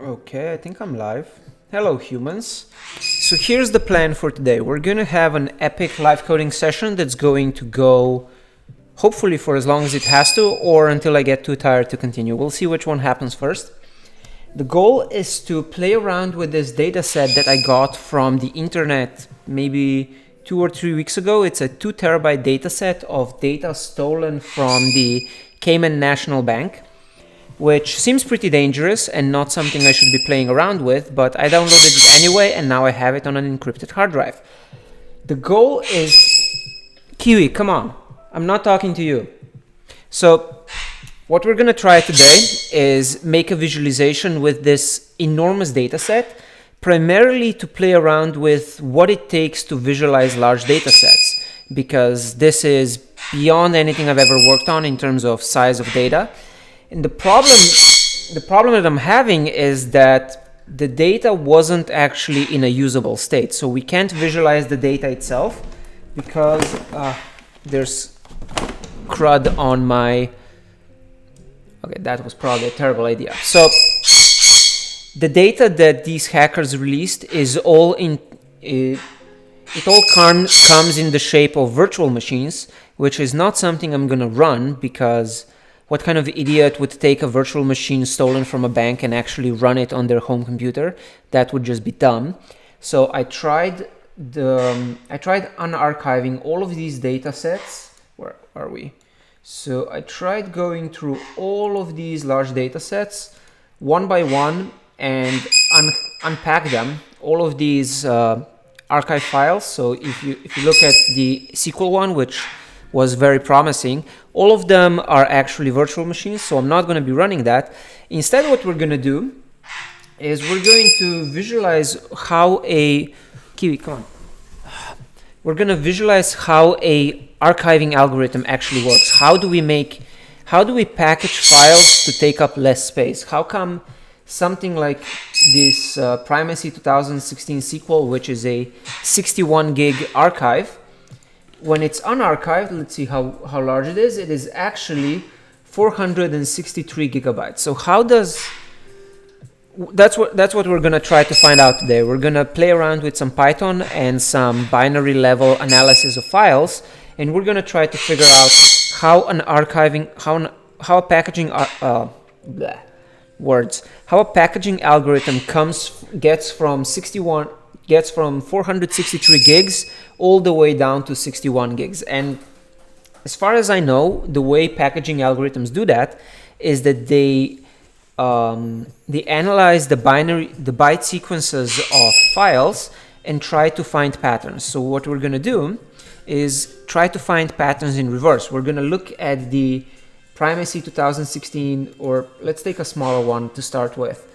Okay, I think I'm live. Hello, humans. So here's the plan for today. We're going to have an epic live coding session that's going to go hopefully for as long as it has to, or until I get too tired to continue. We'll see which one happens first. The goal is to play around with this data set that I got from the internet maybe 2 or 3 weeks ago. It's a 2 terabyte data set of data stolen from the Cayman National Bank, which seems pretty dangerous and not something I should be playing around with, but I downloaded it anyway and now I have it on an encrypted hard drive. The goal is... Kiwi, come on. I'm not talking to you. So what we're going to try today is make a visualization with this enormous data set, primarily to play around with what it takes to visualize large data sets, because this is beyond anything I've ever worked on in terms of size of data. And the problem that I'm having is that the data wasn't actually in a usable state. So we can't visualize the data itself because there's crud on my... Okay, that was probably a terrible idea. So the data that these hackers released is all in... It all comes in the shape of virtual machines, which is not something I'm going to run, because what kind of idiot would take a virtual machine stolen from a bank and actually run it on their home computer? That would just be dumb. So I tried unarchiving all of these data sets. Where are we? So I tried going through all of these large data sets one by one and unpack them, all of these archive files. So if you look at the SQL one, which was very promising, all of them are actually virtual machines, so I'm not going to be running that. Instead, what we're going to do is we're going to visualize how a... Kiwi, come on. We're going to visualize how a archiving algorithm actually works. How do we package files to take up less space? How come something like this Primacy 2016 SQL, which is a 61 gig archive, when it's unarchived, let's see how large it is actually 463 gigabytes. So how does... That's what we're going to try to find out today. We're going to play around with some Python and some binary level analysis of files, and we're going to try to figure out how a packaging algorithm gets from 463 gigs all the way down to 61 gigs. And as far as I know, the way packaging algorithms do that is that they analyze the byte sequences of files and try to find patterns. So what we're going to do is try to find patterns in reverse. We're going to look at the Primacy 2016, or let's take a smaller one to start with.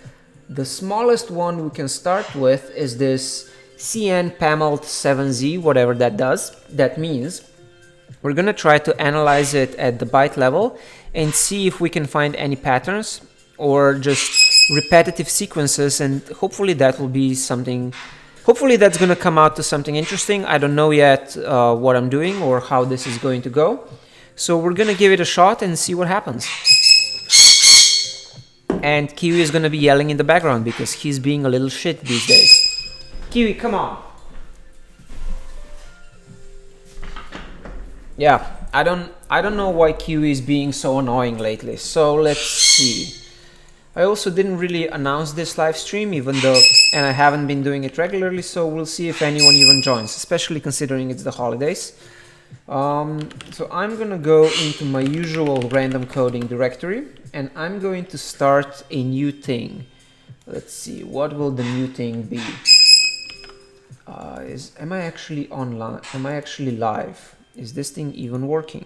The smallest one we can start with is this CN PAMLT 7Z, whatever that does. That means we're going to try to analyze it at the byte level and see if we can find any patterns or just repetitive sequences, and hopefully that will be something, hopefully that's going to come out to something interesting. I don't know yet what I'm doing or how this is going to go. So we're going to give it a shot and see what happens. And Kiwi is going to be yelling in the background because he's being a little shit these days. Kiwi, come on. Yeah, I don't know why Kiwi is being so annoying lately. So let's see. I also didn't really announce this live stream, and I haven't been doing it regularly, so we'll see if anyone even joins, especially considering it's the holidays. So I'm gonna go into my usual random coding directory and I'm going to start a new thing. Let's see, what will the new thing be? Am I actually online? Am I actually live? Is this thing even working?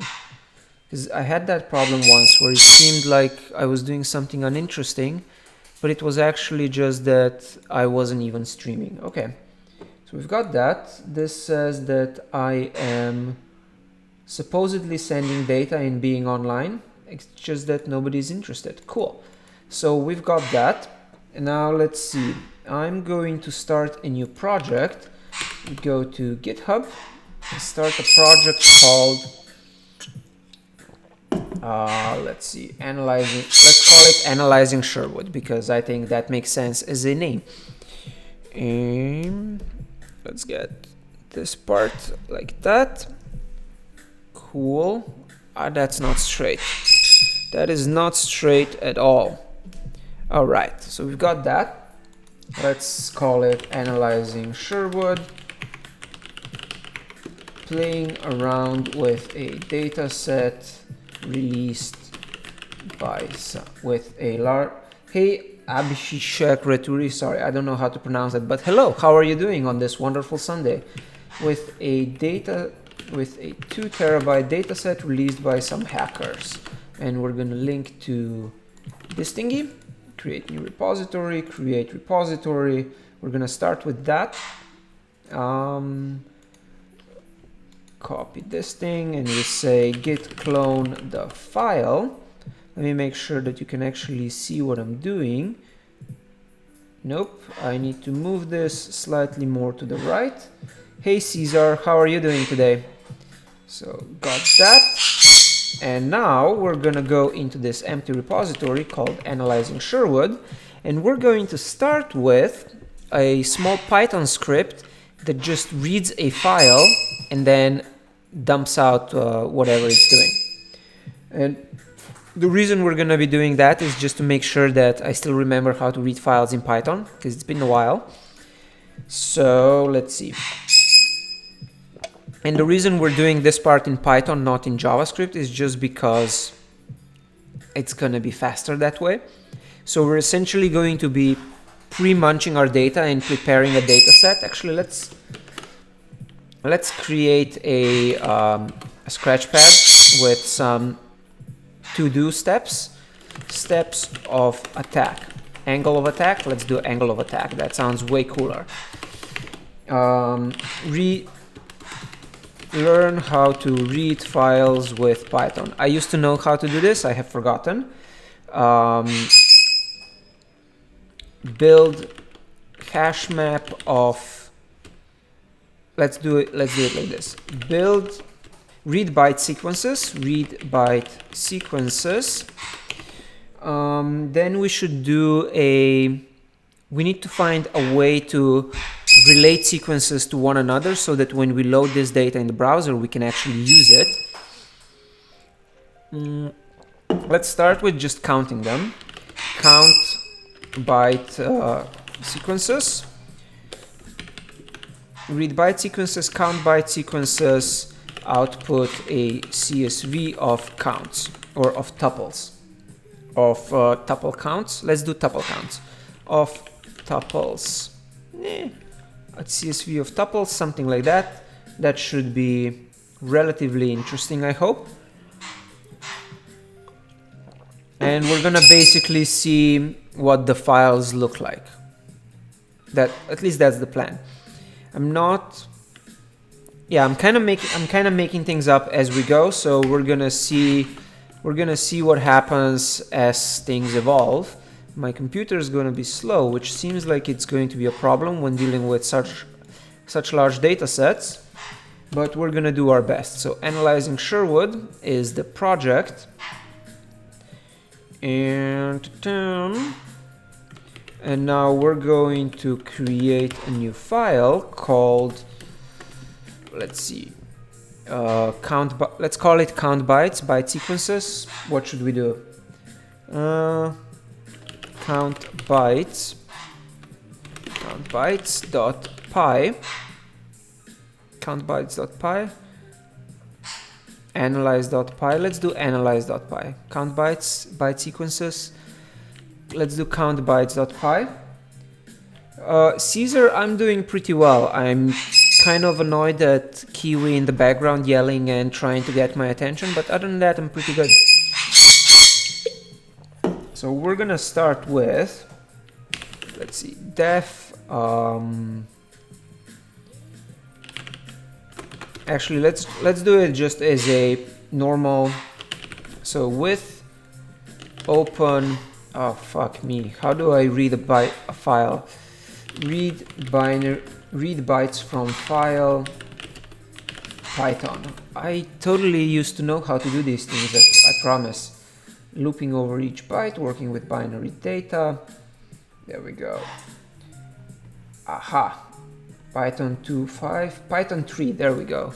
Because I had that problem once where it seemed like I was doing something uninteresting, but it was actually just that I wasn't even streaming. Okay, so we've got that. This says that I am supposedly sending data and being online. It's just that nobody's interested. Cool. So we've got that. And now let's see. I'm going to start a new project. Go to GitHub and start a project called let's see, analyzing, let's call it analyzing Sherwood, because I think that makes sense as a name. And let's get this part like that. Cool. That's not straight. That is not straight at all. All right, so we've got that. Let's call it analyzing Sherwood. Playing around with a data set released by with a large. Hey, Abhishek Returi, sorry, I don't know how to pronounce it, but hello, how are you doing on this wonderful Sunday? With a 2 terabyte data set released by some hackers. And we're gonna link to this thingy, create new repository, create repository. We're gonna start with that. Copy this thing and we say git clone the file. Let me make sure that you can actually see what I'm doing. Nope, I need to move this slightly more to the right. Hey Caesar, how are you doing today? So got that. And now we're gonna go into this empty repository called Analyzing Sherwood. And we're going to start with a small Python script that just reads a file and then dumps out whatever it's doing. And the reason we're going to be doing that is just to make sure that I still remember how to read files in Python, because it's been a while. So let's see. And the reason we're doing this part in Python, not in JavaScript, is just because it's going to be faster that way. So we're essentially going to be pre-munching our data and preparing a data set. Actually, let's create a scratch pad with some to-do steps of attack. Angle of attack, let's do angle of attack. That sounds way cooler. Learn how to read files with Python. I used to know how to do this, I have forgotten. Build hash map of, let's do it like this. Build read byte sequences, then we should do we need to find a way to relate sequences to one another so that when we load this data in the browser, we can actually use it. Let's start with just counting them. Count byte sequences, read byte sequences, count byte sequences, output a CSV of counts, or of tuples, of tuple counts. Let's do tuple counts of tuples. A CSV of tuples, something like that. That should be relatively interesting, I hope. And we're gonna basically see what the files look like. At least that's the plan. I'm kind of making things up as we go, so we're gonna see what happens as things evolve. My computer is going to be slow, which seems like it's going to be a problem when dealing with such large data sets, but we're going to do our best. So Analyzing Sherwood is the project, and now we're going to create a new file called, let's see, let's call it count byte sequences. What should we do? Count bytes.py, analyze.py. Let's do analyze.py. Count byte sequences. Let's do count bytes.py. Caesar, I'm doing pretty well. I'm kind of annoyed at Kiwi in the background yelling and trying to get my attention, but other than that, I'm pretty good. So we're gonna start with, let's see, def. Actually, let's do it just as a normal. So with open. Oh fuck me! How do I read a file? Read bytes from file Python. I totally used to know how to do these things I promise. Looping over each byte, working with binary data. There we go. Aha. Python 2.5, Python 3, there we go.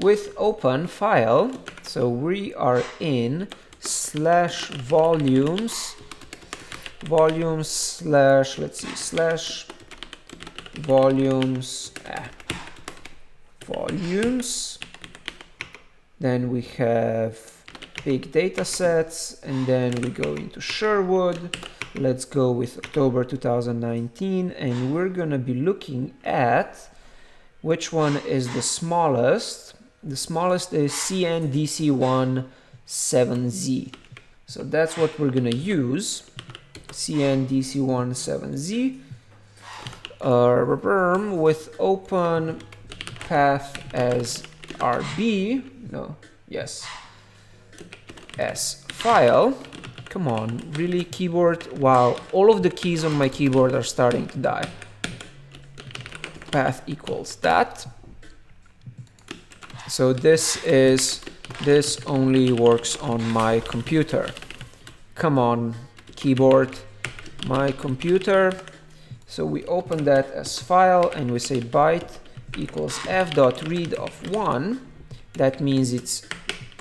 With open file, so we are in /volumes, slash, let's see, slash volumes, volumes. Then we have big data sets, and then we go into Sherwood. Let's go with October 2019, and we're gonna be looking at which one is the smallest. The smallest is CNDC17Z. So that's what we're gonna use. CNDC17Z with open path as RB. No, yes. As file. Come on, really, keyboard? Wow, all of the keys on my keyboard are starting to die. Path equals that. So this only works on my computer. Come on, keyboard, my computer. So we open that as file and we say byte equals f.read of 1. That means it's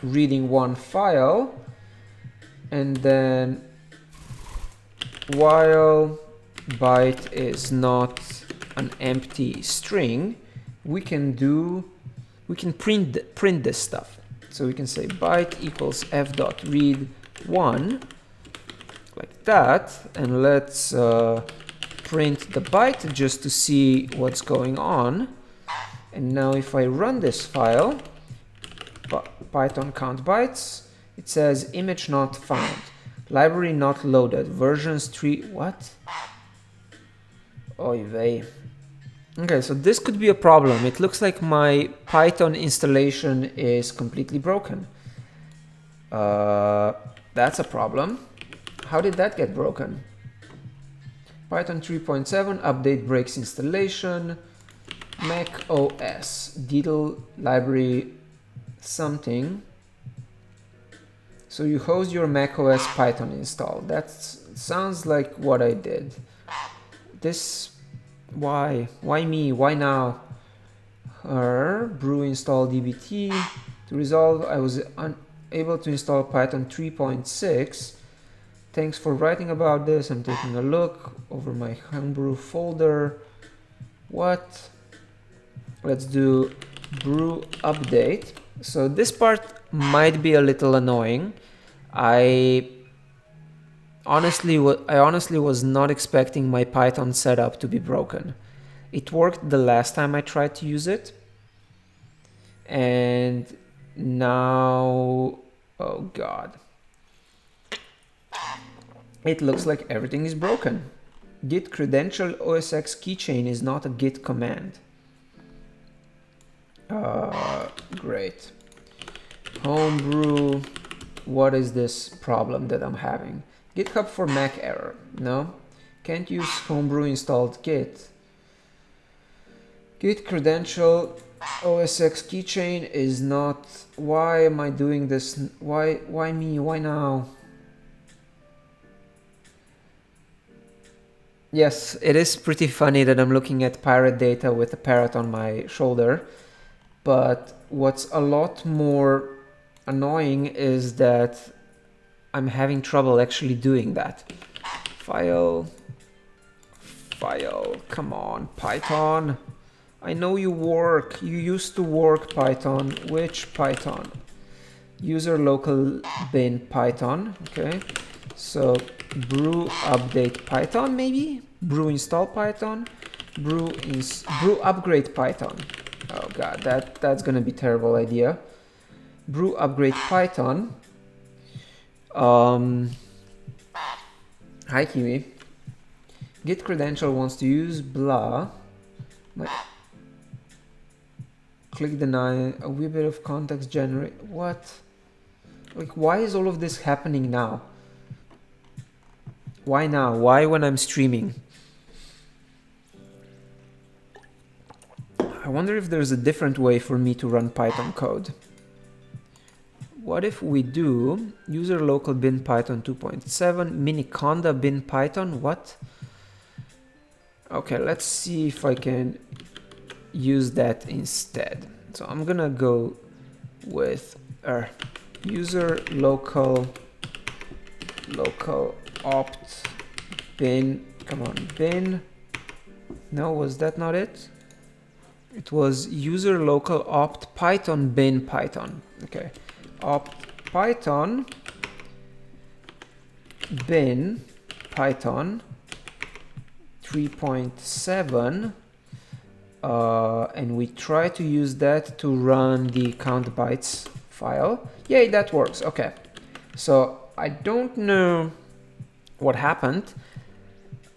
reading one file. And then while byte is not an empty string, we can print this stuff. So we can say byte equals f.read 1 like that, and let's print the byte just to see what's going on. And now if I run this file, Python count bytes, it says image not found, library not loaded, versions 3, what? Oy vey. Okay, so this could be a problem. It looks like my Python installation is completely broken. That's a problem. How did that get broken? Python 3.7 update breaks installation, Mac OS, DDL library something. So you host your macOS Python install. That sounds like what I did. This, why me? Why now? Brew install dbt. To resolve, I was unable to install Python 3.6. Thanks for writing about this. I'm taking a look over my homebrew folder. What? Let's do brew update. So this part might be a little annoying. I honestly was not expecting my Python setup to be broken. It worked the last time I tried to use it, and now, oh god, it looks like everything is broken. Git credential OSX keychain is not a git command. Great. Homebrew, what is this problem that I'm having? GitHub for Mac error, no? Can't use homebrew installed git. Git credential OSX keychain is not, why am I doing this? Why me? Why now? Yes, it is pretty funny that I'm looking at pirate data with a parrot on my shoulder. But what's a lot more annoying is that I'm having trouble actually doing that. File, come on, Python. I know you work, you used to work Python. Which Python? User local bin Python, okay. So brew update Python maybe? Brew install Python? Brew upgrade Python. Oh god, that's gonna be a terrible idea. Brew upgrade Python. Hi Kiwi. Git credential wants to use blah. Click deny, a wee bit of context generate. What? Like, why is all of this happening now? Why now? Why when I'm streaming? I wonder if there's a different way for me to run Python code. what if we do user local bin Python 2.7 miniconda bin Python? What? Okay, let's see if I can use that instead. So I'm gonna go with user local opt bin, come on, bin. No, was that not it? It was user local opt Python bin Python. Okay, opt Python bin Python 3.7, and we try to use that to run the count bytes file. Yay, that works. Okay, so I don't know what happened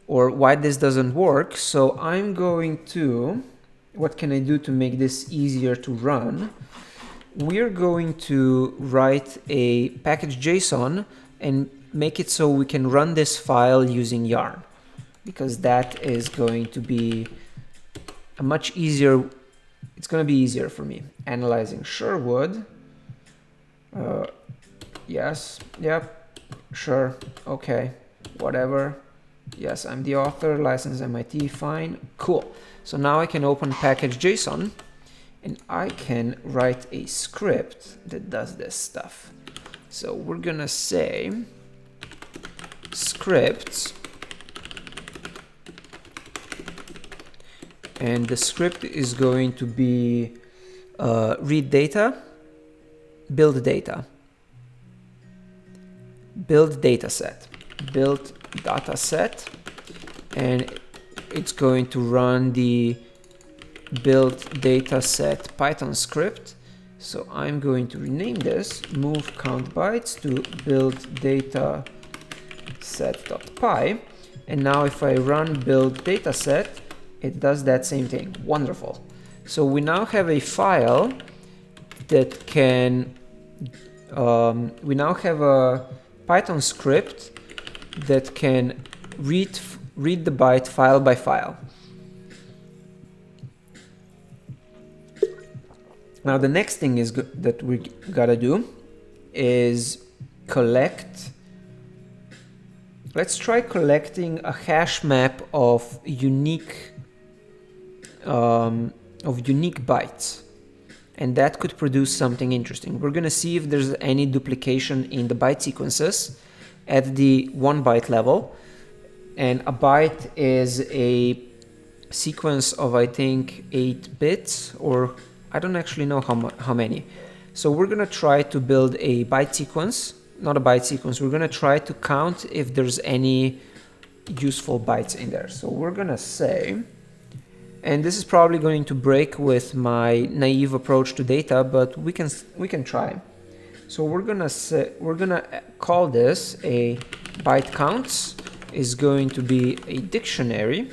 or why this doesn't work, so I'm going to, what can I do to make this easier to run? We're going to write a package JSON and make it so we can run this file using yarn, because that is going to be a much easier, it's going to be easier for me. Analyzing Sherwood. Yes, yep, sure, okay, whatever. Yes, I'm the author, license MIT, fine, cool. So now I can open package JSON and I can write a script that does this stuff. So we're gonna say scripts, and the script is going to be read data, build data, build dataset, build dataset, and it's going to run the build dataset Python script. So I'm going to rename this, move count bytes to build dataset.py, and now if I run build dataset, it does that same thing. Wonderful. So we now have a file that can, we now have a Python script that can read the byte file by file. Now the next thing is that we gotta do is collect. Let's try collecting a hash map of unique bytes, and that could produce something interesting. We're gonna see if there's any duplication in the byte sequences at the 1 byte level, and a byte is a sequence of, I think, 8 bits, or I don't actually know how many. So we're gonna try to build a byte sequence, not a byte sequence, we're gonna try to count if there's any useful bytes in there. So we're gonna say, and this is probably going to break with my naive approach to data, but we can try. So we're gonna call this a byte counts is going to be a dictionary,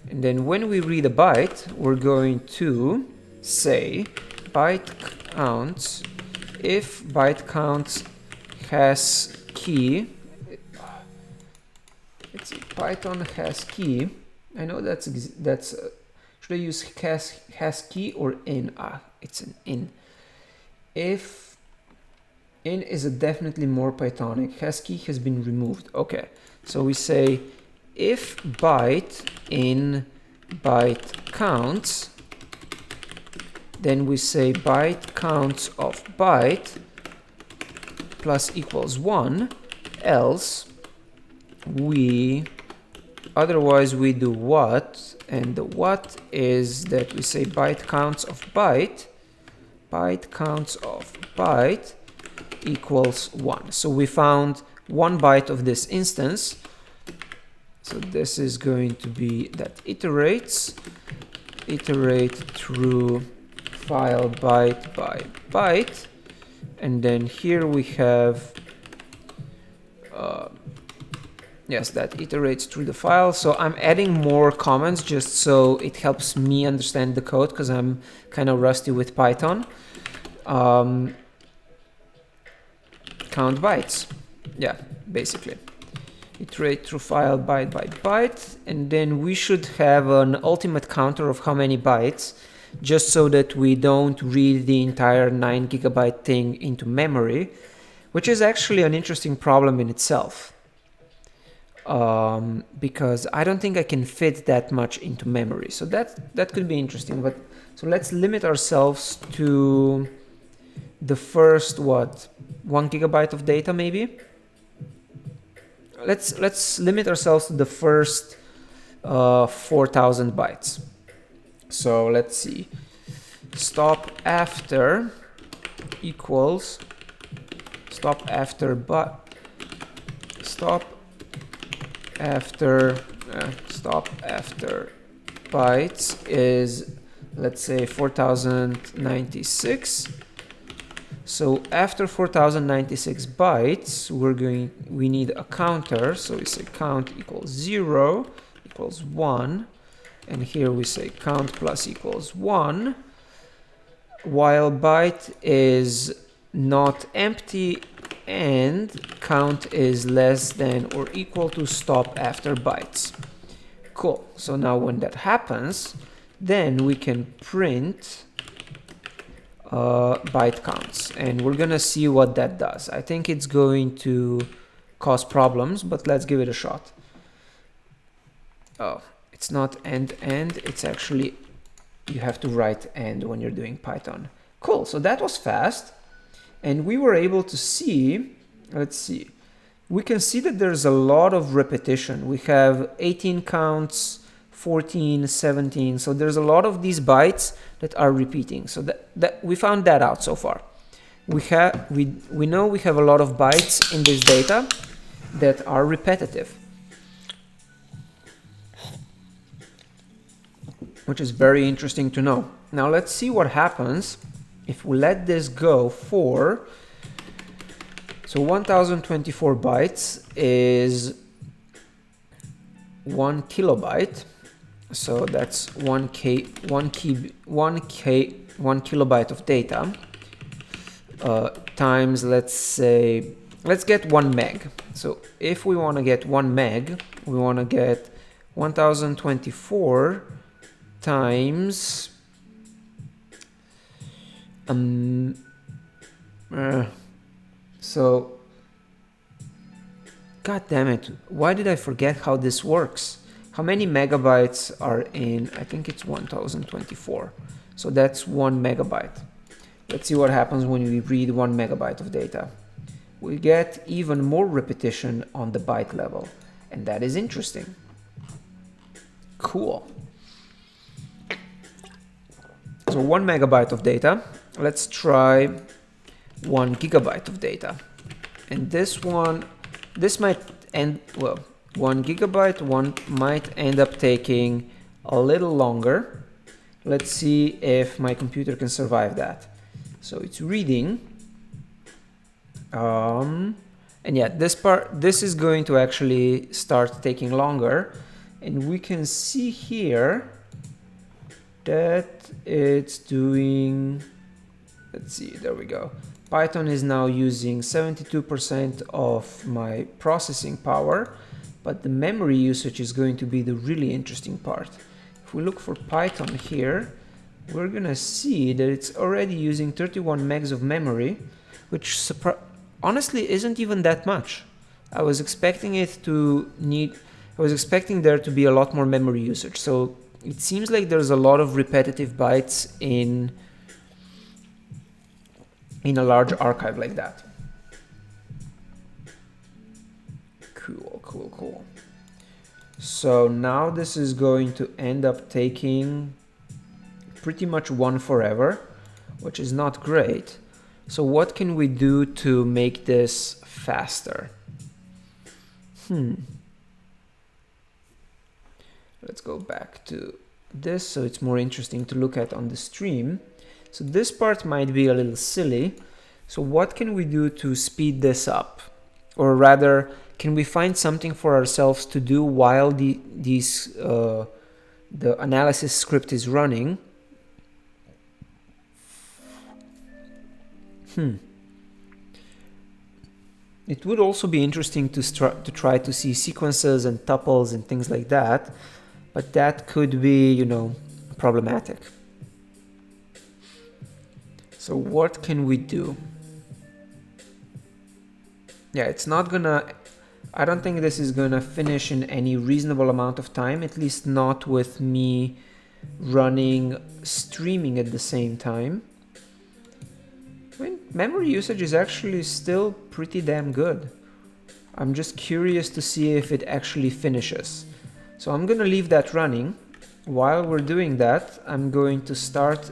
and then when we read a byte, we're going to say byte counts if byte counts has key. Let's see, Python has key. I know that's should I use has key or in? It's an in. If in is a definitely more Pythonic. Has key has been removed. Okay, so we say if byte in byte counts, then we say byte counts of byte plus equals 1, else otherwise we do what, and the what is that we say byte counts of byte equals 1. So we found 1 byte of this instance. So this is going to be that iterate through file byte by byte, and then here we have yes, that iterates through the file. So I'm adding more comments just so it helps me understand the code, because I'm kind of rusty with Python. Count bytes, yeah, basically iterate through file byte by byte, and then we should have an ultimate counter of how many bytes just so that we don't read the entire 9 GB thing into memory, which is actually an interesting problem in itself. Because I don't think I can fit that much into memory. So that could be interesting. But so let's limit ourselves to the first 1 GB of data maybe. Let's limit ourselves to the first 4,000 bytes. So let's see. Stop after equals stop after bytes is, let's say, 4096. So after 4096 bytes, we need a counter. So we say count equals 0 equals 1, and here we say count plus equals 1, while byte is not empty and count is less than or equal to stop after bytes. Cool. So now when that happens, then we can print byte counts, and we're gonna see what that does. I think it's going to cause problems, but let's give it a shot. Oh, it's not end, it's actually, you have to write end when you're doing Python. Cool, so that was fast, and we were able to see, let's see, we can see that there's a lot of repetition. We have 18 counts, 14, 17, so there's a lot of these bytes that are repeating. So that we found that out so far. We know we have a lot of bytes in this data that are repetitive, which is very interesting to know. Now let's see what happens if we let this go for, so 1024 bytes is 1 kilobyte. So that's 1 kilobyte of data times, let's say, let's get 1 meg. So if we want to get 1 meg, we want to get 1024 times so god damn it, why did I forget how this works? How many megabytes are in, I think it's 1024. So that's 1 megabyte. Let's see what happens when we read 1 megabyte of data. We get even more repetition on the byte level, and that is interesting. Cool. So 1 megabyte of data. Let's try 1 gigabyte of data. And this might end, well, 1 gigabyte, might end up taking a little longer. Let's see if my computer can survive that. So it's reading. And yeah, this is going to actually start taking longer. And we can see here that it's doing, let's see, there we go. Python is now using 72% of my processing power, but the memory usage is going to be the really interesting part. If we look for Python here, we're gonna see that it's already using 31 megs of memory, which honestly isn't even that much. I was expecting there to be a lot more memory usage. So it seems like there's a lot of repetitive bytes in a large archive like that. Cool. So now this is going to end up taking pretty much 1 forever, which is not great. So what can we do to make this faster? Let's go back to this so it's more interesting to look at on the stream. So this part might be a little silly. So what can we do to speed this up? Or rather, can we find something for ourselves to do while the analysis script is running? It would also be interesting to try to see sequences and tuples and things like that, but that could be, problematic. So what can we do? Yeah, it's not gonna, I don't think this is gonna finish in any reasonable amount of time, at least not with me running streaming at the same time. I mean, memory usage is actually still pretty damn good. I'm just curious to see if it actually finishes. So I'm gonna leave that running. While we're doing that, I'm going to start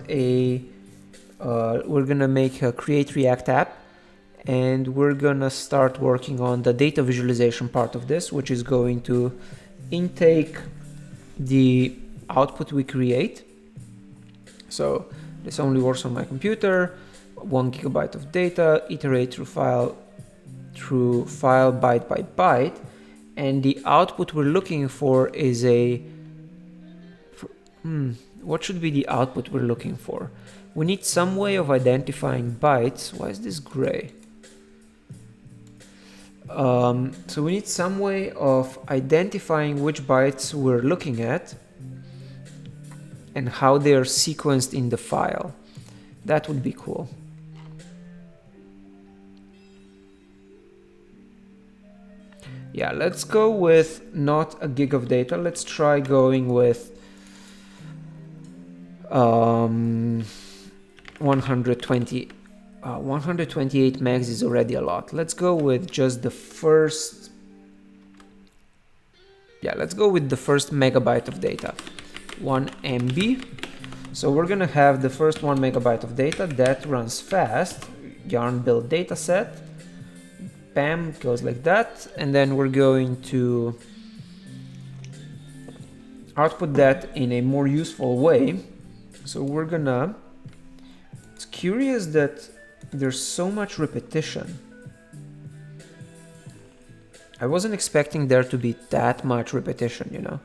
we're gonna make a create React app, and we're gonna start working on the data visualization part of this, which is going to intake the output we create. So this only works on my computer, 1 GB of data, iterate through file byte by byte, and the output we're looking for is what should be the output we're looking for? We need some way of identifying bytes. Why is this gray? So we need some way of identifying which bytes we're looking at and how they are sequenced in the file. That would be cool. Yeah, let's go with not a gig of data. Let's try going with 128 megs is already a lot. Let's go with just the first. Yeah, let's go with the first megabyte of data, 1 MB. So we're gonna have the first 1 megabyte of data that runs fast. Yarn build dataset. Bam, goes like that, and then we're going to output that in a more useful way. So we're gonna, it's curious that there's so much repetition. I wasn't expecting there to be that much repetition, you know.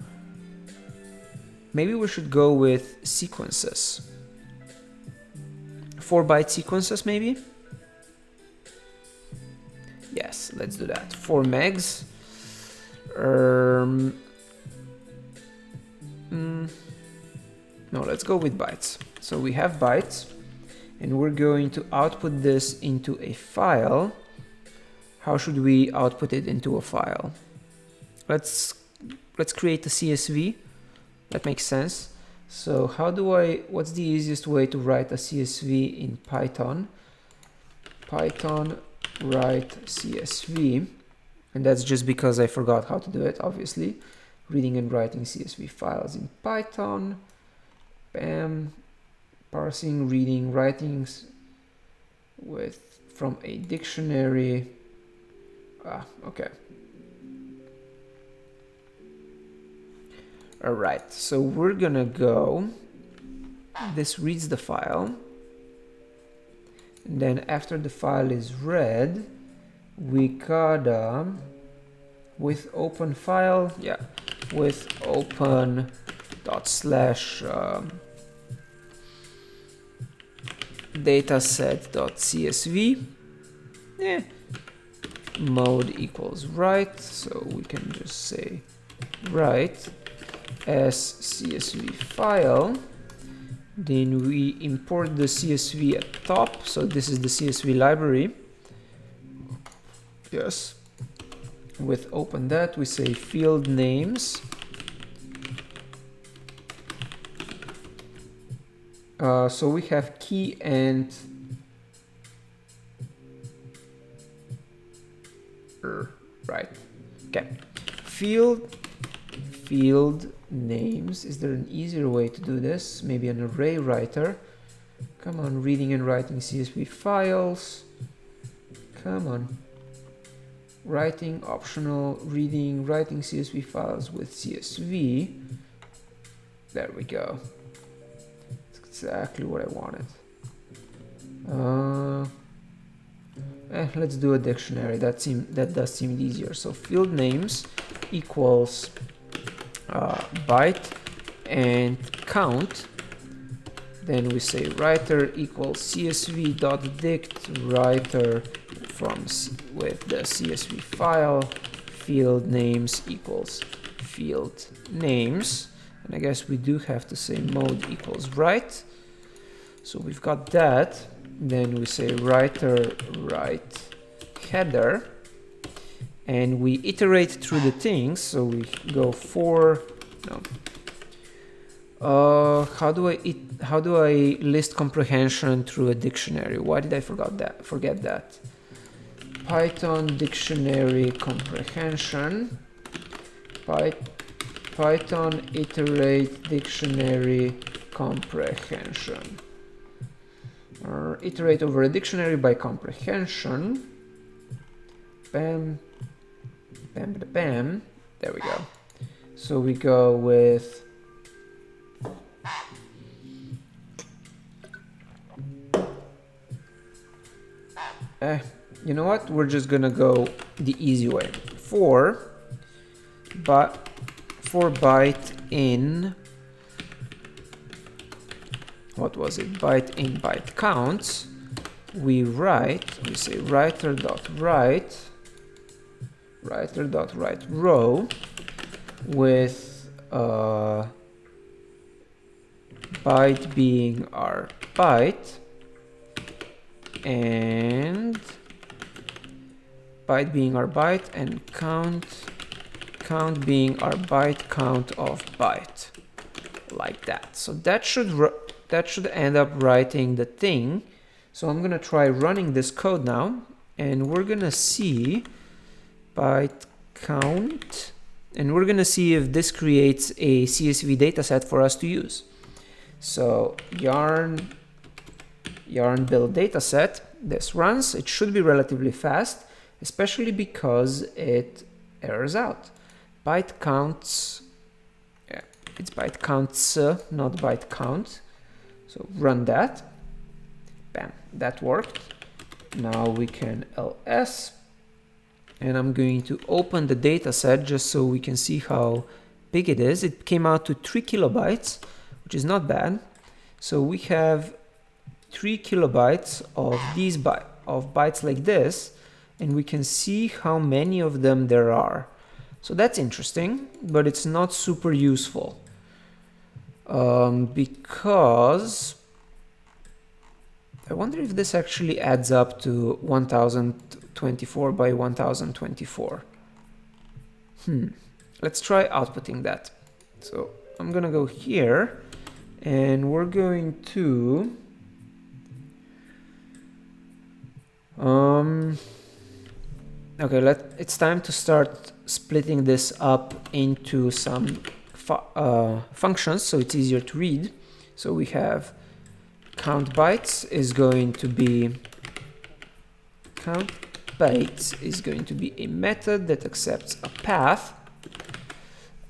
Maybe we should go with sequences. 4-byte sequences maybe? Yes, let's do that. 4 megs. No, let's go with bytes. So we have bytes, and we're going to output this into a file. How should we output it into a file? Let's create a CSV. That makes sense. So what's the easiest way to write a CSV in Python? Python write CSV, and that's just because I forgot how to do it, obviously. Reading and writing CSV files in Python. Bam. Parsing, reading, writings from a dictionary. Okay. All right, so we're gonna go, this reads the file, and then after the file is read, we gotta, with open file, with open dataset.csv, mode equals write, so we can just say write as CSV file. Then we import the CSV at top, so this is the CSV library. Yes. With open that, we say field names. So we have key and right. Okay. Field names. Is there an easier way to do this? Maybe an array writer. Come on, reading and writing CSV files. Come on. Writing optional, reading, writing CSV files with CSV. There we go. That's exactly what I wanted. Let's do a dictionary. That does seem easier. So field names equals byte and count. Then we say writer equals csv.dict writer with the CSV file. Field names equals field names, and I guess we do have to say mode equals write. So we've got that. then we say writer write header, and we iterate through the things. So we go for how do I list comprehension through a dictionary? Why did I forget that? Python dictionary comprehension. Python iterate dictionary comprehension. Iterate over a dictionary by comprehension. Bam, bam, bam, bam. There we go. So we go with you know what? We're just gonna go the easy way. For byte in, what was it? Byte in byte counts. We say writer.write row with byte being our byte and byte being our byte and count being our byte count of byte, like that. So that should end up writing the thing. So I'm gonna try running this code now, and we're gonna see byte count, and we're gonna see if this creates a CSV dataset for us to use. So yarn build dataset, this runs. It should be relatively fast, especially because it errors out. Byte counts, yeah, it's byte counts, not byte count. So run that. Bam, that worked. Now we can ls, and I'm going to open the dataset just so we can see how big it is. It came out to 3 kilobytes, which is not bad. So we have 3 kilobytes of these bytes like this, and we can see how many of them there are. So that's interesting, but it's not super useful because I wonder if this actually adds up to 1024 by 1024. Let's try outputting that. So I'm gonna go here, and we're going to okay, it's time to start splitting this up into some functions so it's easier to read. So we have count bytes is going to be a method that accepts a path,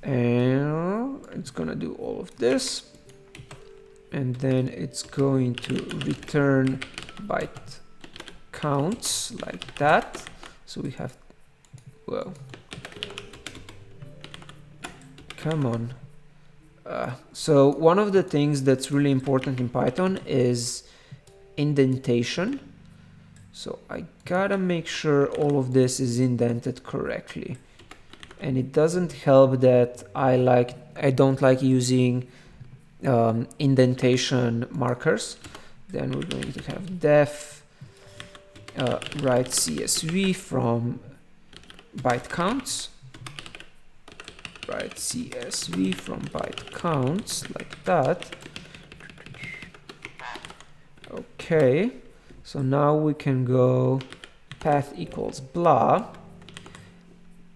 and it's gonna do all of this, and then it's going to return byte counts like that. So we have, well, come on. So one of the things that's really important in Python is indentation. So I gotta make sure all of this is indented correctly. And it doesn't help that I don't like using indentation markers. Then we're going to have def write CSV from byte counts. Write CSV from byte counts like that. Okay, so now we can go path equals blah,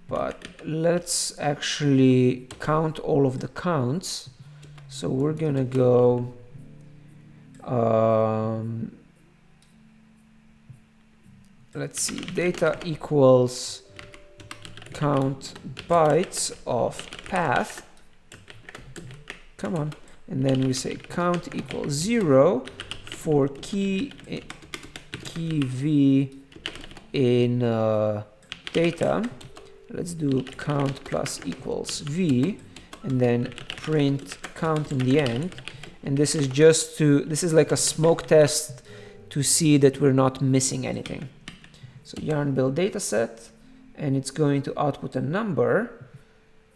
but let's actually count all of the counts. So we're gonna go let's see, data equals count bytes of path. Come on. And then we say count equals 0 for key v in data. Let's do count plus equals v, and then print count in the end. And this is this is like a smoke test to see that we're not missing anything. So yarn build dataset, and it's going to output a number,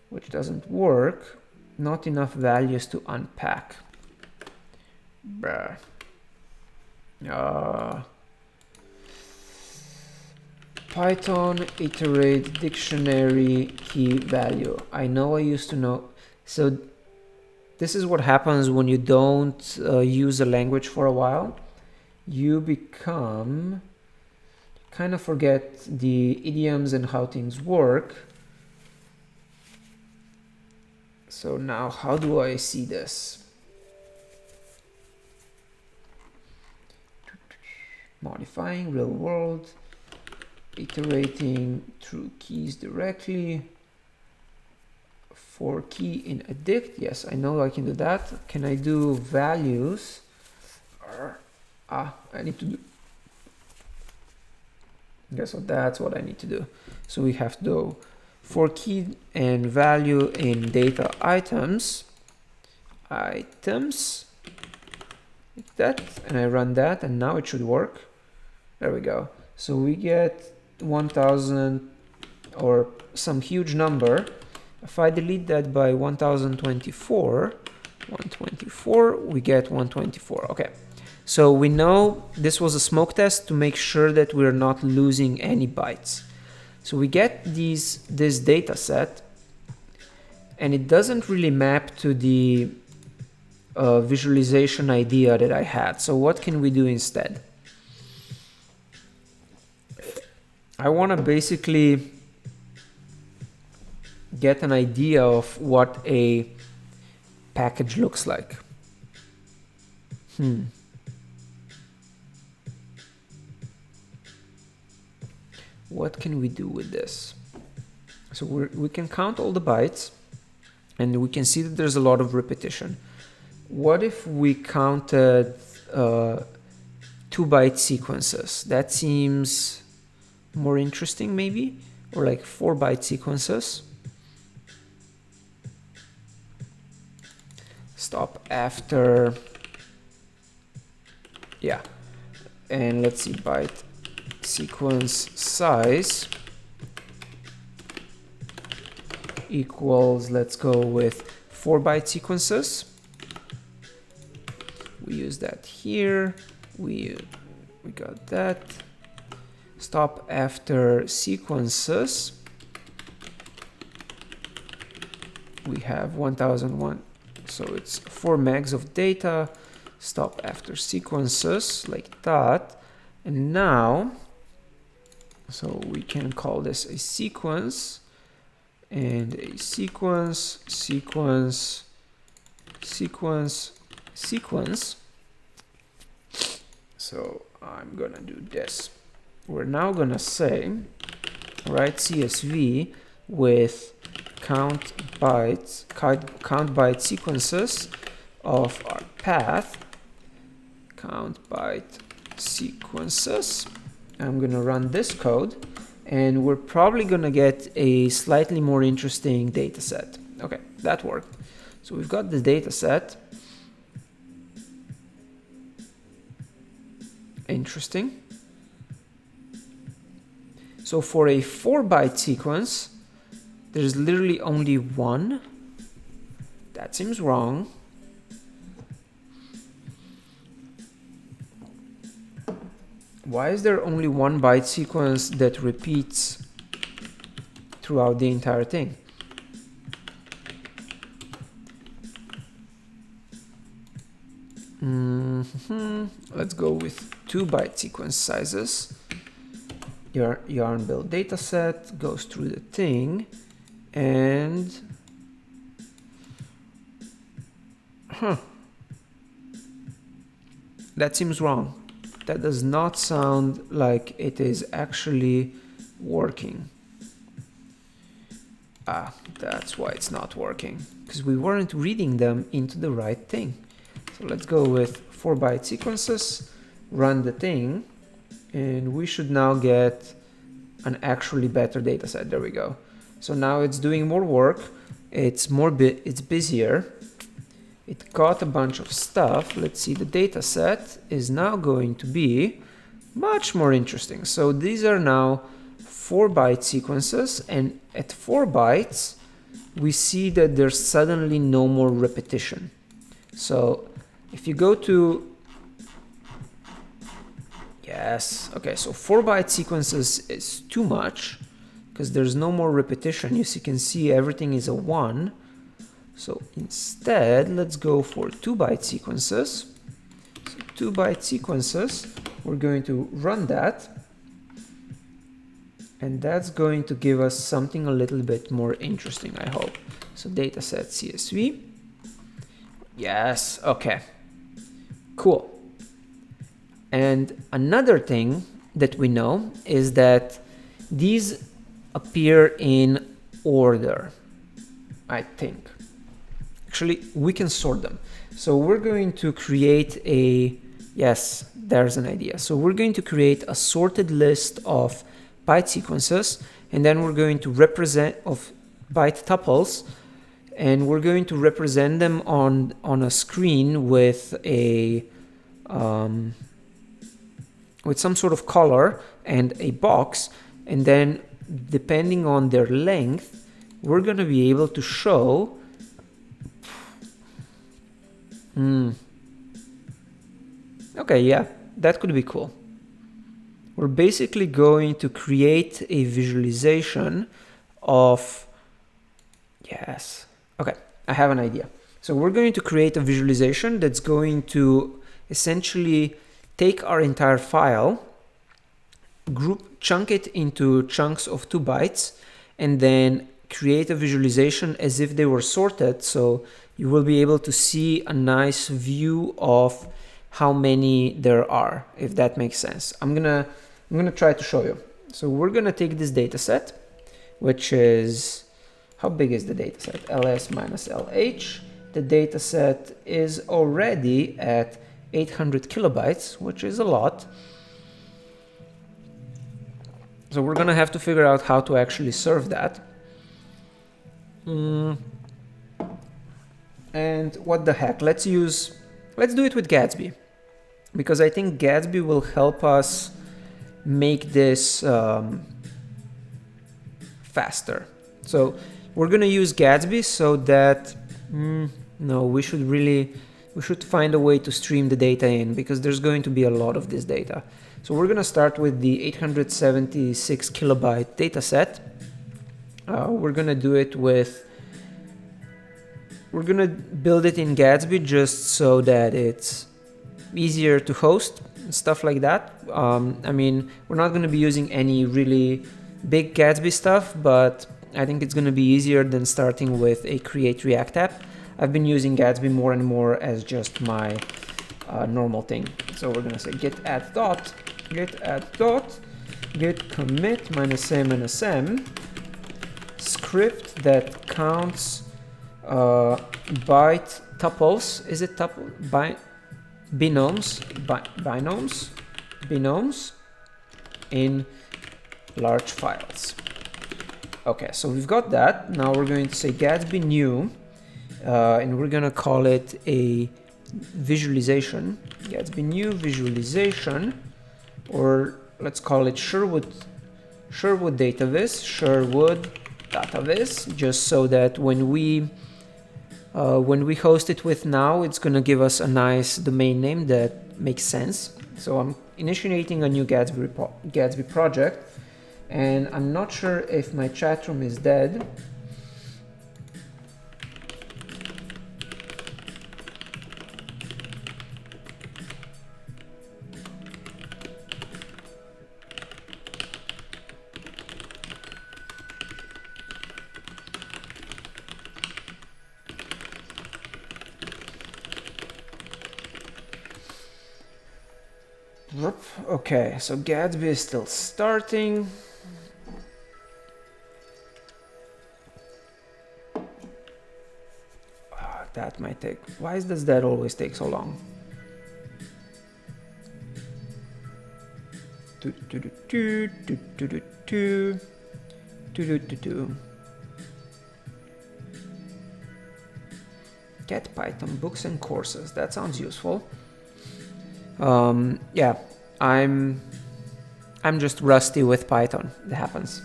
which doesn't work. Not enough values to unpack. Bruh. Python iterate dictionary key value. I know I used to know. So this is what happens when you don't use a language for a while. You become kind of forget the idioms and how things work. So now how do I see this? Modifying real world, iterating through keys directly, for key in addict. Yes, I know I can do that. Can I do values? I need to do. Guess what? That's what I need to do. So we have to do for key and value in data items, like that, and I run that, and now it should work. There we go. So we get 1000 or some huge number. If I delete that by 1024, we get 124. Okay. So we know this was a smoke test to make sure that we're not losing any bytes. So we get this data set, and it doesn't really map to the visualization idea that I had. So what can we do instead? I want to basically get an idea of what a package looks like. What can we do with this? So we can count all the bytes, and we can see that there's a lot of repetition. What if we counted 2-byte sequences? That seems more interesting, maybe, or like 4-byte sequences. Stop after, yeah, and let's see, byte sequence size equals, let's go with 4-byte sequences. We use that here. We got that. Stop after sequences. We have 1001, so it's 4 megs of data. Stop after sequences, like that. And now, so we can call this a sequence, and a sequence. So I'm gonna do this. We're now gonna say, write CSV with count byte sequences of our path, count byte sequences. I'm gonna run this code, and we're probably gonna get a slightly more interesting data set. Okay, that worked. So we've got the data set. Interesting. So for a 4-byte sequence, there's literally only one. That seems wrong. Why is there only 1-byte sequence that repeats throughout the entire thing? Let's go with 2-byte sequence sizes. Your yarn build dataset goes through the thing, and that seems wrong. That does not sound like it is actually working. That's why it's not working, because we weren't reading them into the right thing. So let's go with 4-byte sequences, run the thing, and we should now get an actually better data set. There we go. So now it's doing more work. It's busier. It caught a bunch of stuff. Let's see, the data set is now going to be much more interesting. So these are now 4-byte sequences, and at 4 bytes, we see that there's suddenly no more repetition. So if you go to Yes. Okay, so 4-byte sequences is too much because there's no more repetition. As you can see, everything is a 1. So instead, let's go for 2-byte sequences. So 2-byte sequences, we're going to run that. And that's going to give us something a little bit more interesting, I hope. So dataset CSV. Yes, okay. Cool. And another thing that we know is that these appear in order, I think. Actually, we can sort them. So we're going to create a, yes, there's an idea. So we're going to create a sorted list of byte sequences, and then we're going to represent of byte tuples, and we're going to represent them on a screen with a with some sort of color and a box, and then depending on their length, we're going to be able to show okay, yeah, that could be cool. We're basically going to create a visualization of, yes, okay, I have an idea. So we're going to create a visualization that's going to essentially take our entire file, chunk it into chunks of 2 bytes, and then create a visualization as if they were sorted. So you will be able to see a nice view of how many there are, if that makes sense. I'm gonna try to show you. So we're gonna take this data set, which is, how big is the data set? ls minus lh. The data set is already at 800 kilobytes, which is a lot. So we're gonna have to figure out how to actually serve that. And what the heck, let's do it with Gatsby, because I think Gatsby will help us make this faster. So we're gonna use Gatsby so that, no, we should find a way to stream the data in, because there's going to be a lot of this data. So we're gonna start with the 876 kilobyte data set. We're gonna do it with, we're gonna build it in Gatsby just so that it's easier to host and stuff like that. I mean, we're not gonna be using any really big Gatsby stuff, but I think it's gonna be easier than starting with a create React app. I've been using Gatsby more and more as just my normal thing. So we're gonna say git add dot, git commit -m script that counts byte tuples. Is it tuple? Binomes in large files. Okay, so we've got that. Now we're going to say Gatsby new, and we're gonna call it a visualization. Gatsby new visualization, or let's call it Sherwood database, just so that when we host it with now, it's gonna give us a nice domain name that makes sense. So I'm initiating a new Gatsby project, and I'm not sure if my chat room is dead. Okay, so Gatsby is still starting. That might take, why does that always take so long? Get Python books and courses, that sounds useful. Yeah, I'm just rusty with Python, it happens.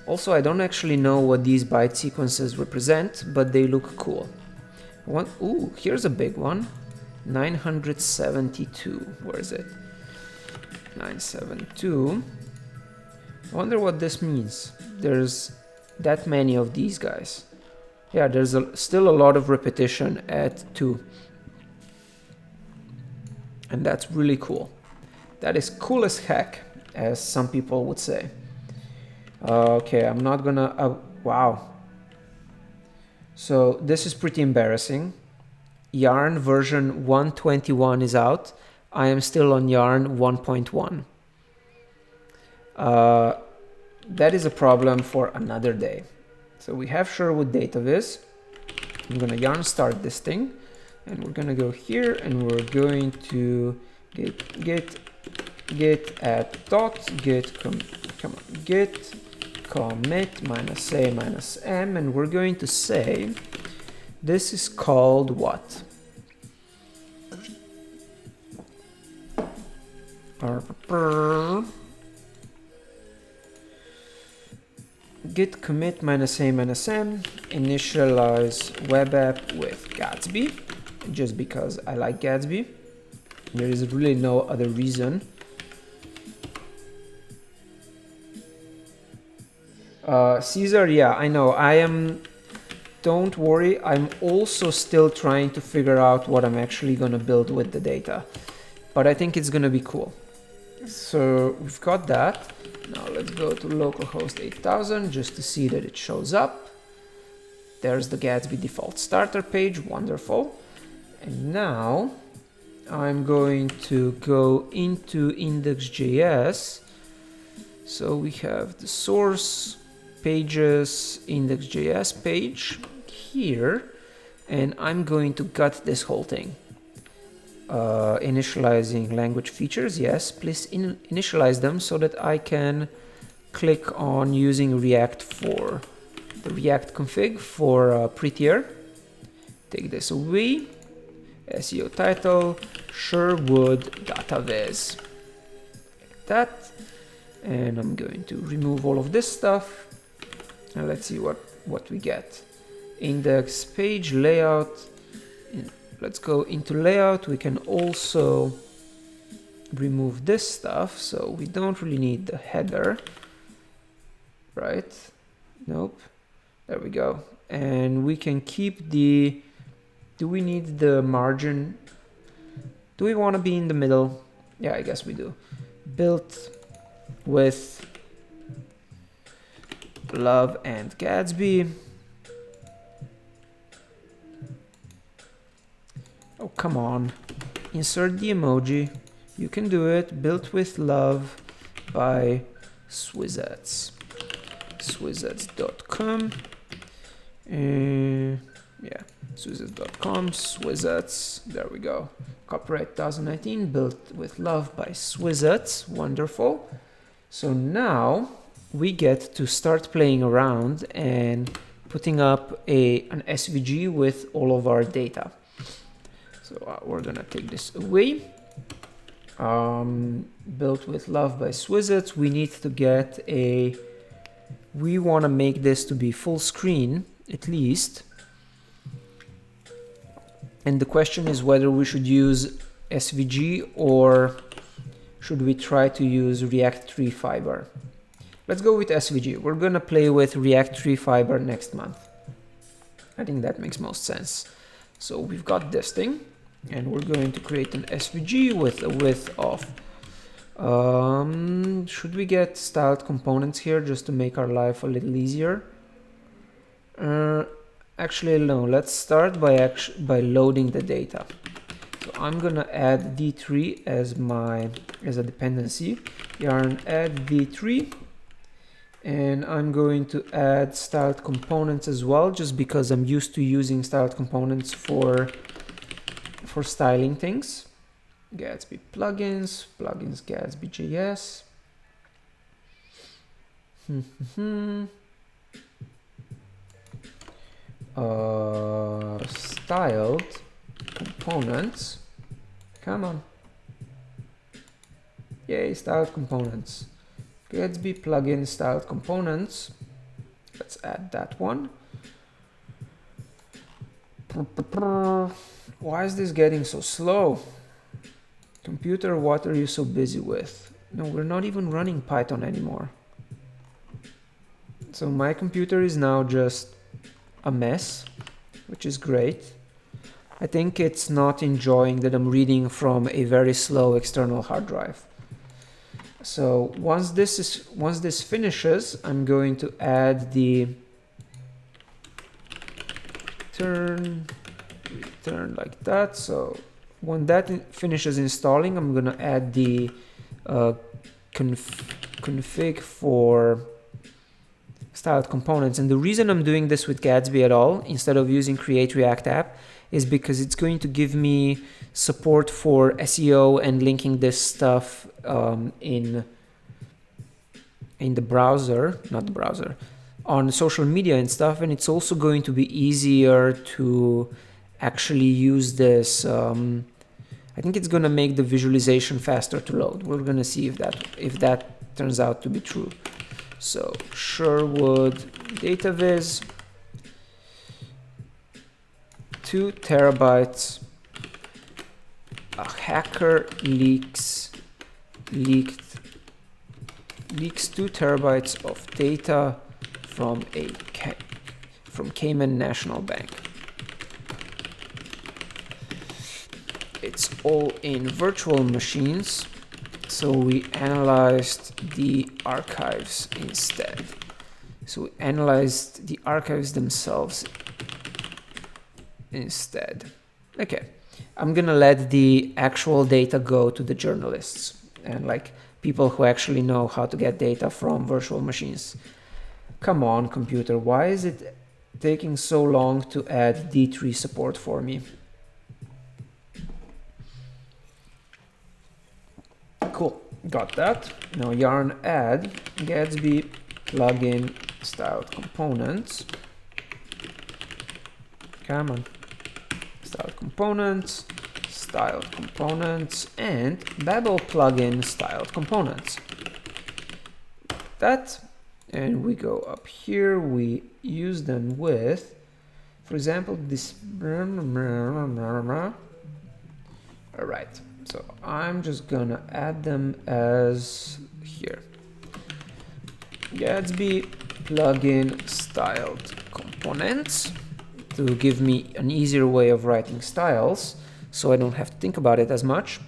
Also, I don't actually know what these byte sequences represent, but they look cool. Ooh, here's a big one. 972, where is it? 972. I wonder what this means. There's that many of these guys. Yeah, there's still a lot of repetition at 2. And that's really cool. That is cool as heck, as some people would say. Okay, I'm not gonna... wow. So this is pretty embarrassing. Yarn version 121 is out. I am still on Yarn 1.1. That is a problem for another day. So we have Sherwood DataViz. I'm gonna yarn start this thing, and we're gonna go here, and we're going to git add dot git git commit -a -m, and we're going to say this is called what? Git commit -a -m, initialize web app with Gatsby, just because I like Gatsby. There is really no other reason. Caesar, yeah, I know. Don't worry, I'm also still trying to figure out what I'm actually gonna build with the data. But I think it's gonna be cool. So we've got that. Now let's go to localhost 8000 just to see that it shows up. There's the Gatsby default starter page, wonderful. And now I'm going to go into index.js. So we have the source pages index.js page here, and I'm going to gut this whole thing. Initializing language features, yes, please initialize them so that I can click on using React for the React config for prettier. Take this away. SEO title, Sherwood DataViz. Like that. And I'm going to remove all of this stuff. And let's see what we get. Index page layout. Let's go into layout. We can also remove this stuff, so we don't really need the header, right? Nope. There we go. And we can keep the... Do we need the margin? Do we want to be in the middle? Yeah, I guess we do. Built with Love and Gatsby. Oh, come on. Insert the emoji. You can do it. Built with love by Swizzets. Swizzets.com. Yeah, Swizzets.com. Swizzets. There we go. Copyright 2019. Built with love by Swizzets. Wonderful. So now we get to start playing around and putting up an SVG with all of our data. So we're gonna take this away. Built with love by Swizzets. We need to get we want to make this to be full screen at least. And the question is whether we should use SVG or should we try to use React Tree Fiber. Let's go with SVG. We're gonna play with React Tree Fiber next month. I think that makes most sense. So we've got this thing, and we're going to create an SVG with a width of... should we get styled components here just to make our life a little easier? Actually, no. Let's start by loading the data. So I'm gonna add d3 as a dependency. Yarn add d3. And I'm going to add styled components as well, just because I'm used to using styled components for styling things. Gatsby plugins Gatsby.js. Styled components. Come on. Yay, styled components. Gatsby plugin styled components. Let's add that one. Why is this getting so slow? Computer, what are you so busy with? No, we're not even running Python anymore. So my computer is now just a mess, which is great. I think it's not enjoying that I'm reading from a very slow external hard drive. So once this finishes, I'm going to add the return like that. So when that finishes installing, I'm gonna add the config for styled components. And the reason I'm doing this with Gatsby at all, instead of using create React app, is because it's going to give me support for SEO and linking this stuff in the browser, not the browser, on social media and stuff. And it's also going to be easier to actually use this. I think it's going to make the visualization faster to load. We're going to see if that turns out to be true. So Sherwood DataViz, 2 terabytes. A hacker leaks 2 terabytes of data from Cayman National Bank. It's all in virtual machines, so we analyzed the archives instead. So we analyzed the archives themselves instead. Okay, I'm gonna let the actual data go to the journalists and like people who actually know how to get data from virtual machines. Come on, computer, why is it taking so long to add D3 support for me? Cool, got that. Now yarn add Gatsby plugin styled components. Come on. Styled components, and Babel plugin styled components. That, and we go up here, we use them with, for example, this. All right, so I'm just gonna add them as here. Gatsby plugin styled components to give me an easier way of writing styles, so I don't have to think about it as much.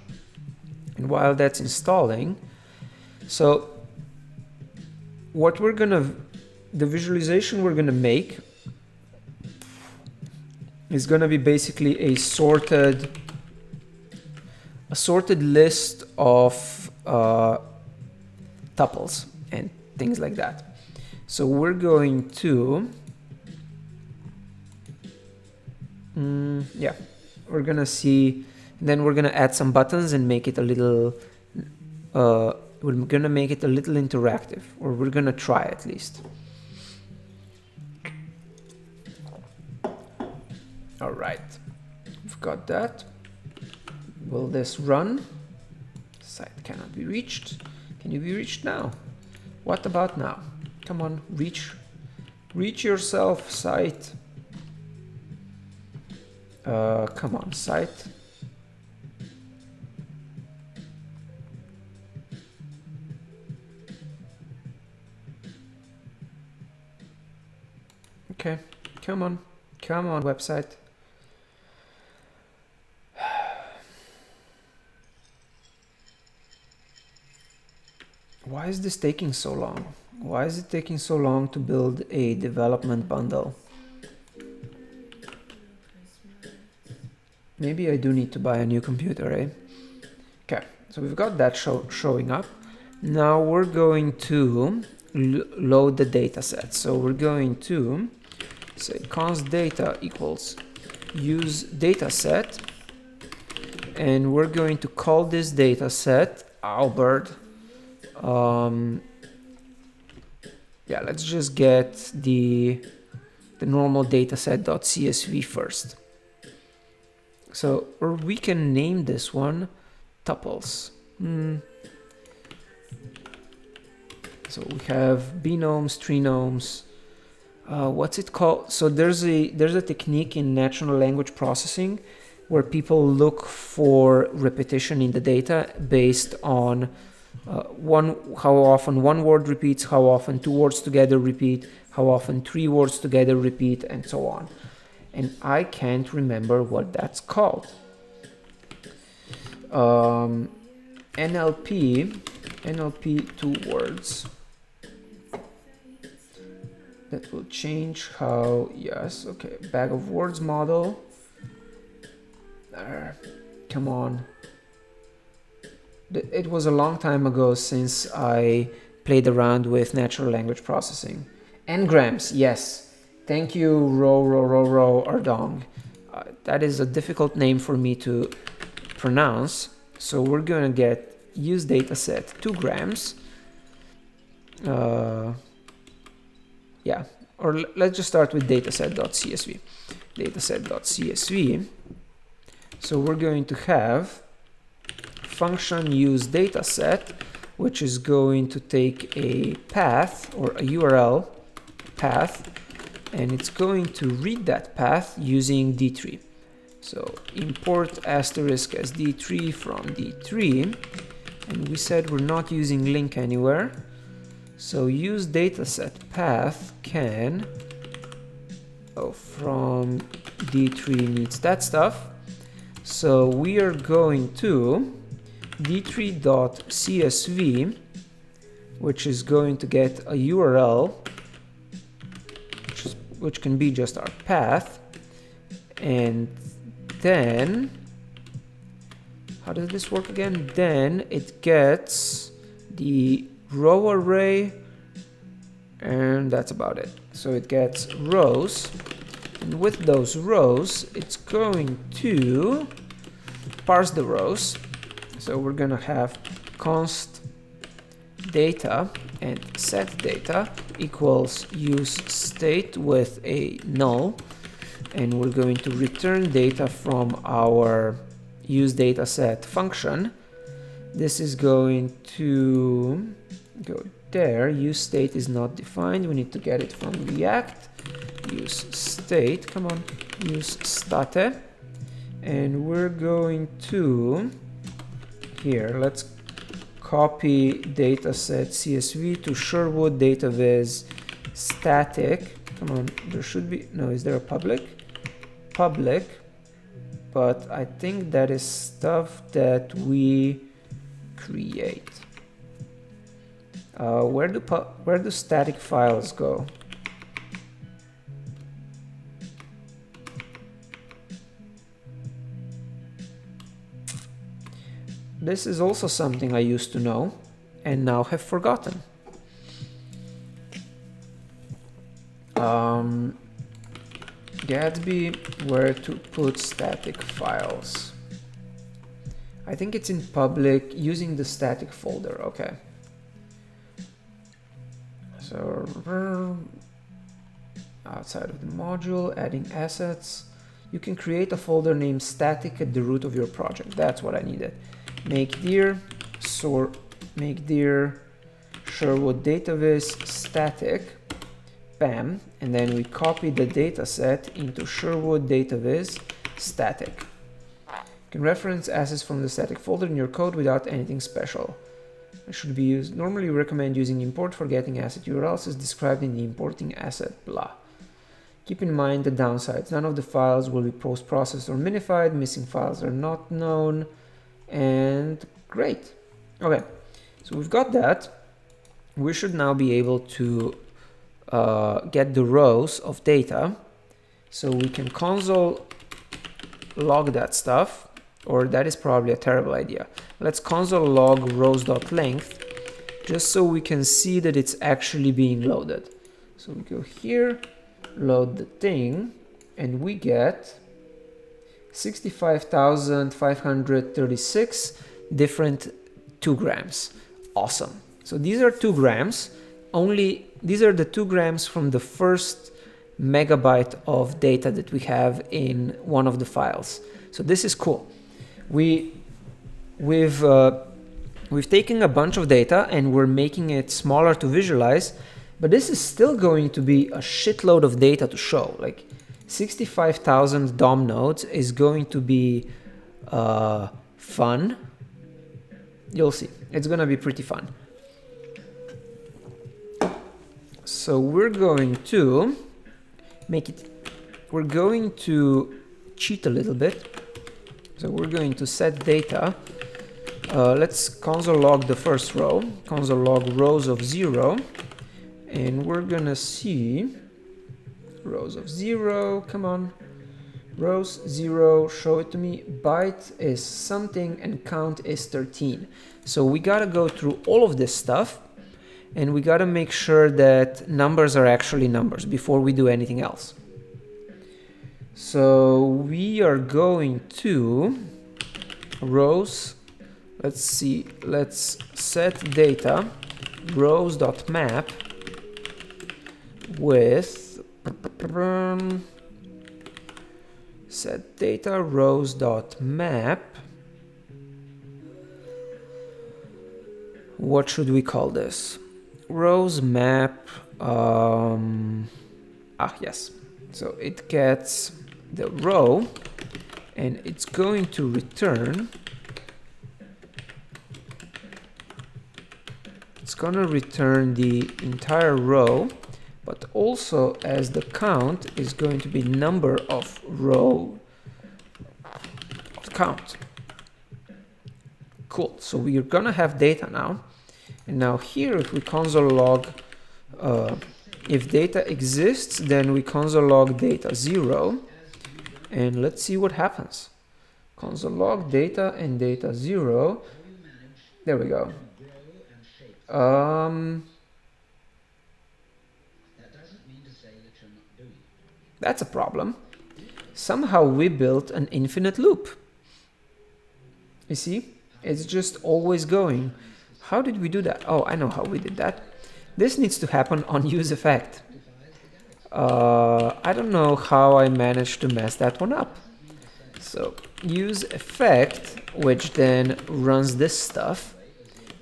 And while that's installing, so what the visualization we're gonna make is gonna be basically a sorted list of tuples and things like that. So we're going to we're gonna see, then we're gonna add some buttons and make it a little we're gonna make it a little interactive, or we're gonna try at least. All right, we've got that. Will this run? Site cannot be reached. Can you be reached now? What about now? Come on, reach yourself, site. Come on, site. Okay, come on, website. Why is this taking so long? Why is it taking so long to build a development bundle? Maybe I do need to buy a new computer, eh? Okay, so we've got that showing up. Now we're going to load the data set. So we're going to say const data equals use dataset, and we're going to call this dataset Albert. Yeah, let's just get the normal dataset.csv first. So, or we can name this one tuples. So we have binomes, trinomes. What's it called? So there's a technique in natural language processing where people look for repetition in the data based on how often one word repeats, how often two words together repeat, how often three words together repeat, and so on. And I can't remember what that's called. NLP 2 words. That will change how, yes, okay, bag of words model. Come on. It was a long time ago since I played around with natural language processing. Ngrams, yes. Thank you, Ardong. That is a difficult name for me to pronounce. So we're gonna get use dataset 2 grams. Yeah, or let's just start with dataset.csv. Dataset.csv. So we're going to have function use dataset, which is going to take a path or a URL path, and it's going to read that path using D3. So import asterisk as D3 from D3, and we said we're not using link anywhere. So use dataset path can, from D3 needs that stuff. So we are going to d3.csv, which is going to get a URL, which can be just our path, and then, how does this work again? Then it gets the row array, and that's about it. So it gets rows, and with those rows, it's going to parse the rows. So we're gonna have const data and set data equals use state with a null, and we're going to return data from our use dataset function. This is going to go there. Use state is not defined. We need to get it from React. Use state, come on, use state, and we're going to here. Let's copy dataset CSV to Sherwood DataViz static. Come on, there should be, no, is there a public? Public, but I think that is stuff that we create. Where do static files go? This is also something I used to know and now have forgotten. Gatsby, where to put static files. I think it's in public using the static folder. Okay. So outside of the module, adding assets, you can create a folder named static at the root of your project. That's what I needed. Make dir Sherwood DataViz static, bam, and then we copy the dataset into Sherwood DataViz static. You can reference assets from the static folder in your code without anything special. It should be used. Normally, we recommend using import for getting asset URLs as described in the importing asset blah. Keep in mind the downsides. None of the files will be post-processed or minified. Missing files are not known. And great. Okay, so we've got that. We should now be able to get the rows of data. So we can console log that stuff, or that is probably a terrible idea. Let's console log rows.length just so we can see that it's actually being loaded. So we go here, load the thing, and we get 65,536 different 2 grams. Awesome. So these are 2 grams. These are the 2 grams from the first megabyte of data that we have in one of the files. So this is cool. We've taken a bunch of data and we're making it smaller to visualize, but this is still going to be a shitload of data to show. Like 65,000 DOM nodes is going to be fun. You'll see. It's gonna be pretty fun. So we're going to we're going to cheat a little bit. So we're going to set data. Let's console log the first row, console log rows of 0, and we're gonna see rows of 0, come on, rows 0, show it to me, byte is something and count is 13. So we gotta go through all of this stuff and we gotta make sure that numbers are actually numbers before we do anything else. So we are going to rows, let's see, let's set data rows.map with set data rows.map. What should we call this? Rows map, yes. So it gets the row and it's going to return, it's gonna return the entire row, but also as the count is going to be number of row of count. Cool, so we're gonna have data now. And now here, if we console log, if data exists, then we console log data 0, and let's see what happens. Console log data and data 0. There we go. That's a problem. Somehow we built an infinite loop. You see, it's just always going. How did we do that? Oh, I know how we did that. This needs to happen on use effect. I don't know how I managed to mess that one up. So use effect, which then runs this stuff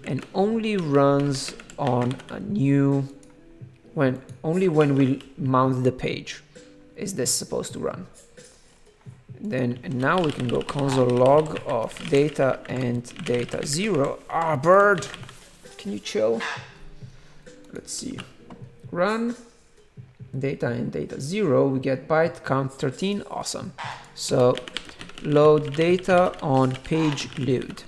and only runs on a new, only when we mount the page is this supposed to run. Then and now we can go console log of data and data 0. Ah, bird, can you chill? Let's see, run data and data 0. We get byte count 13. Awesome. So load data on page load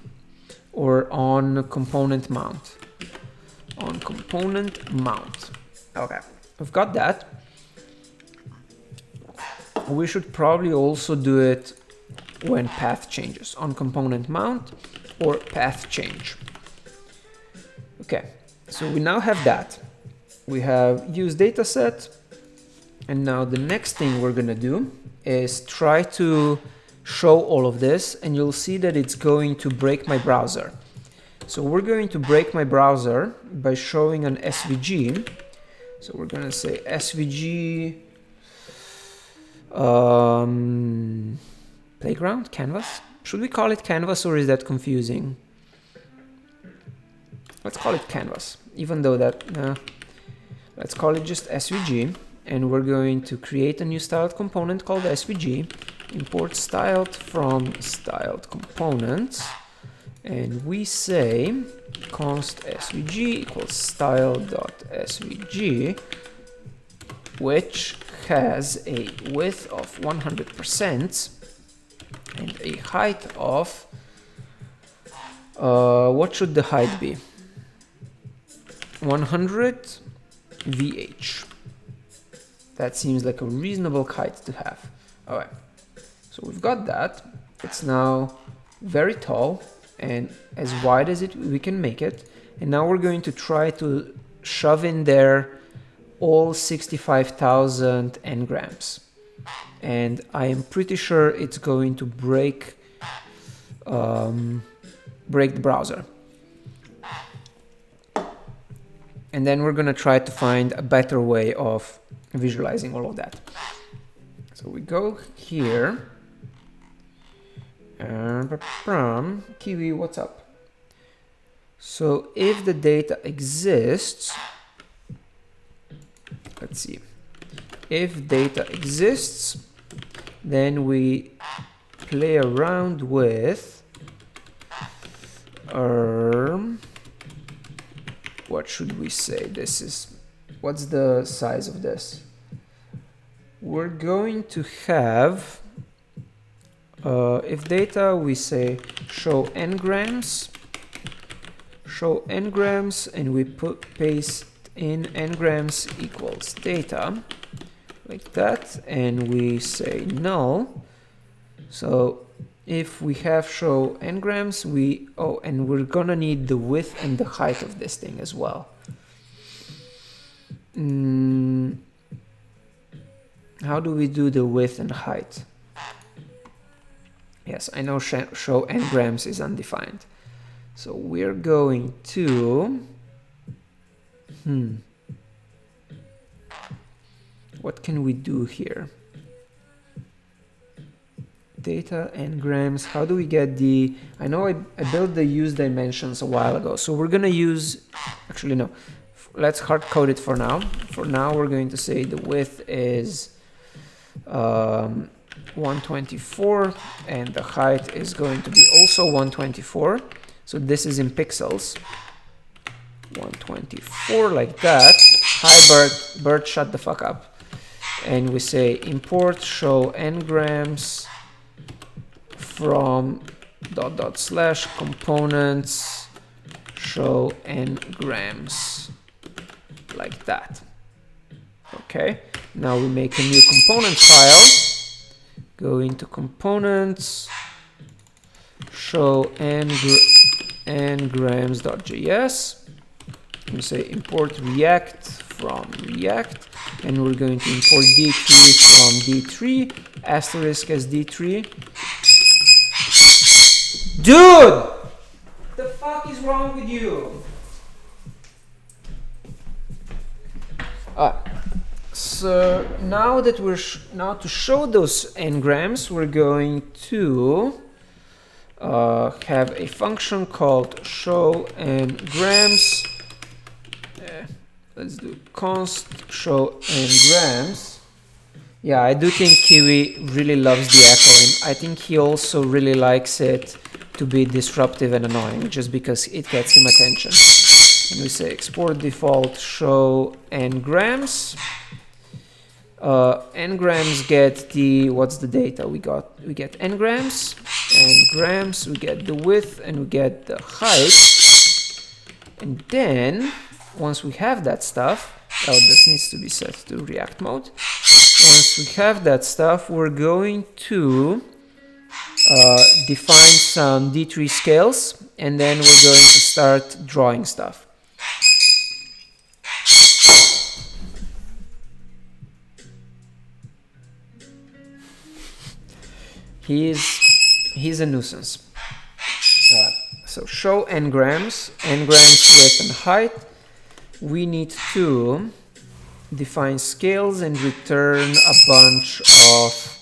or on component mount. On component mount. Okay, we've got that. We should probably also do it when path changes, on component mount or path change. Okay, so we now have that. We have use dataset, and now the next thing we're gonna do is try to show all of this, and you'll see that it's going to break my browser. So we're going to break my browser by showing an SVG. So we're gonna say SVG playground, canvas. Should we call it canvas or is that confusing? Let's call it canvas, even though that, let's call it just SVG. And we're going to create a new styled component called SVG, import styled from styled components. And we say const SVG equals style.svg, which has a width of 100% and a height of, what should the height be? 100 VH. That seems like a reasonable height to have. All right, so we've got that. It's now very tall and as wide as we can make it. And now we're going to try to shove in there all 65,000 n-grams. And I am pretty sure it's going to break the browser. And then we're gonna try to find a better way of visualizing all of that. So we go here. Kiwi, what's up? So if the data exists, let's see. If data exists, then we play around with what should we say? What's the size of this? We're going to have, if data, we say show n-grams, and we paste in n-grams equals data, like that, and we say null. So if we have show n-grams, and we're gonna need the width and the height of this thing as well. How do we do the width and height? Yes, I know show n-grams is undefined. So we're going to, what can we do here? Data n-grams, how do we get the, I know I built the use dimensions a while ago, so we're gonna use, actually no, let's hard code it for now. For now we're going to say the width is 124 and the height is going to be also 124. So this is in pixels. 124 like that. Hi Bert, shut the fuck up. And we say import show n-grams from ... / components show n-grams like that. Okay, now we make a new component file, go into components, show n-grams.js, we say import React from React, and we're going to import d3 from d3, asterisk as d3. Dude! What the fuck is wrong with you? So now that now to show those n-grams, we're going to have a function called show n-grams. Let's do const show n-grams. Yeah, I do think Kiwi really loves the echoing. I think he also really likes it to be disruptive and annoying, just because it gets him attention. And we say export default show n-grams. N-grams get the, what's the data we got? We get n-grams, and grams, we get the width, and we get the height. And then, once we have that stuff, this needs to be set to React mode. Once we have that stuff, we're going to define some D3 scales, and then we're going to start drawing stuff. He's a nuisance. So show n-grams, width and height. We need to define scales and return a bunch of,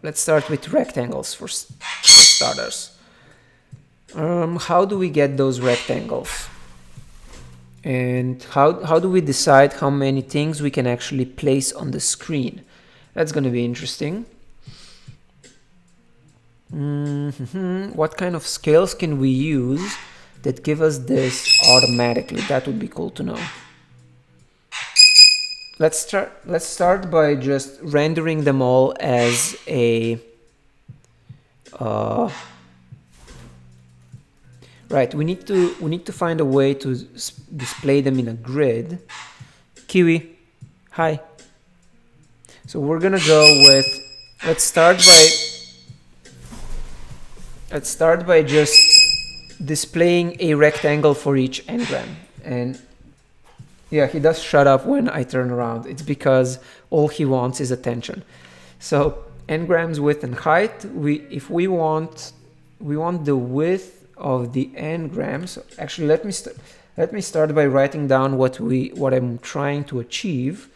let's start with rectangles for starters. How do we get those rectangles? And how do we decide how many things we can actually place on the screen? That's going to be interesting. What kind of scales can we use that give us this automatically? That would be cool to know. Let's start by just rendering them all as a right. We need to find a way to display them in a grid. Kiwi, hi. So we're gonna go with, let's start by just displaying a rectangle for each n-gram. And yeah, he does shut up when I turn around. It's because all he wants is attention. So n-grams width and height. If we want the width of the n-grams. Actually, let me start by writing down what I'm trying to achieve,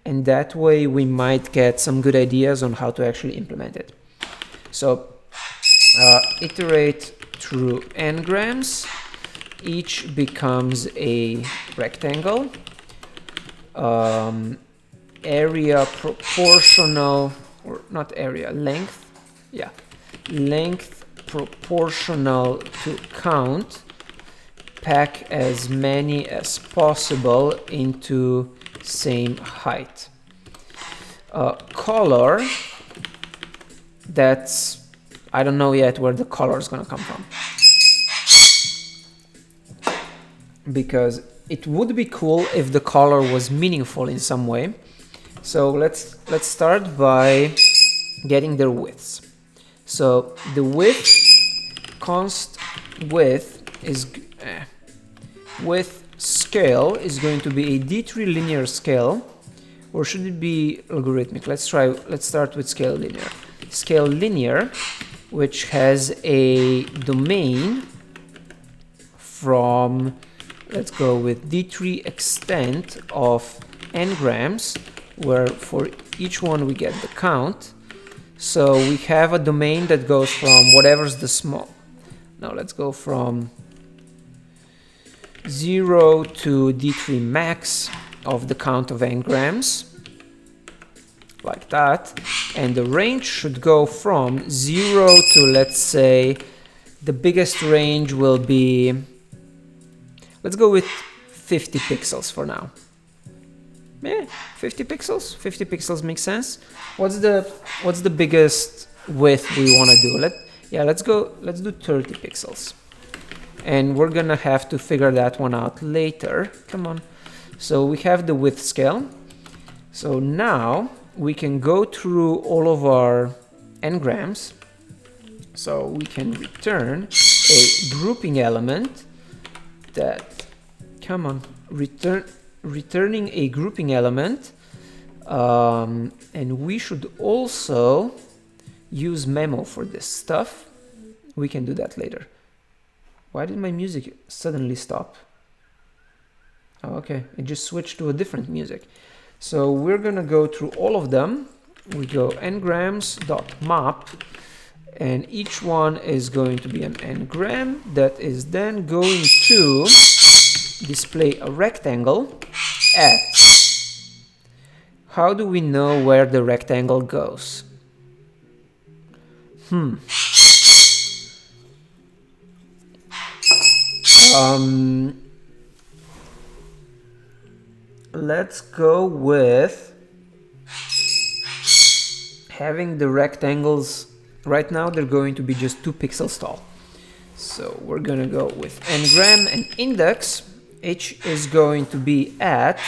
and that way we might get some good ideas on how to actually implement it. So iterate through n-grams. Each becomes a rectangle. Area proportional, or not area, length. Yeah, length proportional to count, pack as many as possible into same height. Color, that's, I don't know yet where the color is gonna come from, because it would be cool if the color was meaningful in some way. So let's start by getting their widths. So the width, const width is width scale is going to be a D3 linear scale, or should it be logarithmic? Let's start with scale linear. Scale linear, which has a domain from, let's go with D3 extent of n grams, where for each one we get the count. So we have a domain that goes from whatever's the small. Now let's go from 0 to D3 max of the count of n grams, like that. And the range should go from 0 to, let's say, the biggest range will be, let's go with 50 pixels for now. Yeah, 50 pixels. 50 pixels makes sense. What's the biggest width we want to do? Let's do 30 pixels. And we're gonna have to figure that one out later. Come on. So we have the width scale. So now we can go through all of our n grams. So we can return a grouping element that, come on, returning a grouping element, and we should also use memo for this stuff. We can do that later. Why did my music suddenly stop? Oh, okay, it just switched to a different music. So we're gonna go through all of them. We go ngrams.map, and each one is going to be an ngram that is then going to display a rectangle at. How do we know where the rectangle goes? Let's go with having the rectangles. Right now they're going to be just 2 pixels tall. So we're gonna go with ngram, and index h is going to be at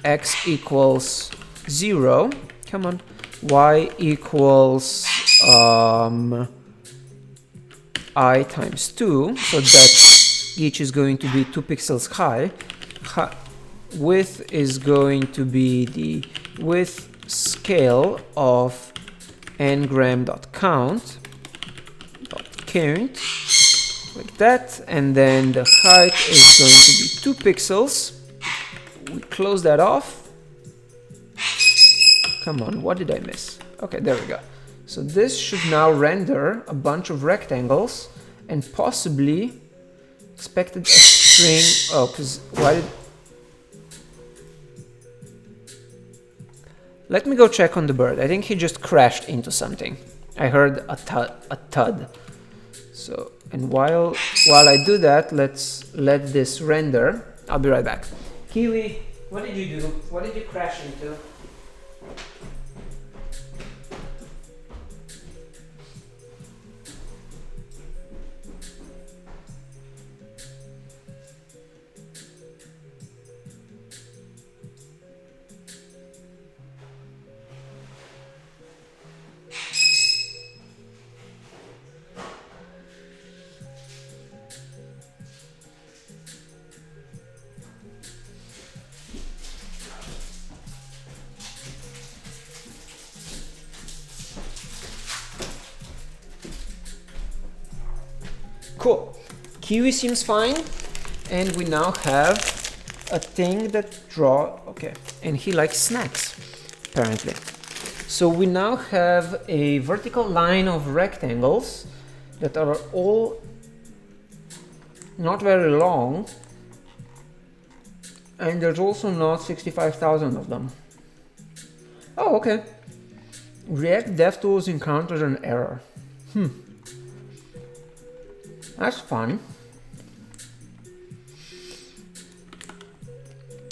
x equals 0. Come on. Y equals I times 2, so that each is going to be 2 pixels high. Width is going to be the width scale of ngram.count, like that, and then the height is going to be 2 pixels. We close that off. Come on, what did I miss? Okay, there we go. So this should now render a bunch of rectangles and possibly expected a string. Oh, because why did... Let me go check on the bird. I think he just crashed into something. I heard a thud. So, and while I do that, let's let this render. I'll be right back. Kiwi, what did you do? What did you crash into? Cool. Kiwi seems fine, and we now have a thing that okay, and he likes snacks, apparently. So we now have a vertical line of rectangles that are all not very long, and there's also not 65,000 of them. Oh, okay. React DevTools encountered an error. That's fun.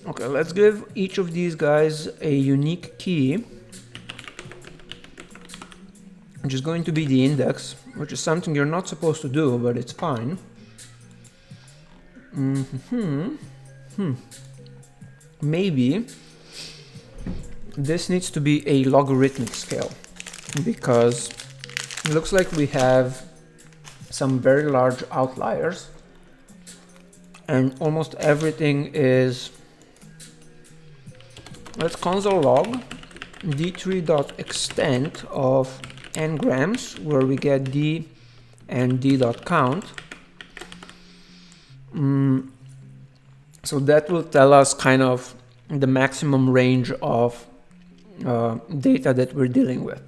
Okay, let's give each of these guys a unique key, which is going to be the index, which is something you're not supposed to do, but it's fine. Maybe this needs to be a logarithmic scale, because it looks like we have some very large outliers and almost everything is, let's console log d3.extent of n grams, where we get d and d.count. So that will tell us kind of the maximum range of data that we're dealing with.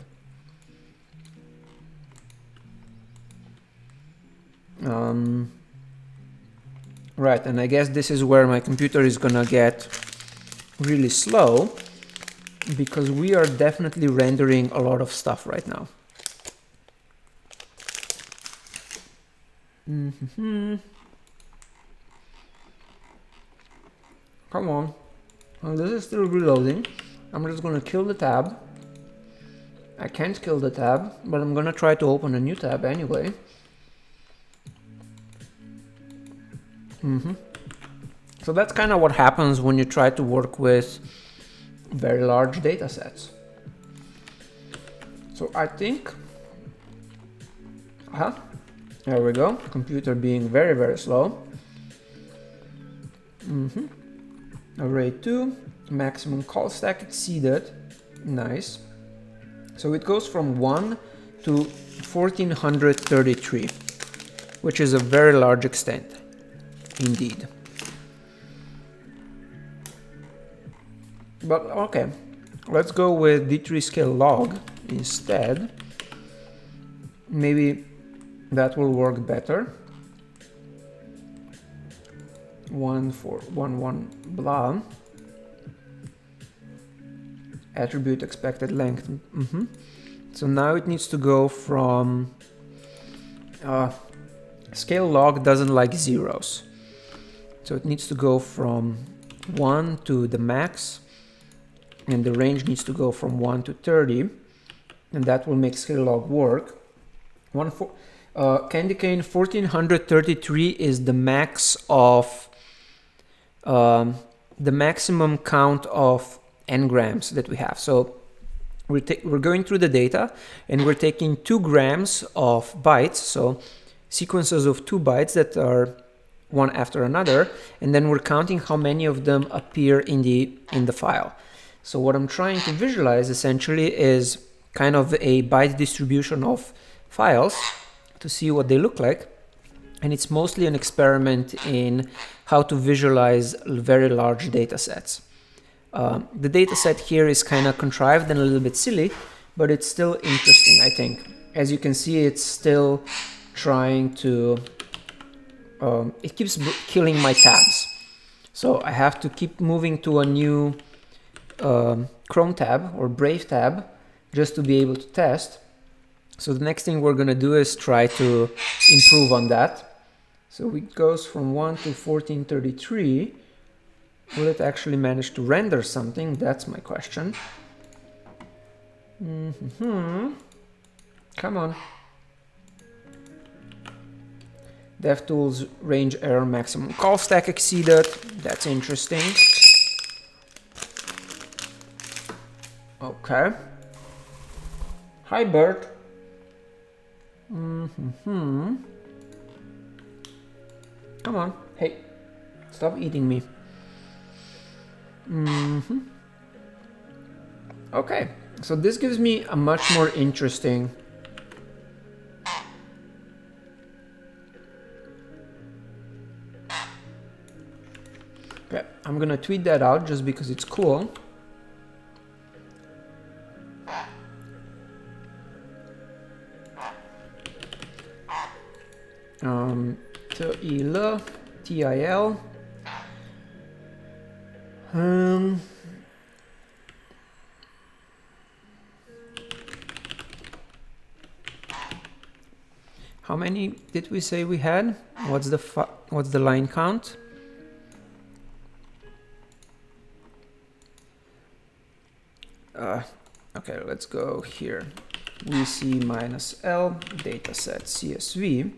Right, and I guess this is where my computer is gonna get really slow, because we are definitely rendering a lot of stuff right now. Come on. Well, this is still reloading. I'm just gonna kill the tab. I can't kill the tab, but I'm gonna try to open a new tab anyway. So that's kind of what happens when you try to work with very large data sets. So I think, there we go, computer being very, very slow. Array 2, maximum call stack exceeded, nice. So it goes from 1 to 1433, which is a very large extent, indeed. But okay, let's go with d3 scale log instead. Maybe that will work better. 1411 blah. Attribute expected length. So now it needs to go from scale log doesn't like zeros, so it needs to go from 1 to the max, and the range needs to go from 1 to 30, and that will make scale log work. Candy cane 1433 is the max of the maximum count of n grams that we have. So we're going through the data and we're taking 2 grams of bytes, so sequences of 2 bytes that are one after another, and then we're counting how many of them appear in the file. So what I'm trying to visualize essentially is kind of a byte distribution of files to see what they look like. And it's mostly an experiment in how to visualize very large data sets. The data set here is kind of contrived and a little bit silly, but it's still interesting, I think. As you can see, it's still trying to, it keeps killing my tabs. So I have to keep moving to a new Chrome tab or Brave tab just to be able to test. So the next thing we're gonna do is try to improve on that. So it goes from 1 to 1433. Will it actually manage to render something? That's my question. Come on. DevTools range error maximum call stack exceeded. That's interesting. Okay. Hi, Bert. Come on. Hey, stop eating me. Okay, so this gives me a much more interesting I'm gonna tweet that out just because it's cool. TIL. How many did we say we had? What's the line count? Okay, let's go here. VC minus L dataset CSV.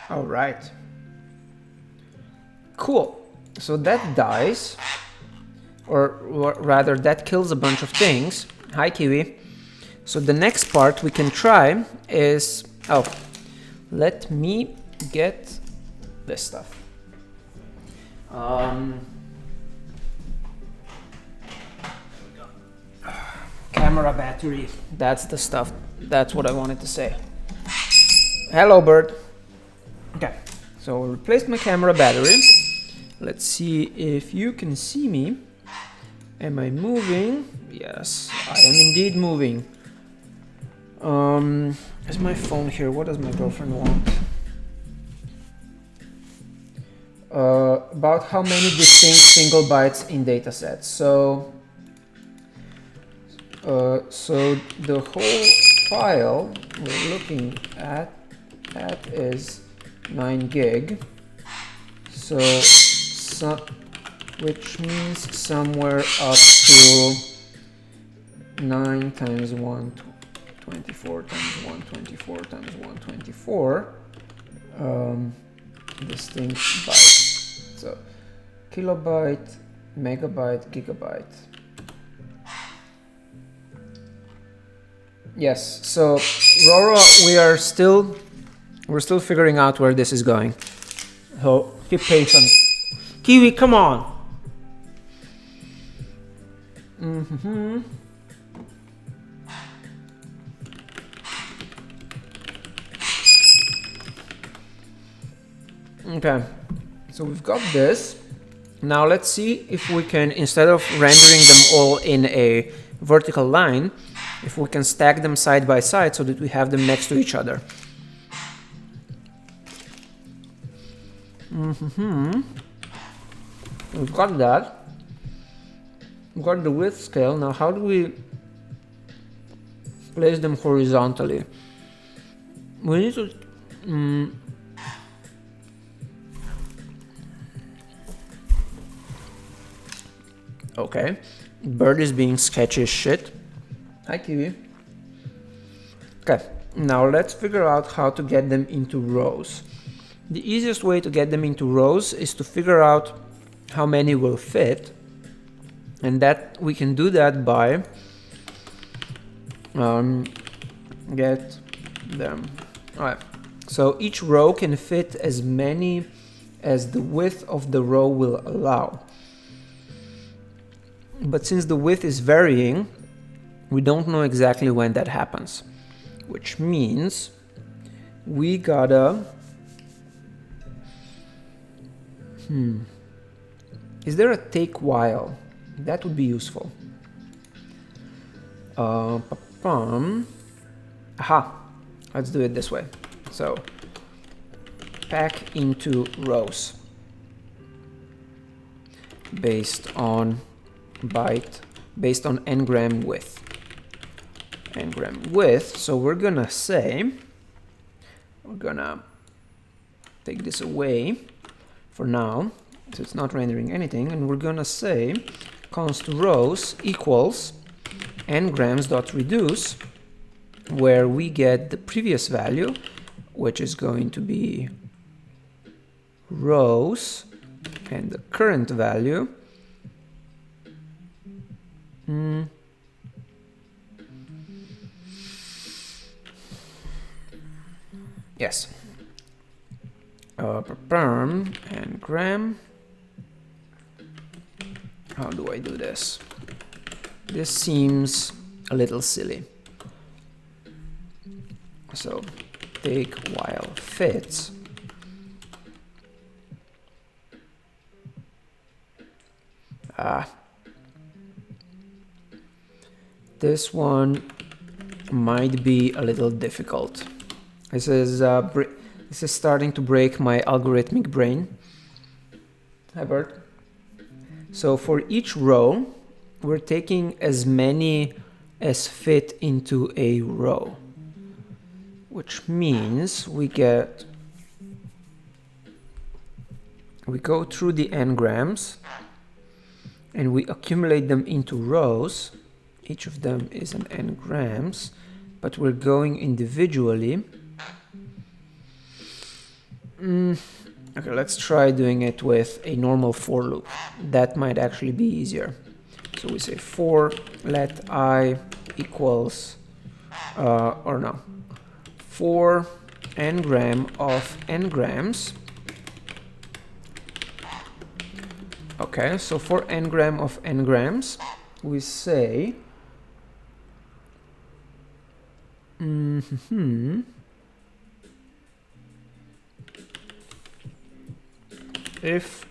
All right. Cool. So that dies, or rather that kills a bunch of things. Hi, Kiwi. So the next part we can try is, oh, let me get this stuff. Camera battery, that's the stuff. That's what I wanted to say. Hello, bird. Okay, so I replaced my camera battery. Let's see if you can see me. Am I moving? Yes, I am indeed moving. Is my phone here? What does my girlfriend want? About how many distinct single bytes in datasets. So the whole file we're looking at is 9 gig. So which means somewhere up to 9 times 124 times 124 times 124 distinct bytes. So kilobyte, megabyte, gigabyte. Yes, so Rora, we're still figuring out where this is going. So keep patient. Kiwi, come on. Okay, so we've got this. Now let's see if we can, instead of rendering them all in a vertical line, if we can stack them side by side so that we have them next to each other. We've got that. We've got the width scale. Now how do we place them horizontally? We need to... Okay. Bird is being sketchy as shit. Hi, Kiwi. Okay, now let's figure out how to get them into rows. The easiest way to get them into rows is to figure out how many will fit, and that we can do that by get them. All right, so each row can fit as many as the width of the row will allow. But since the width is varying, we don't know exactly when that happens, which means we gotta... Is there a take while? That would be useful. Aha, let's do it this way. So pack into rows based on n-gram width. N-gram width, so we're gonna take this away for now, so it's not rendering anything, and we're gonna say const rows equals n-grams.reduce, where we get the previous value, which is going to be rows, and the current value yes. Perm and gram. How do I do this? This seems a little silly. So take while fits. This one might be a little difficult. This is starting to break my algorithmic brain. Hi, Bert. So for each row, we're taking as many as fit into a row, which means we go through the n-grams and we accumulate them into rows. Each of them is an n-grams, but we're going individually. Okay, let's try doing it with a normal for loop. That might actually be easier. So we say for let I equals, for n-gram of n-grams. Okay, so for n-gram of n-grams, we say if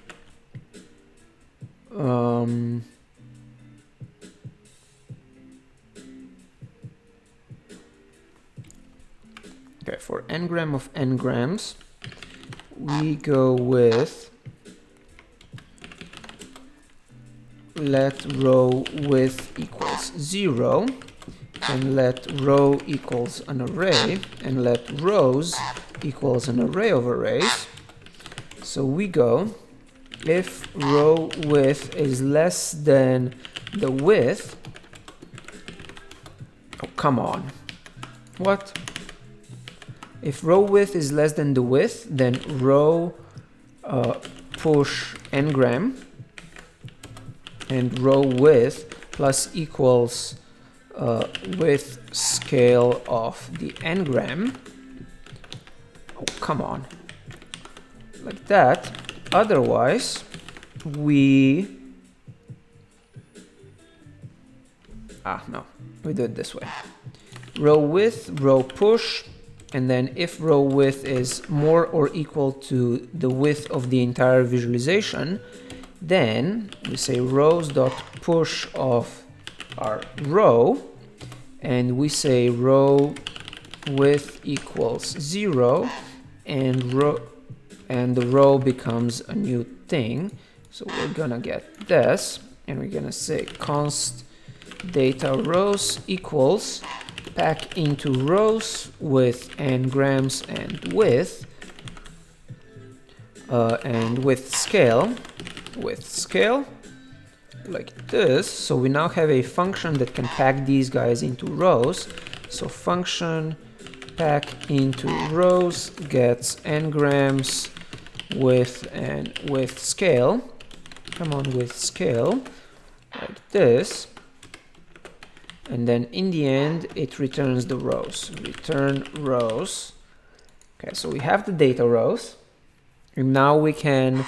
okay, for n-gram of n-grams, we go with let row width equals 0 and let row equals an array and let rows equals an array of arrays. So we go if row width is less than the width. Oh, come on. What? If row width is less than the width, then row push n-gram and row width plus equals width scale of the n-gram. Oh, come on. Like that. Otherwise, we do it this way. Row width, row push, and then if row width is more or equal to the width of the entire visualization, then we say rows dot push of our row, and we say row width equals 0, and the row becomes a new thing. So we're gonna get this, and we're gonna say const data rows equals pack into rows with n-grams and width scale like this. So we now have a function that can pack these guys into rows. So function pack into rows gets n-grams width and width scale. Come on, width scale like this. And then in the end, it returns the rows. Return rows. Okay, so we have the data rows. And now we can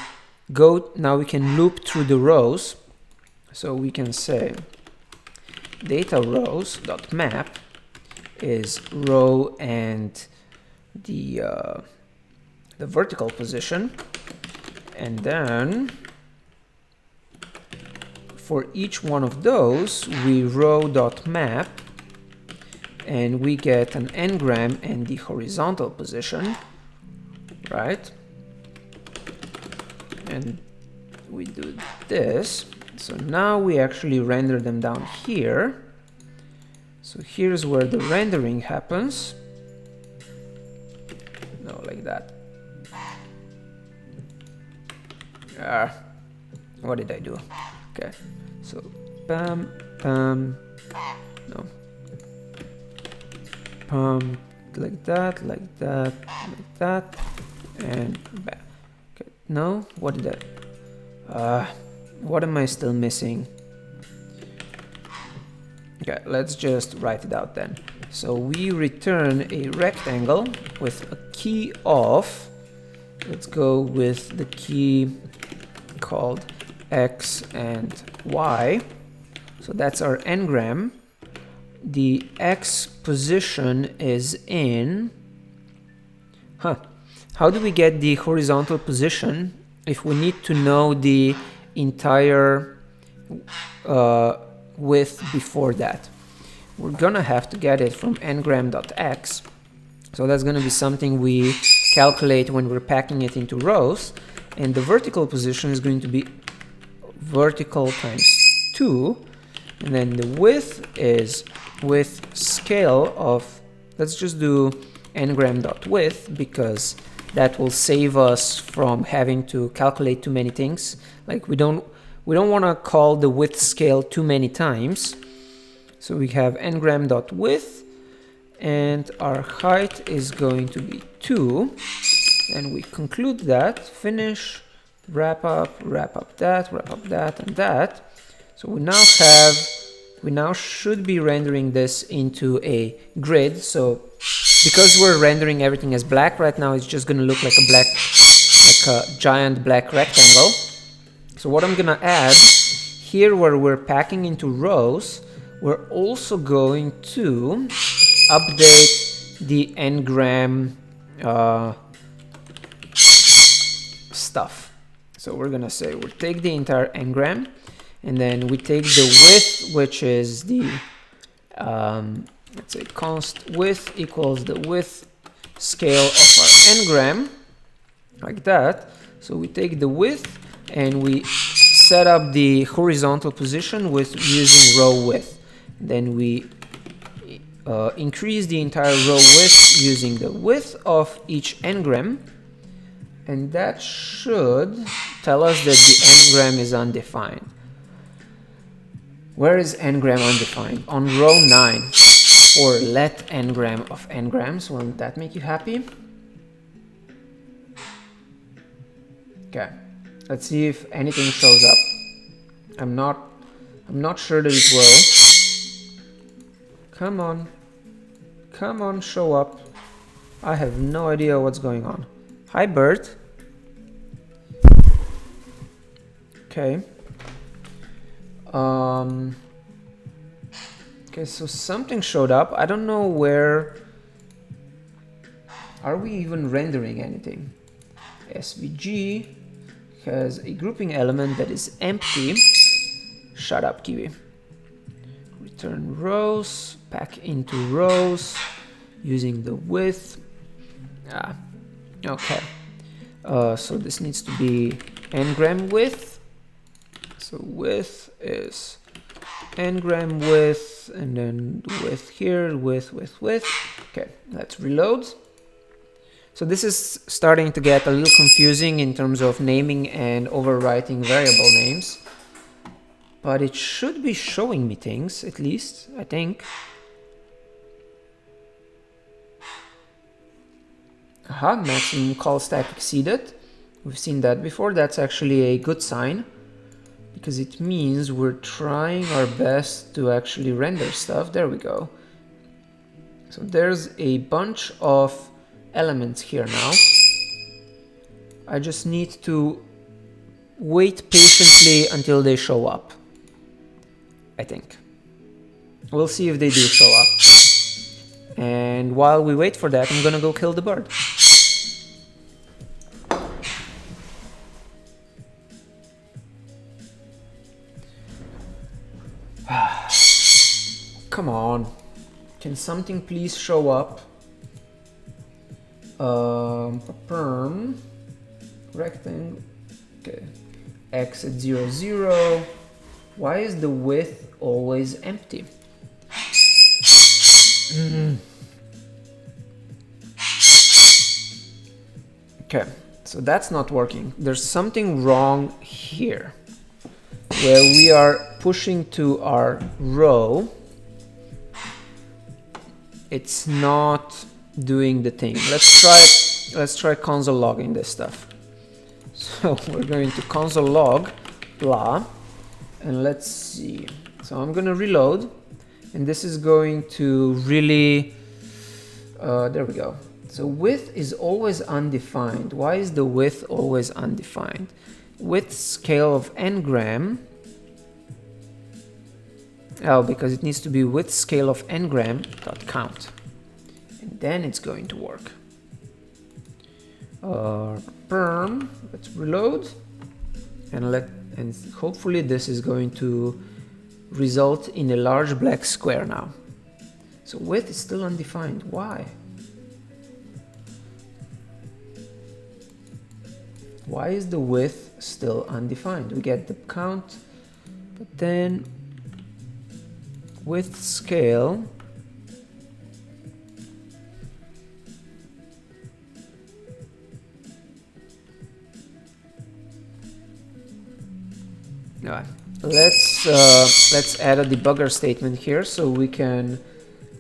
loop through the rows. So we can say data rows dot map is row and the vertical position. And then for each one of those, we row.map, and we get an n-gram and the horizontal position, right? And we do this. So now we actually render them down here. So here's where the rendering happens. No, like that. What did I do? Okay. So, no, like that, like that, like that, and bam. Okay, no, what did I, what am I still missing? Okay, let's just write it out then. So we return a rectangle with a key of, let's go with the key called X and Y, So that's our n-gram. The x position is in... How do we get the horizontal position if we need to know the entire width before that? We're gonna have to get it from ngram.x. So that's gonna be something we calculate when we're packing it into rows. And the vertical position is going to be vertical times 2. And then the width is width scale of, let's just do ngram.width, because that will save us from having to calculate too many things. Like we don't want to call the width scale too many times. So we have ngram.width, and our height is going to be 2. And we conclude that, finish, wrap up that, and that. So we now should be rendering this into a grid. So because we're rendering everything as black right now, it's just going to look like a giant black rectangle. So what I'm going to add here, where we're packing into rows, we're also going to update the n-gram stuff. So we're going to say we'll take the entire n-gram, and then we take the width, which is the let's say const width equals the width scale of our n-gram, like that. So we take the width and we set up the horizontal position with using row width. Then we increase the entire row width using the width of each n-gram, and that should tell us that the n-gram is undefined. Where is n-gram undefined? On row 9. Or let n-gram of n-grams. Won't that make you happy? Okay, let's see if anything shows up. I'm not sure that it will. Come on, show up. I have no idea what's going on. Hi, bird. Okay. Okay, so something showed up. I don't know where. Are we even rendering anything? SVG has a grouping element that is empty. Shut up, Kiwi. Return rows, pack into rows using the width. Okay. So this needs to be n-gram width. So width is n-gram width, and then width here, width. Okay, let's reload. So this is starting to get a little confusing in terms of naming and overwriting variable names. But it should be showing me things, at least, I think. Aha, maximum call stack exceeded. We've seen that before. That's actually a good sign, because it means we're trying our best to actually render stuff. There we go. So there's a bunch of elements here now. I just need to wait patiently until they show up, I think. We'll see if they do show up. And while we wait for that, I'm gonna go kill the bird. Come on, can something please show up? Perm rectangle. Okay, x at 0, 0. Why is the width always empty? Okay, so that's not working. There's something wrong here, where we are pushing to our row. It's not doing the thing. Let's try console logging this stuff. So we're going to console log blah, and let's see. So I'm gonna reload, and this is going to really there we go. So width is always undefined. Why is the width always undefined? Width scale of n-gram. Oh, because it needs to be with scale of ngram.count. And then it's going to work. Perm, let's reload. And hopefully this is going to result in a large black square now. So width is still undefined. Why? Why is the width still undefined? We get the count, but then width scale. Alright, let's add a debugger statement here so we can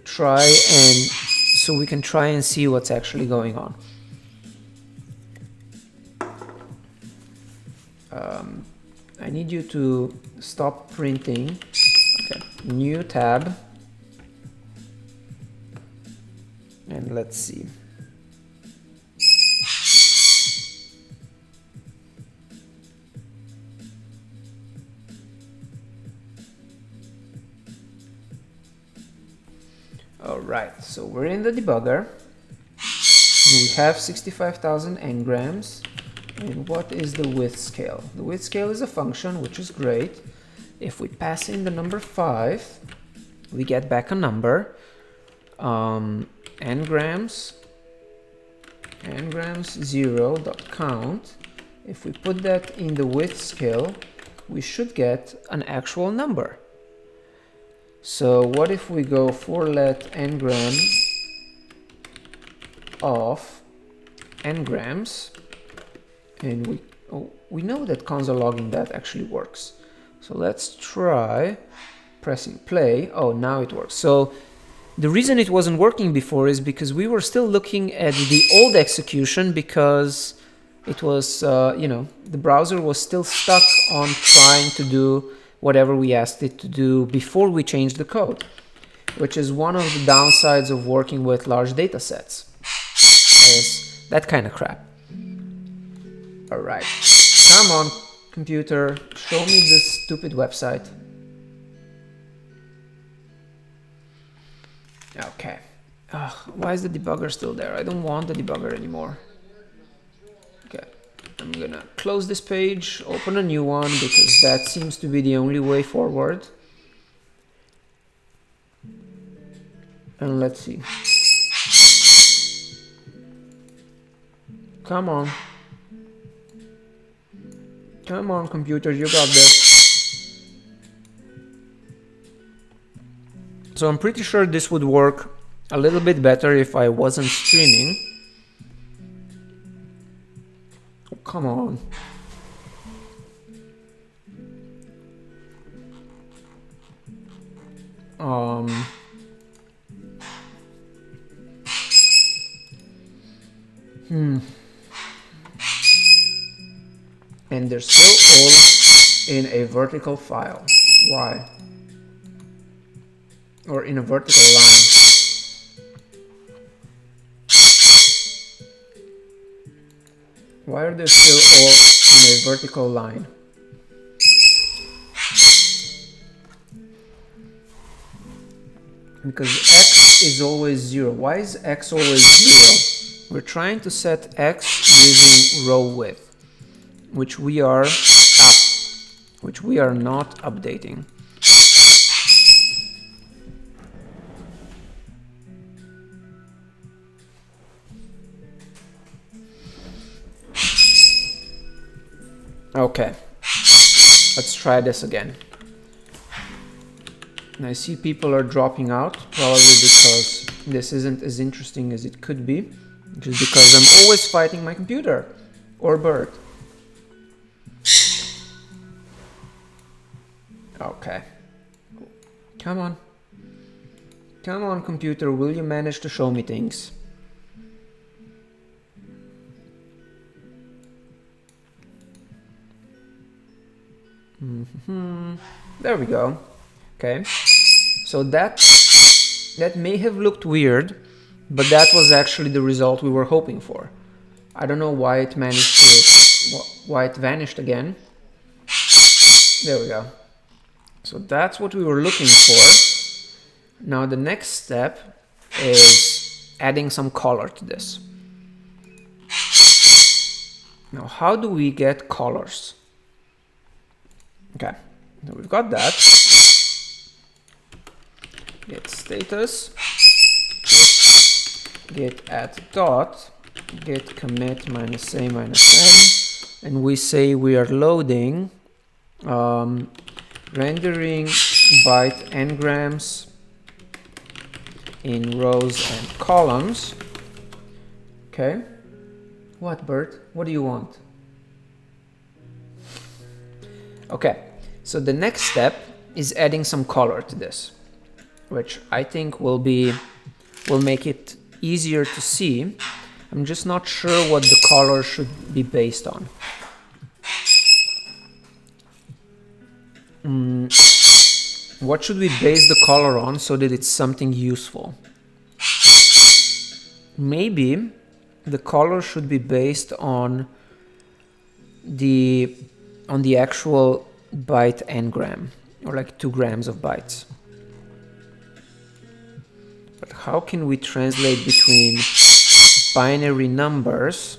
try and see what's actually going on. I need you to stop printing. Okay, new tab, and let's see. All right, so we're in the debugger. We have 65,000 engrams. And what is the width scale? The width scale is a function, which is great. If we pass in the number 5, we get back a number. Ngrams 0.count. If we put that in the width scale, we should get an actual number. So what if we go for let ngram of ngrams, and we know that console logging that actually works. So let's try pressing play. Oh, now it works. So the reason it wasn't working before is because we were still looking at the old execution, because it was, the browser was still stuck on trying to do whatever we asked it to do before we changed the code, which is one of the downsides of working with large data sets. Is that kind of crap. All right, come on, computer, show me this stupid website. Okay. Why is the debugger still there? I don't want the debugger anymore. Okay, I'm gonna close this page, open a new one, because that seems to be the only way forward. And let's see. Come on. Come on, computer, you got this. So I'm pretty sure this would work a little bit better if I wasn't streaming. Oh, come on. And they're still all in a vertical file. Why? Or in a vertical line. Why are they still all in a vertical line? Because x is always 0. Why is x always 0? We're trying to set x using row width, which we are not updating. Okay, let's try this again. And I see people are dropping out, probably because this isn't as interesting as it could be, just because I'm always fighting my computer or bird. Okay. Come on. Come on, computer, will you manage to show me things? There we go. Okay. So that may have looked weird, but that was actually the result we were hoping for. I don't know why it vanished again. There we go. So that's what we were looking for. Now the next step is adding some color to this. Now how do we get colors? Okay, so we've got that. Get status, get add dot, get commit minus a minus n, and we say we are loading rendering byte n-grams in rows and columns. Okay. What, Bert? What do you want? Okay, so the next step is adding some color to this, which I think will make it easier to see. I'm just not sure what the color should be based on. What should we base the color on so that it's something useful? Maybe the color should be based on the actual byte n-gram, or like 2 grams of bytes. But how can we translate between binary numbers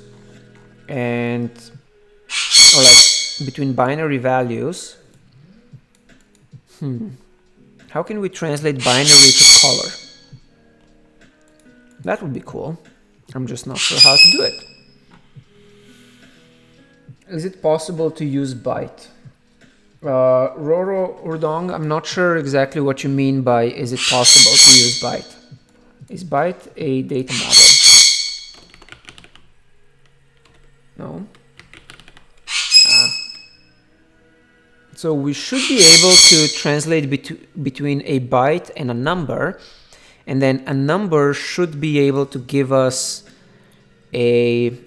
and, or like between binary values? How can we translate binary to color? That would be cool. I'm just not sure how to do it. Is it possible to use byte? Roro Urdong, I'm not sure exactly what you mean by is it possible to use byte. Is byte a data model? No. So we should be able to translate between a byte and a number, and then a number should be able to give us a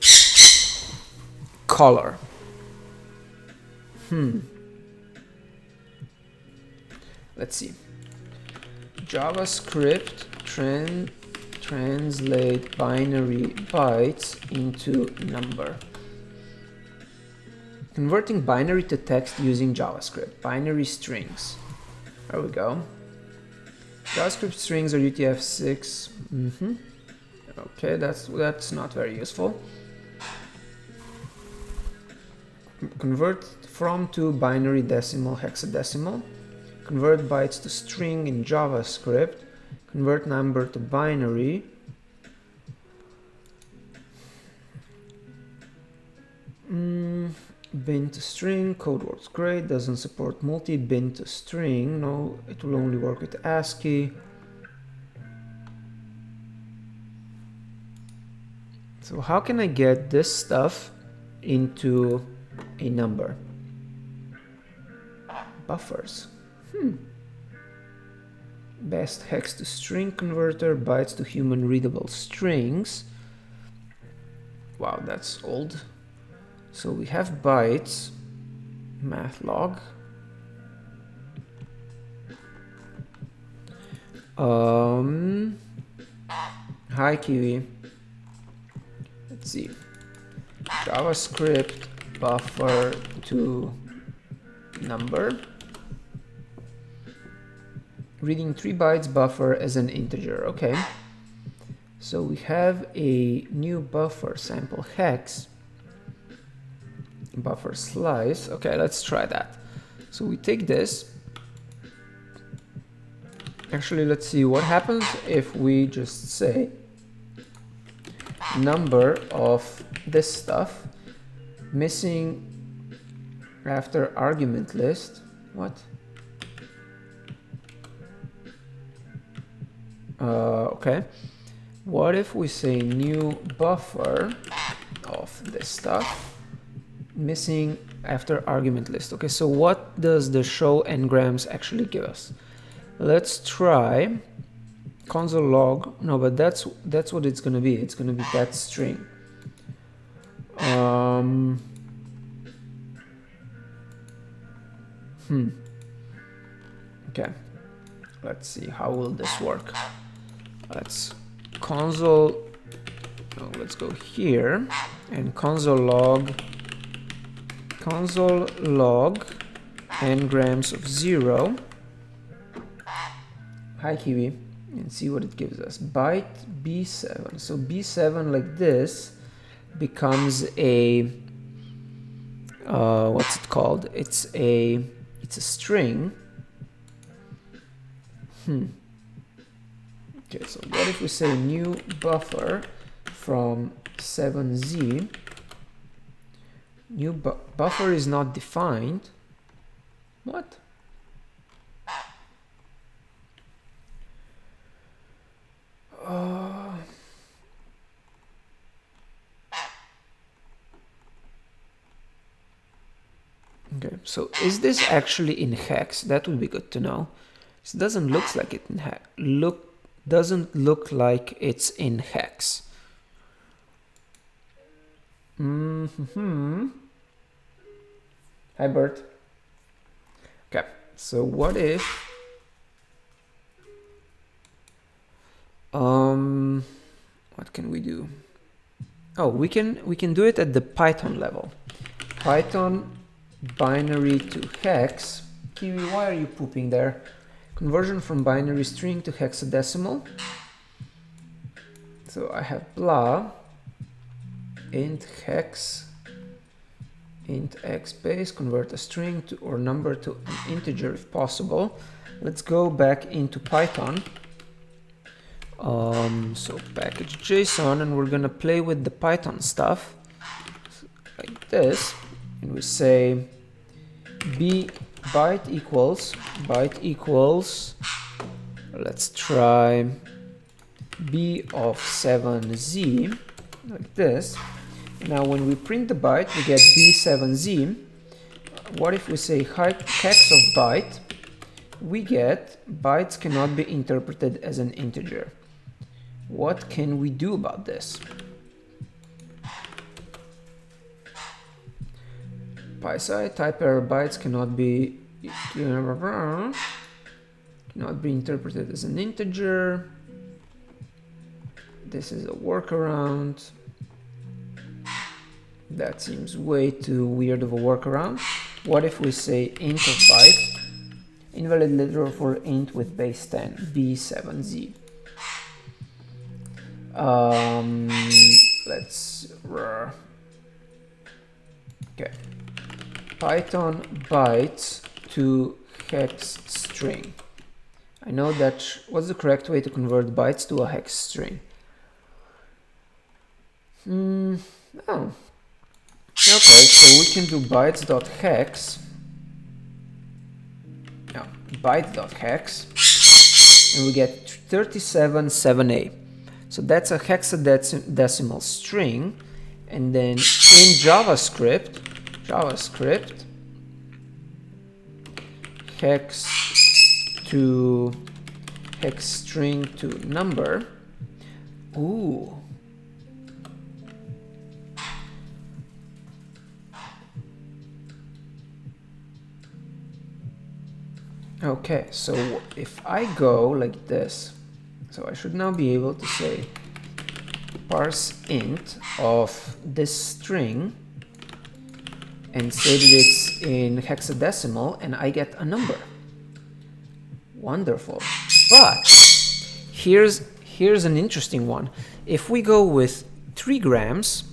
color. Let's see. JavaScript translate binary bytes into number. Converting binary to text using JavaScript. Binary strings. There we go. JavaScript strings are UTF-6. Okay, that's not very useful. Convert from to binary decimal hexadecimal. Convert bytes to string in JavaScript. Convert number to binary. Bin to string, code works great, doesn't support multi-bin to string, no, it will only work with ASCII. So how can I get this stuff into a number? Buffers. Best hex to string converter, bytes to human readable strings. Wow, that's old. So we have bytes, math log. Hi Kiwi. Let's see. JavaScript buffer to number. Reading 3 bytes buffer as an integer. Okay. So we have a new buffer sample hex. Buffer slice. Okay, let's try that. So we take this. Actually, let's see what happens if we just say number of this stuff missing after argument list. What? Okay. What if we say new buffer of this stuff missing after argument list? Okay, so what does the show n-grams actually give us? Let's try console log. No, but that's what it's gonna be. It's gonna be that string. Okay, let's see, how will this work? Let's console, let's go here and console log n grams of 0. Hi Kiwi, and see what it gives us. Byte B7. So B7 like this becomes a what's it called? It's a string. Okay, so what if we say new buffer from 7z? New buffer is not defined. What? Okay, so is this actually in hex? That would be good to know. This doesn't look like it in hex. Doesn't look like it's in hex. Hi Bert. Okay, so what if what can we do? Oh, we can do it at the Python level. Python binary to hex. Kiwi, why are you pooping there? Conversion from binary string to hexadecimal. So I have blah int hex int x base, convert a string to or number to an integer if possible. Let's go back into Python. So package JSON, and we're gonna play with the Python stuff like this, and we say byte equals, let's try b of 7z like this. Now when we print the byte, we get b7z. What if we say hex of byte? We get bytes cannot be interpreted as an integer. What can we do about this? PySci type error bytes cannot be interpreted as an integer. This is a workaround. That seems way too weird of a workaround. What if we say int of byte? Invalid literal for int with base 10, b7z. Let's okay. Python bytes to hex string. I know that. What's the correct way to convert bytes to a hex string? Oh. Okay, so we can do bytes.hex. No, byte.hex, and we get 377a. So that's a hexadecimal string, and then in JavaScript, hex string to number. Ooh. Okay, so if I go like this, so I should now be able to say parse int of this string and say that it's in hexadecimal, and I get a number. Wonderful. But here's an interesting one. If we go with 3 grams,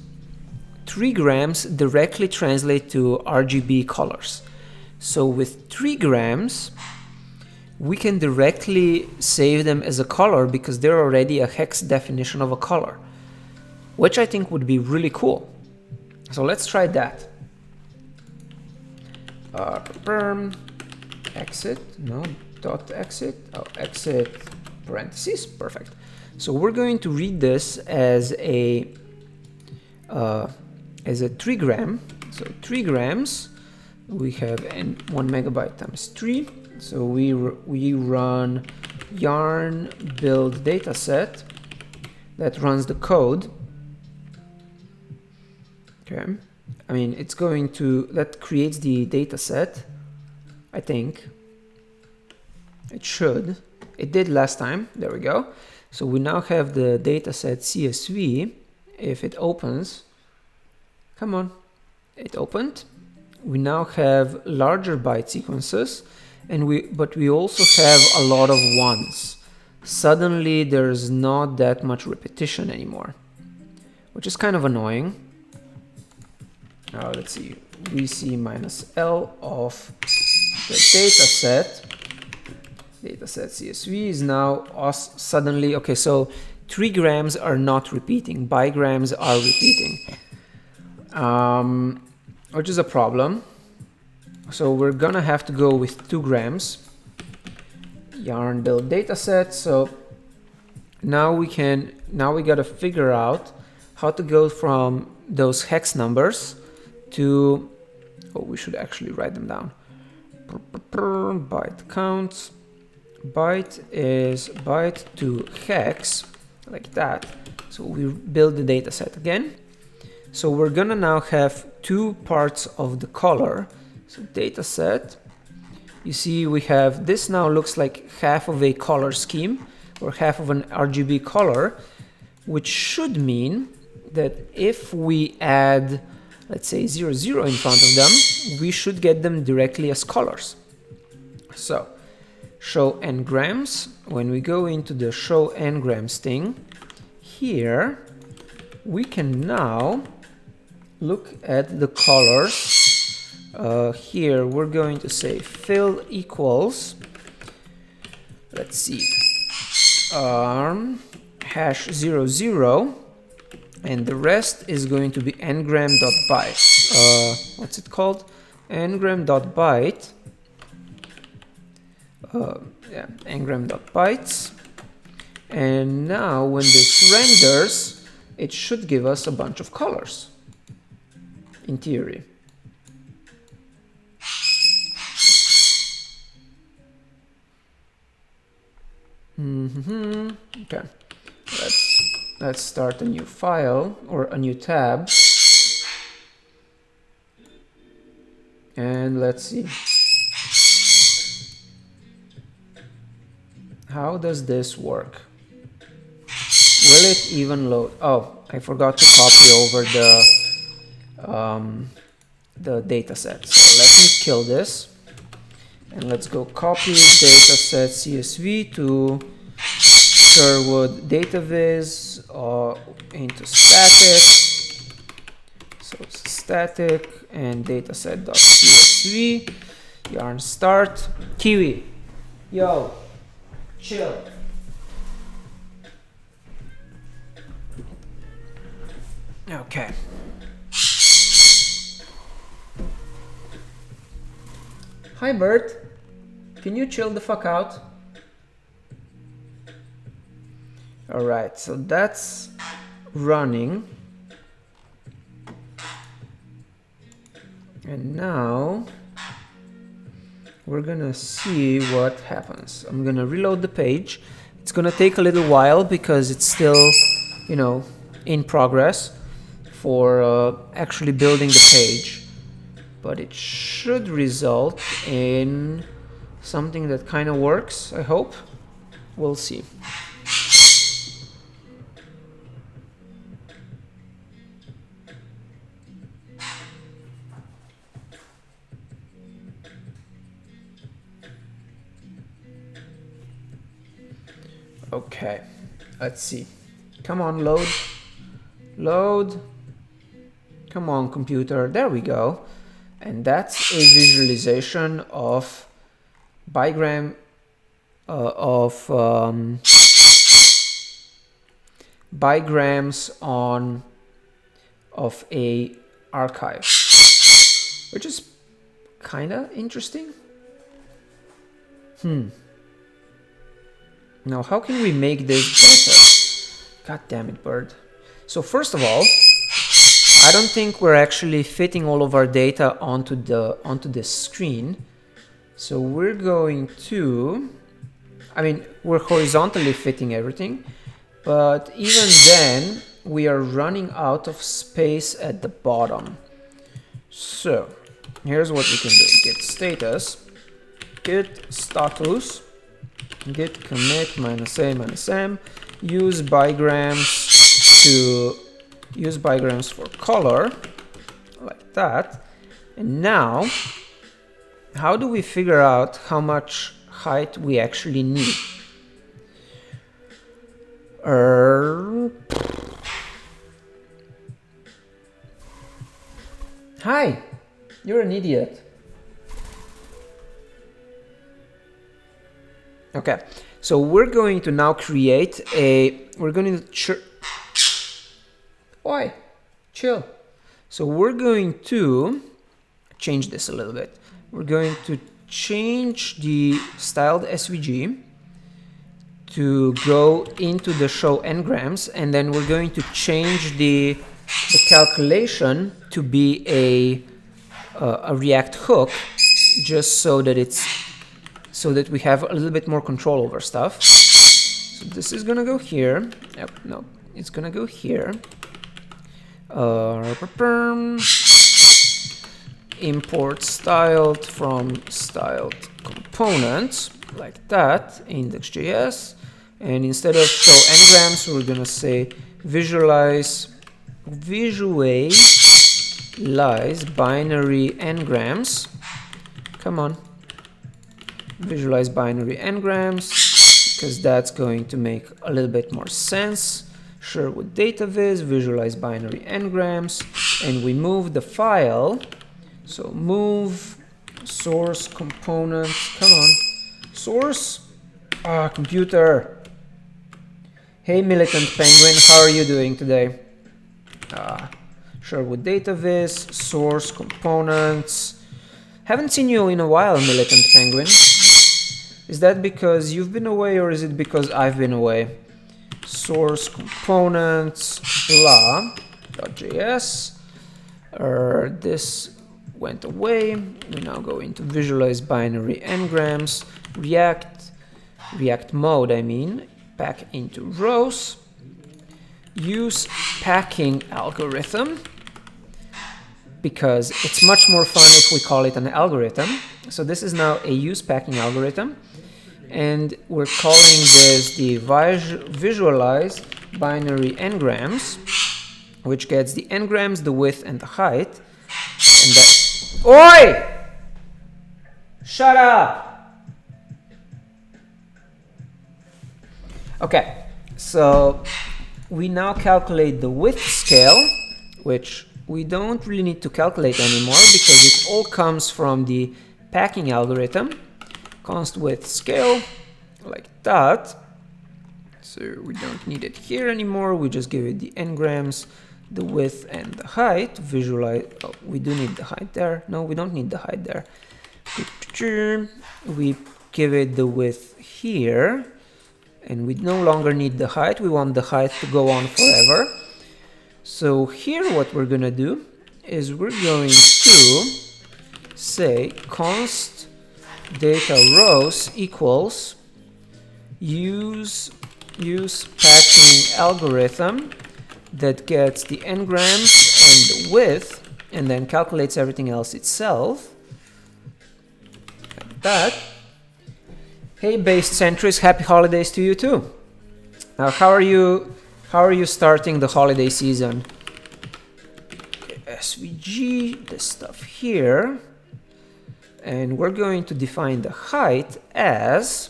3 grams directly translate to RGB colors. So with 3 grams, we can directly save them as a color because they're already a hex definition of a color, which I think would be really cool. So let's try that. Exit, no, dot exit, oh, exit parentheses, perfect. So we're going to read this as a 3 gram. So 3 grams, we have 1 megabyte times 3. So we run yarn build dataset that runs the code. Okay, I mean it's going to, that creates the dataset. I think it should. It did last time. There we go. So we now have the dataset CSV. If it opens, come on, it opened. we now have larger byte sequences, and but we also have a lot of ones. Suddenly there's not that much repetition anymore, which is kind of annoying. Let's see, vc minus L of the dataset CSV is now suddenly, okay, so trigrams are not repeating, bigrams are repeating, which is a problem. So we're gonna have to go with 2 grams. Yarn build dataset. So now we gotta figure out how to go from those hex numbers to, oh, we should actually write them down. Byte counts. Byte is byte to hex, like that. So we build the dataset again. So we're gonna now have 2 parts of the color. So dataset, you see we have, this now looks like half of a color scheme or half of an RGB color, which should mean that if we add, let's say 0, 0 in front of them, we should get them directly as colors. So show n-grams, when we go into the show n-grams thing, here we can now look at the colors. Here we're going to say fill equals, let's see, hash 0, 0, and the rest is going to be ngram.byte. What's it called? ngram.byte. Yeah, ngram.bytes. And now when this renders, it should give us a bunch of colors, in theory. Okay, let's start a new file or a new tab, and let's see. How does this work? Will it even load? Oh, I forgot to copy over the dataset. So let me kill this. And let's go copy dataset CSV to Sherwood DataViz into static. So it's static and dataset.csv. Yarn start. Kiwi, yo, chill. Okay. Hi, Bert. Can you chill the fuck out? All right, so that's running. And now we're gonna see what happens. I'm gonna reload the page. It's gonna take a little while because it's still, you know, in progress for actually building the page. But it should result in something that kind of works, I hope. We'll see. Okay, let's see. Come on, load. Load. Come on, computer. There we go. And that's a visualization of bigram bigrams of a archive, which is kind of interesting. Now, how can we make this better? God damn it, Bird. So first of all, I don't think we're actually fitting all of our data onto this screen. So we're going to, I mean, we're horizontally fitting everything, but even then we are running out of space at the bottom. So here's what we can do. Git status, git status, git commit -a-m, use bigrams for color, like that. And now, how do we figure out how much height we actually need? Hi, you're an idiot. Okay, so we're going to now create we're going to Oi, chill. So we're going to change this a little bit. We're going to change the styled SVG to go into the show n-grams, and then we're going to change the calculation to be a React hook, just so that we have a little bit more control over stuff. So this is gonna go here. Yep, no, it's gonna go here. Import styled from styled components, like that, index.js. And instead of show n-grams, we're gonna say visualize binary n-grams. Come on. Visualize binary n-grams, because that's going to make a little bit more sense. Share with dataviz, visualize binary n-grams, and we move the file. So move source components. Come on, source. Computer. Hey, Militant Penguin, how are you doing today? Share with dataviz, source components. Haven't seen you in a while, Militant Penguin. Is that because you've been away, or is it because I've been away? Source components, blah.js. This went away. We now go into visualize binary n-grams, React mode, I mean, pack into rows. Use packing algorithm, because it's much more fun if we call it an algorithm. So this is now a use packing algorithm, and we're calling this the visualize binary n-grams, which gets the n-grams, the width, and the height. And that... Oi! Shut up! Okay, so we now calculate the width scale, which we don't really need to calculate anymore because it all comes from the packing algorithm. Const width scale, like that. So we don't need it here anymore. We just give it the n-grams, the width, and the height. Visualize. Oh, we do need the height there. No, we don't need the height there. We give it the width here, and we no longer need the height. We want the height to go on forever. So here what we're gonna do is we're going to say const data rows equals use packing algorithm that gets the n-grams and the width, and then calculates everything else itself. Like that. Hey, based centrist, happy holidays to you too. Now, how are you starting the holiday season? Okay, SVG, this stuff here, and we're going to define the height as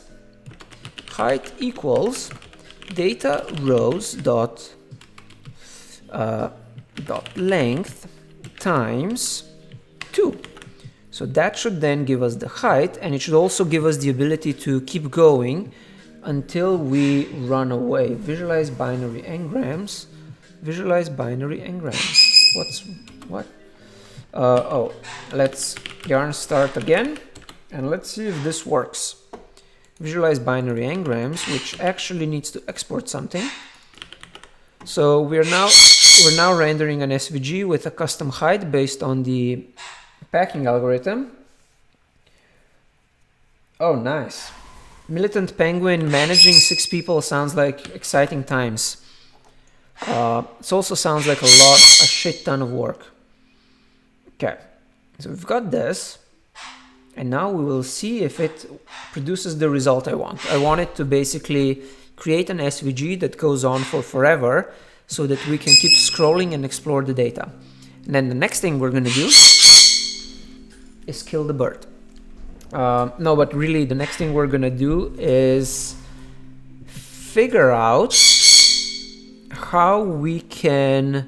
height equals data rows dot length times 2. So that should then give us the height, and it should also give us the ability to keep going until we run away. Visualize binary n-grams. Visualize binary n-grams. What? Oh, let's yarn start again, and let's see if this works. Visualize binary n-grams, which actually needs to export something. So we're now rendering an SVG with a custom height based on the packing algorithm. Oh, nice. Militant Penguin managing 6 people sounds like exciting times. It also sounds like a shit ton of work. Okay, so we've got this, and now we will see if it produces the result I want. I want it to basically create an SVG that goes on for forever so that we can keep scrolling and explore the data. And then the next thing we're going to do is kill the bird. No, but really the next thing we're gonna do is figure out how we can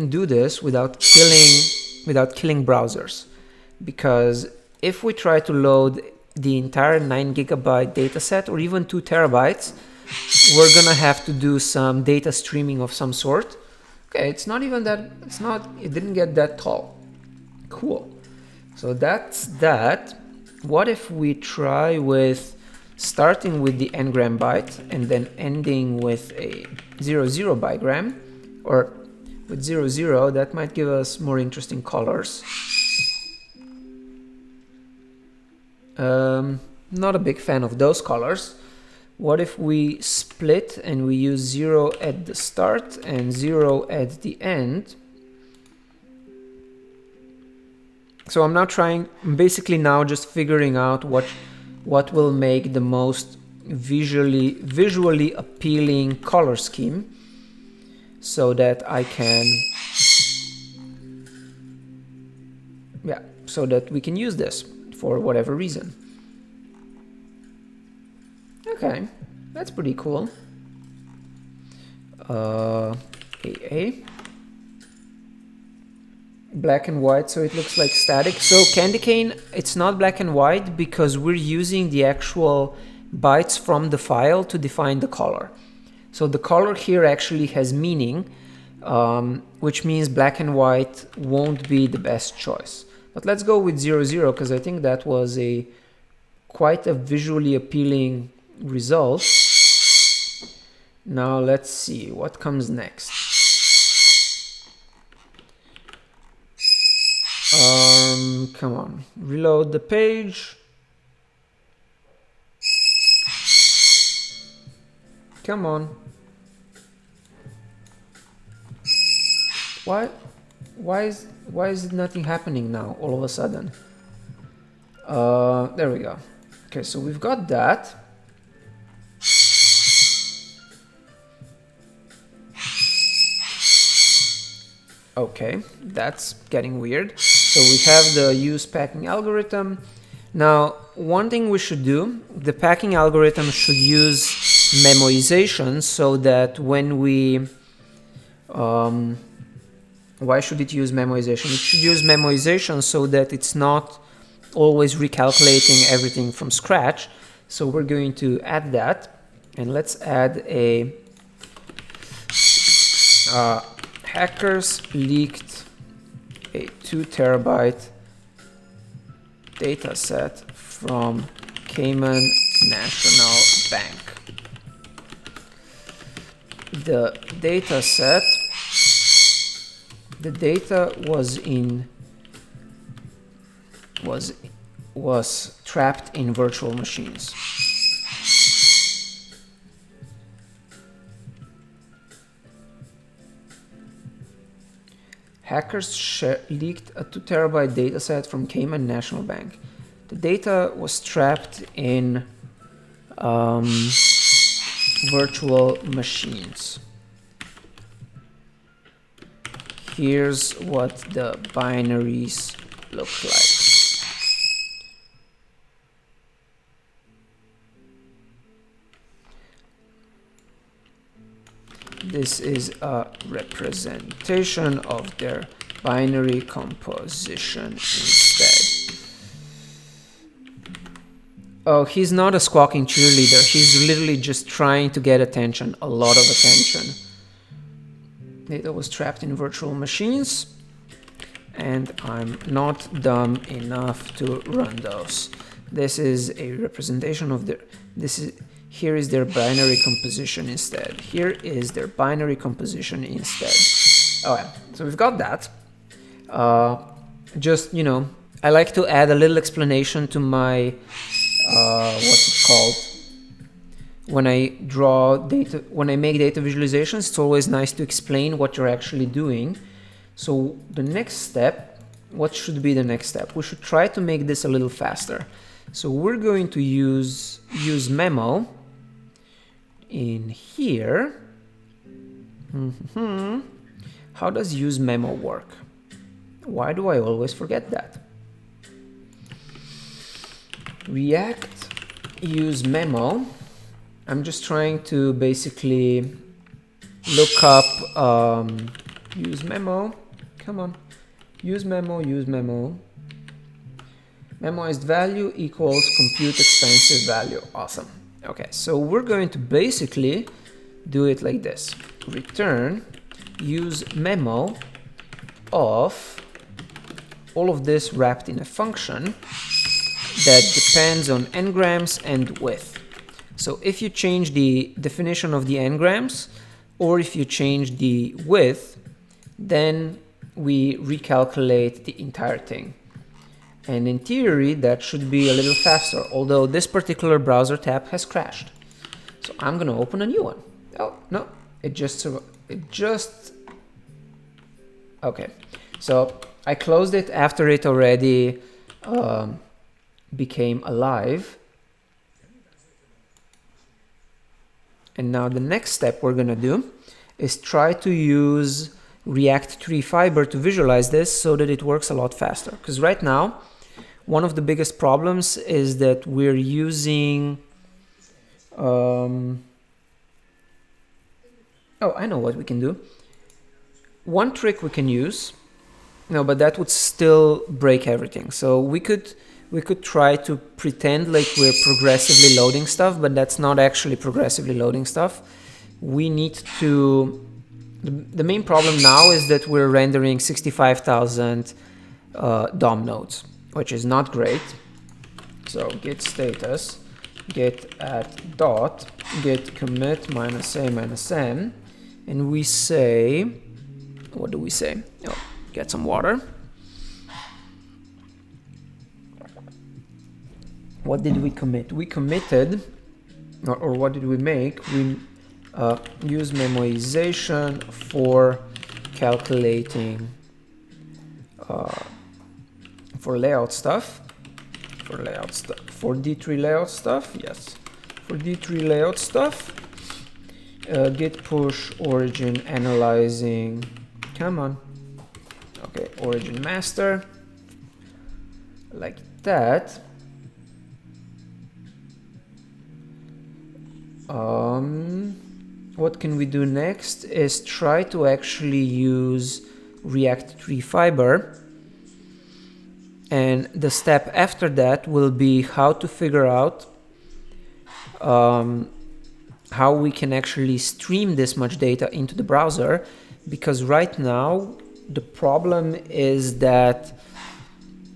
do this without killing browsers. Because if we try to load the entire 9 GB dataset or even 2 TB, we're gonna have to do some data streaming of some sort. Okay, it didn't get that tall. Cool. So that's that. What if we try with starting with the n-gram byte and then ending with a 00 bigram, or with 00, that might give us more interesting colors. Not a big fan of those colors. What if we split and we use 0 at the start and 0 at the end? So I'm basically now just figuring out what will make the most visually appealing color scheme, so that I can, so that we can use this for whatever reason. Okay, that's pretty cool. AA. Black and white, so it looks like static. So Candy Cane, it's not black and white because we're using the actual bytes from the file to define the color. So the color here actually has meaning, which means black and white won't be the best choice. But let's go with 00 because I think that was quite a visually appealing result. Now let's see what comes next. Come on, reload the page. Come on. Why is nothing happening now all of a sudden? There we go. Okay, so we've got that. Okay, that's getting weird. So we have the use packing algorithm. Now, one thing we should do, the packing algorithm should use memorization so that when we... why should it use memorization? It should use memorization so that it's not always recalculating everything from scratch. So we're going to add that. And let's add a... hackers leaked a 2 TB dataset from Cayman National Bank. The dataset, the data was trapped in virtual machines. Hackers leaked a 2 TB dataset from Cayman National Bank. The data was trapped in virtual machines. Here's what the binaries look like. This is a representation of their binary composition instead. Oh, he's not a squawking cheerleader. He's literally just trying to get attention, a lot of attention. Data was trapped in virtual machines, and I'm not dumb enough to run those. This is a representation of their... Here is their binary composition instead. Here is their binary composition instead. Okay, so we've got that. Just, you know, I like to add a little explanation to my, what's it called? When I draw data, when I make data visualizations, it's always nice to explain what you're actually doing. So the next step, what should be the next step? We should try to make this a little faster. So we're going to use memo in here. How does use memo work? Why do I always forget that? React use memo. I'm just trying to basically look up use memo. Come on, use memo, use memo. Memoized value equals compute expensive value. Awesome. Okay, so we're going to basically do it like this. Return use memo of all of this wrapped in a function that depends on n-grams and width. So if you change the definition of the n-grams, or if you change the width, then we recalculate the entire thing. And in theory, that should be a little faster, although this particular browser tab has crashed. So I'm gonna open a new one. Oh, no, it just, okay. So I closed it after it already became alive. And now the next step we're gonna do is try to use React Tree Fiber to visualize this so that it works a lot faster. Because right now, one of the biggest problems is that we're using, oh, I know what we can do. One trick we can use, no, but that would still break everything. So we could try to pretend like we're progressively loading stuff, but that's not actually progressively loading stuff. We need to, the main problem now is that we're rendering 65,000 DOM nodes, which is not great. So git status, git at dot, git commit -a-n, and we say, what do we say? Oh, get some water. What did we commit? We committed, or what did we make? We use memorization for calculating for layout stuff. For D3 layout stuff, yes. For D3 layout stuff, git push origin analyzing. Come on. Okay, origin master. Like that. What can we do next is try to actually use React Tree Fiber, and the step after that will be how to figure out how we can actually stream this much data into the browser, because right now the problem is that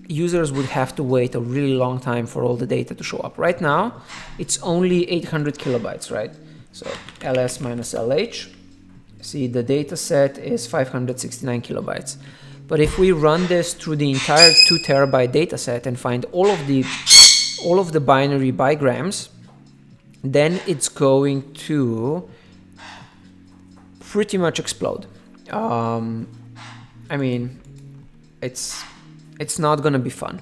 users would have to wait a really long time for all the data to show up. Right now, it's only 800 kilobytes, right? So ls minus lh, see the data set is 569 kilobytes. But if we run this through the entire 2 terabyte data set and find all of the binary bigrams, then it's going to pretty much explode. I mean, it's not gonna be fun.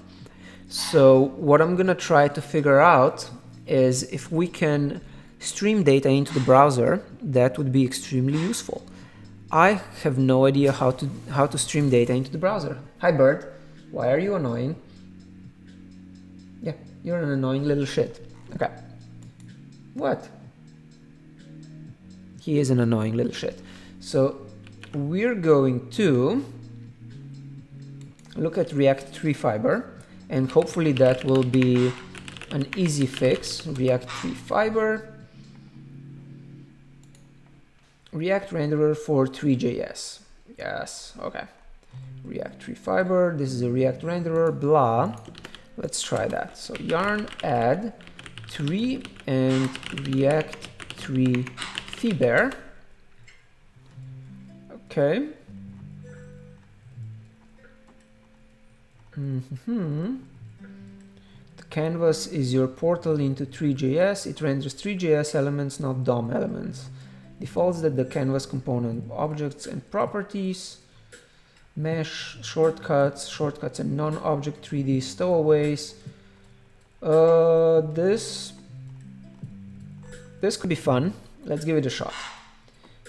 So what I'm gonna try to figure out is if we can stream data into the browser, that would be extremely useful. I have no idea how to stream data into the browser. Hi bird, why are you annoying? Yeah, you're an annoying little shit. Okay. What? He is an annoying little shit. So we're going to look at React Tree Fiber, and hopefully that will be an easy fix. React Tree Fiber, React renderer for Tree.js. Yes, okay. React Tree Fiber, this is a React renderer, blah. Let's try that. So yarn add tree and React Tree Fiber. Okay. The canvas is your portal into Tree.js. It renders Tree.js elements, not DOM elements. Defaults that the canvas component objects and properties, mesh, shortcuts and non-object 3D stowaways. This could be fun. Let's give it a shot.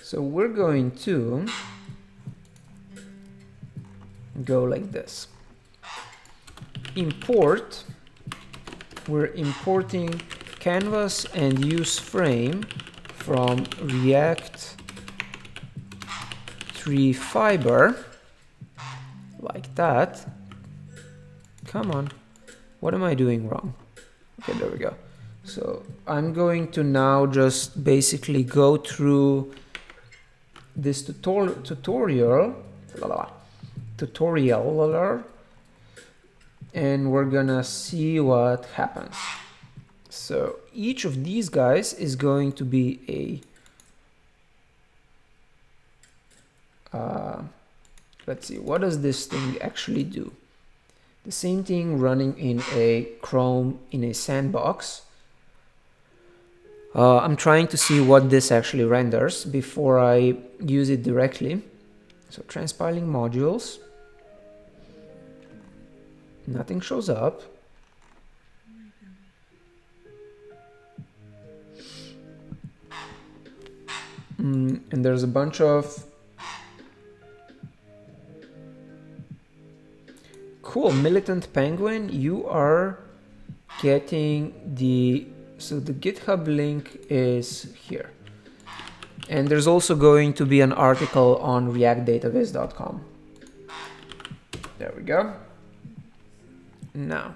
So we're going to go like this. Import, we're importing canvas and use frame from React tree fiber, like that. Come on, what am I doing wrong? Okay, there we go. So I'm going to now just basically go through this tutorial, and we're gonna see what happens. So each of these guys is going to be a, let's see, what does this thing actually do? The same thing running in a Chrome in a sandbox. I'm trying to see what this actually renders before I use it directly. So transpiling modules, nothing shows up. And there's a bunch of cool. Militant Penguin, you are getting so the GitHub link is here. And there's also going to be an article on reactdatabase.com. There we go. Now,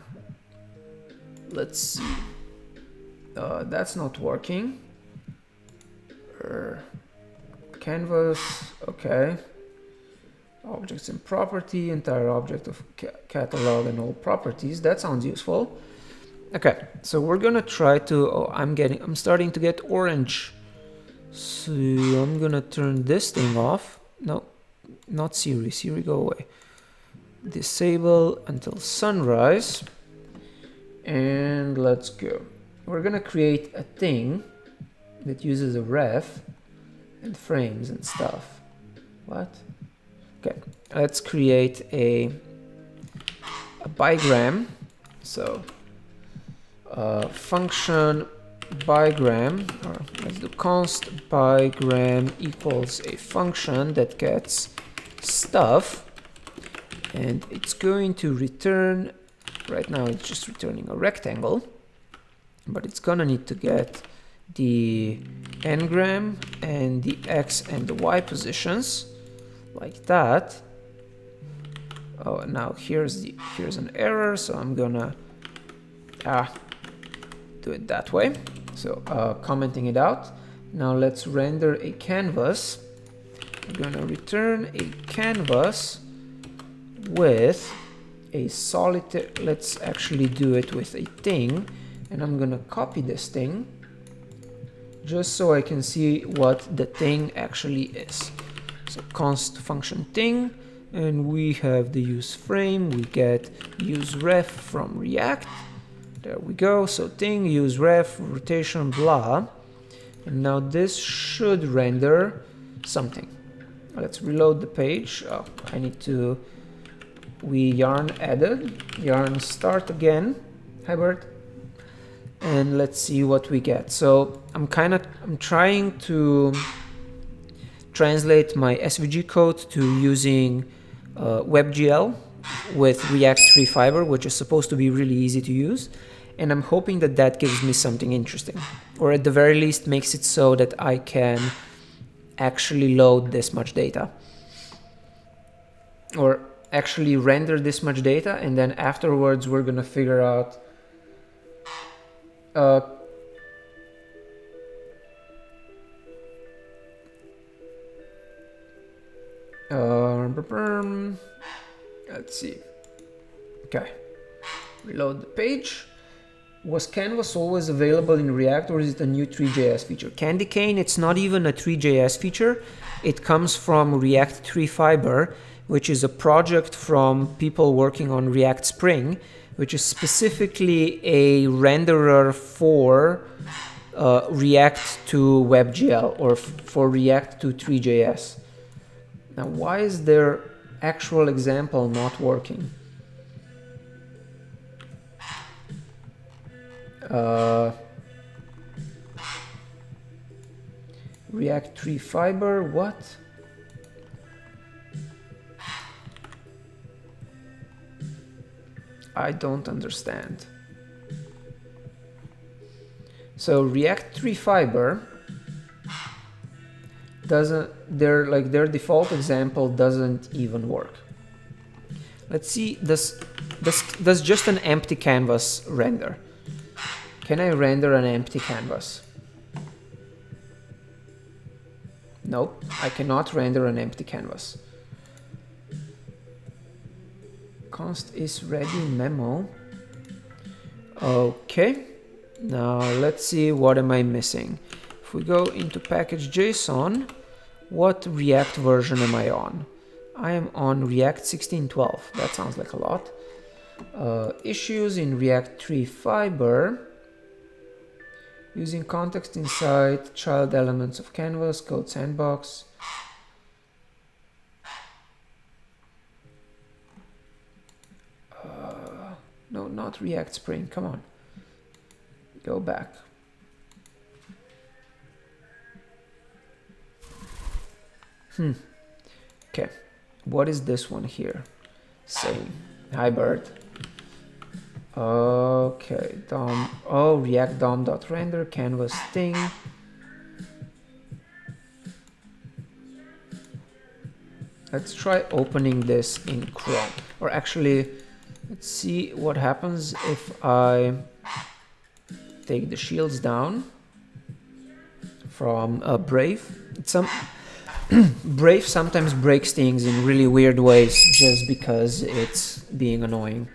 let's see. That's not working. Canvas, okay. Objects and property, entire object of catalog and all properties. That sounds useful. Okay, so we're gonna try to, I'm starting to get orange. So I'm gonna turn this thing off. No, not Siri. Siri, go away. Disable until sunrise. And let's go. We're gonna create a thing that uses a ref and frames and stuff. What? Okay, let's create a bigram. So function bigram, or let's do const bigram equals a function that gets stuff, and it's going to return, right now it's just returning a rectangle, but it's gonna need to get the n-gram and the x and the y positions, like that. Oh, now here's an error, so I'm gonna do it that way. So commenting it out. Now let's render a canvas. I'm gonna return a canvas with a solitary, let's actually do it with a thing, and I'm gonna copy this thing just so I can see what the thing actually is. So const function thing, and we have the use frame, we get use ref from React. There we go. So thing, use ref, rotation, blah. And now this should render something. Let's reload the page. Oh, I need to, we yarn added, yarn start again. Hi Bert. And let's see what we get. So I'm trying to translate my SVG code to using WebGL with React tree fiber, which is supposed to be really easy to use. And I'm hoping that that gives me something interesting, or at the very least makes it so that I can actually load this much data, or actually render this much data, and then afterwards we're gonna figure out let's see. Okay, reload the page. Was Canvas always available in React, or is it a new Tree.js feature? Candy cane, it's not even a Tree.js feature. It comes from React Tree Fiber, which is a project from people working on React Spring, which is specifically a renderer for React to WebGL, or for React to Tree.js. Now, why is their actual example not working? React tree fiber, what? I don't understand. So React 3 Fiber doesn't, their default example doesn't even work. Let's see, does just an empty canvas render? Can I render an empty canvas? Nope, I cannot render an empty canvas. Const is ready memo. Okay, now let's see, what am I missing? If we go into package.json, what React version am I on? I am on React 16.12. That sounds like a lot. Issues in React 3 Fiber. Using context inside child elements of canvas, code sandbox. No, not React Spring, come on. Go back. Okay, what is this one here saying? Hi Bird. Okay, DOM, oh, React DOM.render, canvas thing. Let's try opening this in Chrome. Or actually, let's see what happens if I take the shields down from Brave. Brave sometimes breaks things in really weird ways just because it's being annoying.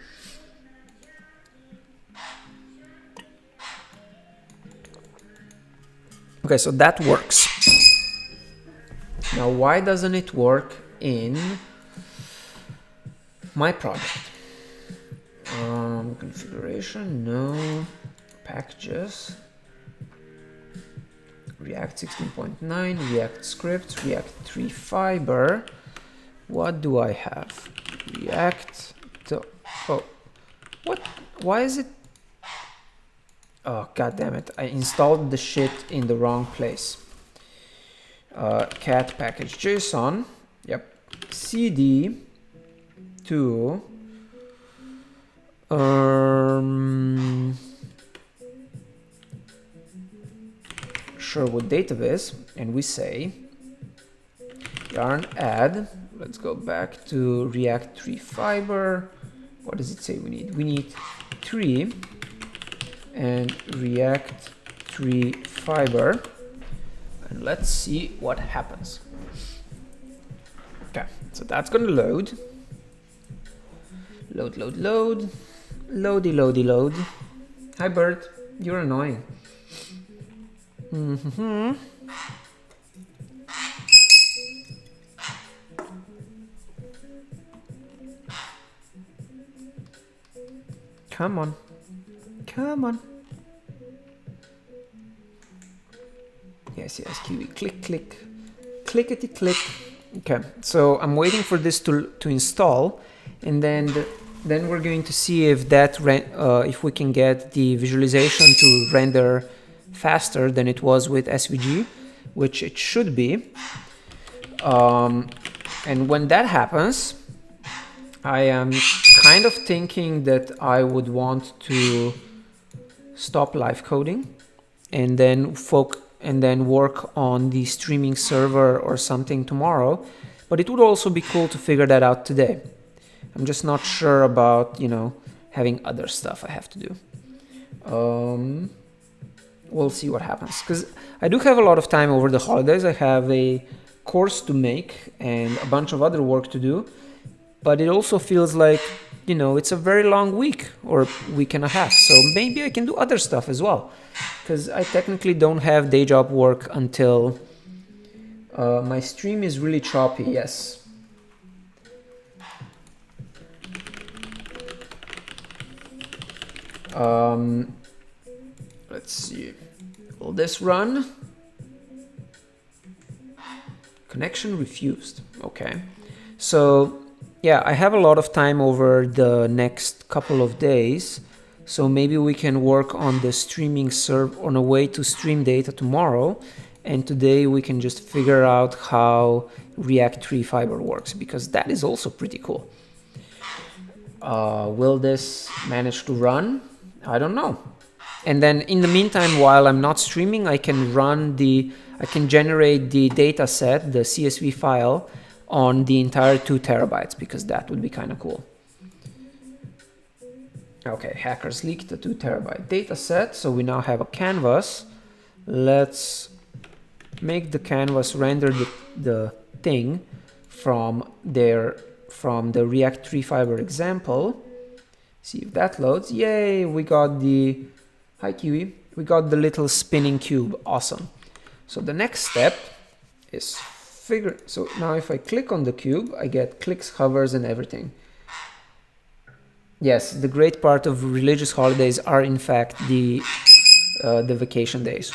Okay, so that works. Now, why doesn't it work in my project? Configuration, no. Packages. React 16.9, React scripts, React 3 Fiber. What do I have? React. Oh, what? Why is it? Oh, god damn it. I installed the shit in the wrong place. Cat package JSON. Yep. CD to Sherwood database, and we say yarn add. Let's go back to React 3 Fiber. What does it say we need? We need 3 and React 3 Fiber, and let's see what happens. Okay, so that's gonna load. Load. Loady. Hi Bert, you're annoying. Come on. Yes, Kiwi. Click. Clickety click. Okay, so I'm waiting for this to install, and then we're going to see if that if we can get the visualization to render faster than it was with SVG, which it should be. And when that happens, I am kind of thinking that I would want to stop live coding and then work on the streaming server or something tomorrow. But it would also be cool to figure that out today. I'm just not sure about, having other stuff I have to do. We'll see what happens, because I do have a lot of time over the holidays. I have a course to make and a bunch of other work to do, but it also feels like, it's a very long week or week and a half. So maybe I can do other stuff as well, because I technically don't have day job work until my stream is really choppy. Yes. Let's see. Will this run? Connection refused. Okay. So yeah, I have a lot of time over the next couple of days. So maybe we can work on the streaming on a way to stream data tomorrow. And today we can just figure out how React 3 Fiber works, because that is also pretty cool. Will this manage to run? I don't know. And then in the meantime, while I'm not streaming, I can generate the data set, the CSV file, on the entire 2 terabytes, because that would be kind of cool. Okay, hackers leaked the 2 terabyte data set, so we now have a canvas. Let's make the canvas render the thing from the React Tree Fiber example. See if that loads. Yay, we got the, hi Kiwi, we got the little spinning cube. Awesome. So the next step is so now if I click on the cube, I get clicks, hovers, and everything. Yes, the great part of religious holidays are in fact the vacation days.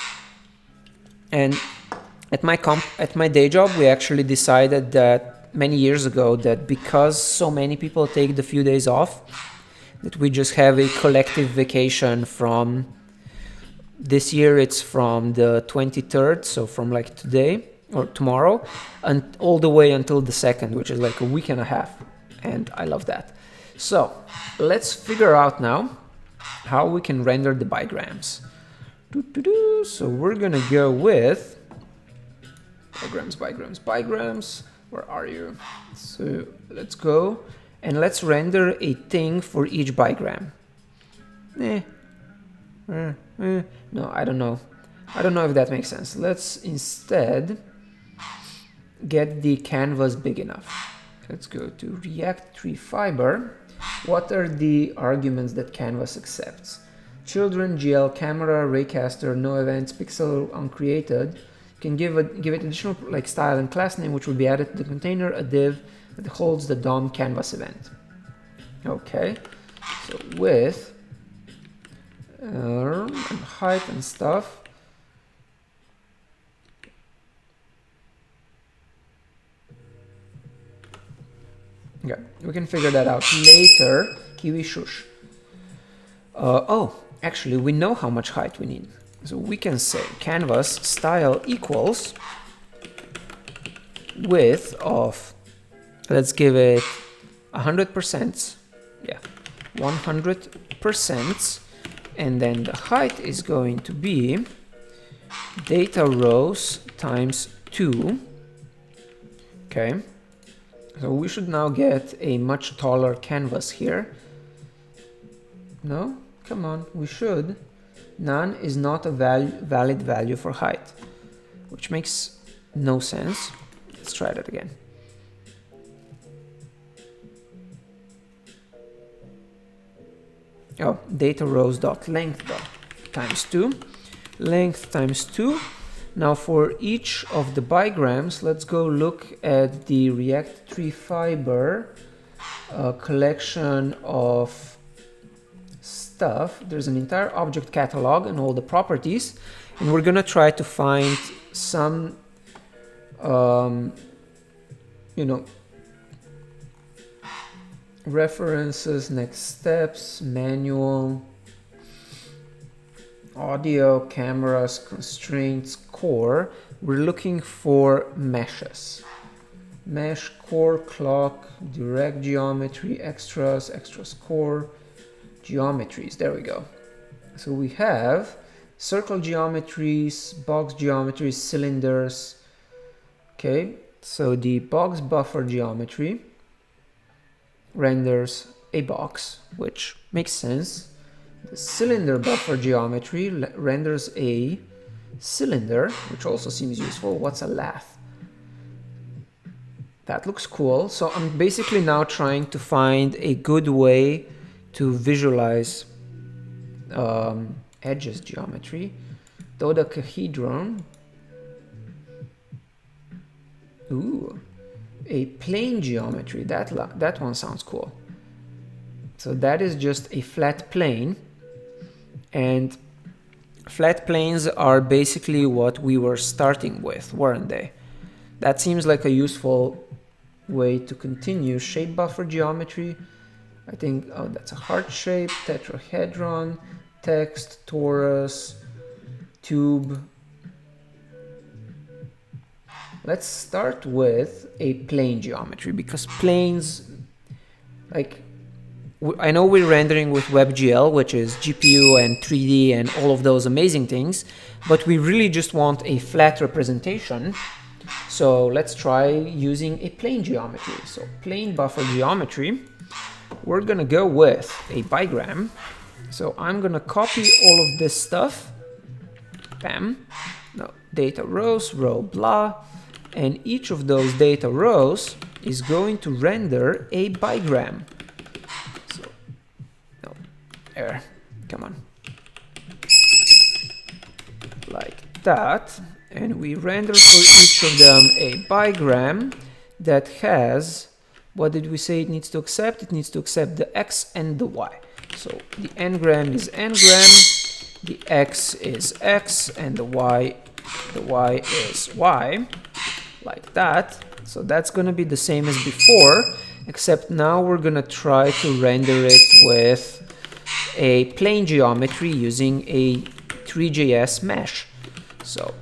And at my day job, we actually decided that many years ago that because so many people take the few days off, that we just have a collective vacation from, this year it's from the 23rd, so from like today or tomorrow, and all the way until the 2nd, which is like a week and a half. And I love that. So let's figure out now how we can render the bigrams. So we're gonna go with bigrams. Where are you? So let's go and let's render a thing for each bigram. No, I don't know. I don't know if that makes sense. Let's instead get the canvas big enough. Let's go to React Tree Fiber. What are the arguments that canvas accepts? Children, GL, camera, raycaster, no events, pixel uncreated. You can give it additional like style and class name, which will be added to the container, a div that holds the DOM canvas event. Okay, so width and height and stuff. Okay, we can figure that out later. Kiwi shush. Oh, actually, we know how much height we need. So we can say canvas style equals width of, let's give it 100%. Yeah, 100%. And then the height is going to be data rows times 2. Okay. So we should now get a much taller canvas here. No? Come on, we should. None is not a valid value for height, which makes no sense. Let's try that again. Oh, data rows dot length dot times 2. Length times 2. Now for each of the bigrams, let's go look at the React Tree Fiber collection of stuff. There's an entire object catalog and all the properties, and we're gonna try to find some, references, next steps, manual, audio, cameras, constraints, core. We're looking for meshes. Mesh, core, clock, direct geometry, extras, core, geometries. There we go. So we have circle geometries, box geometries, cylinders. Okay, so the box buffer geometry renders a box, which makes sense. The cylinder buffer geometry renders a cylinder, which also seems useful. What's a lath? That looks cool. So I'm basically now trying to find a good way to visualize edges geometry. Dodecahedron. Ooh, a plane geometry. That one sounds cool. So that is just a flat plane. And flat planes are basically what we were starting with, weren't they? That seems like a useful way to continue. Shape buffer geometry. I think, oh, that's a heart shape, tetrahedron, text, torus, tube. Let's start with a plane geometry, because planes, like, I know we're rendering with WebGL, which is GPU and 3D and all of those amazing things, but we really just want a flat representation. So let's try using a plane geometry. So plane buffer geometry, we're gonna go with a bigram. So I'm gonna copy all of this stuff, bam, no, data rows, row blah, and each of those data rows is going to render a bigram. So, no, error, come on. Like that, and we render for each of them a bigram that has, what did we say it needs to accept? It needs to accept the x and the y. So the n-gram is n-gram, the x is x, and the y is y, like that. So that's gonna be the same as before, except now we're gonna try to render it with a plane geometry using a 3JS mesh. So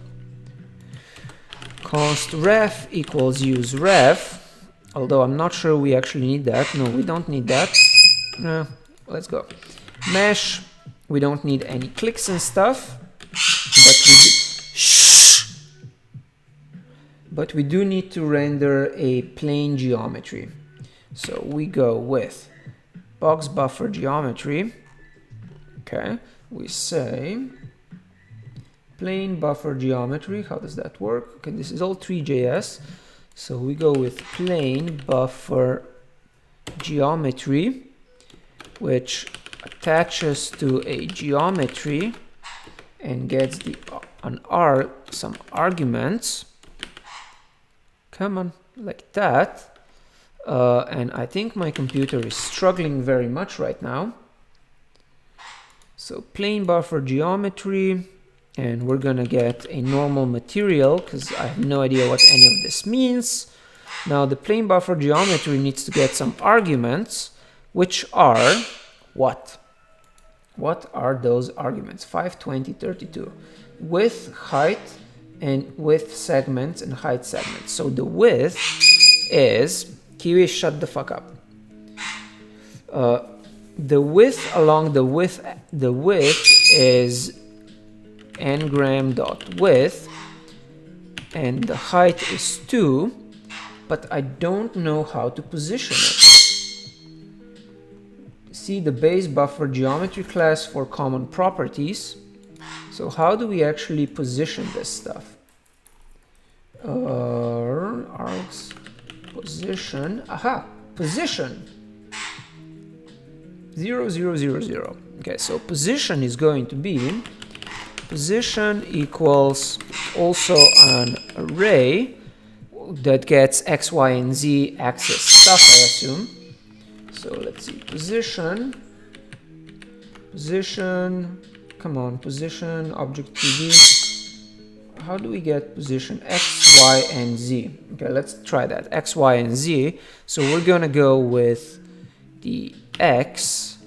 const ref equals use ref, although I'm not sure we actually need that. No, we don't need that. Let's go. Mesh, we don't need any clicks and stuff, but we do need to render a plane geometry. So we go with box buffer geometry. Okay, we say plane buffer geometry. How does that work? Okay, this is all 3JS. So we go with plane buffer geometry, which attaches to a geometry and gets some arguments. Come on, like that. And I think my computer is struggling very much right now. So plane buffer geometry, and we're gonna get a normal material because I have no idea what any of this means. Now the plane buffer geometry needs to get some arguments, which are what? What are those arguments? 5, 20, 32. Width, height, and width segments and height segments. So the width is, Kiwi, shut the fuck up. The width along the width is n-gram dot width, and the height is 2, but I don't know how to position it. See the base buffer geometry class for common properties. So how do we actually position this stuff? Args position, aha, position 0, 0, 0, 0. Okay, so position is going to be position equals also an array that gets x, y, and z axis stuff, I assume. So let's see, position, come on, position, object 2D. How do we get position x, y, and z? Okay, let's try that, x, y, and z. So we're gonna go with the x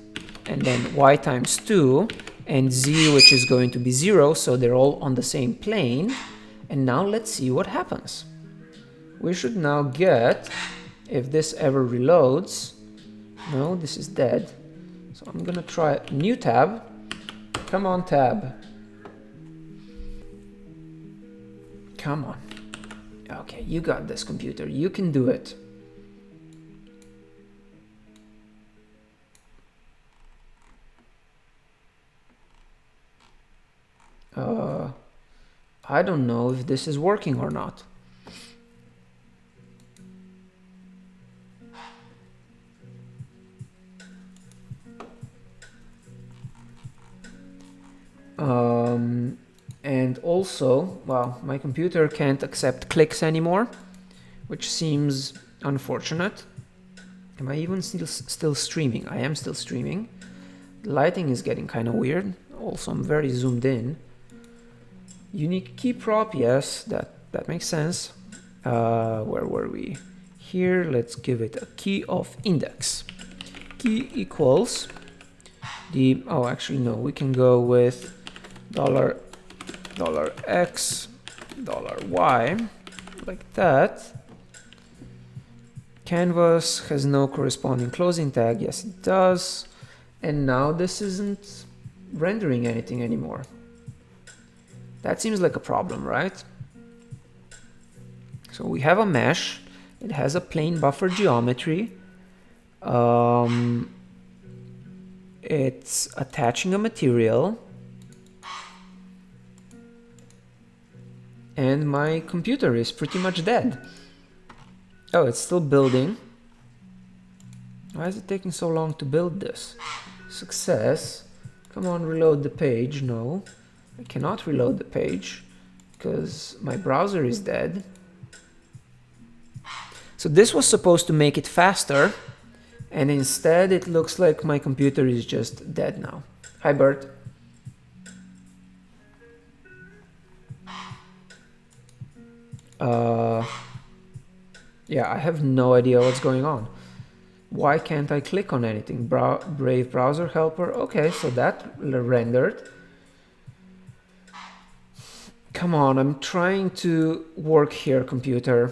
and then y times 2 and z, which is going to be 0, so they're all on the same plane. And now let's see what happens. We should now get, if this ever reloads, no, this is dead. So I'm gonna try a new tab. Come on, tab. Come on. Okay, you got this, computer. You can do it. I don't know if this is working or not. And also, well, my computer can't accept clicks anymore, which seems unfortunate. Am I even still streaming? I am still streaming. The lighting is getting kind of weird. Also, I'm very zoomed in. Unique key prop, yes, that makes sense. Where were we? Here, let's give it a key of index. Key equals the, oh, actually no, we can go with $$x, $y, like that. canvas has no corresponding closing tag. Yes, it does. And now this isn't rendering anything anymore. That seems like a problem, right? So we have a mesh. It has a plain buffer geometry. It's attaching a material. And my computer is pretty much dead. Oh, it's still building. Why is it taking so long to build this? Success. Come on, reload the page. No, I cannot reload the page because my browser is dead. So this was supposed to make it faster, and instead it looks like my computer is just dead now. Hi, Bert. Yeah, I have no idea what's going on. Why can't I click on anything? Brave browser helper. Okay, so that rendered. Come on, I'm trying to work here, computer.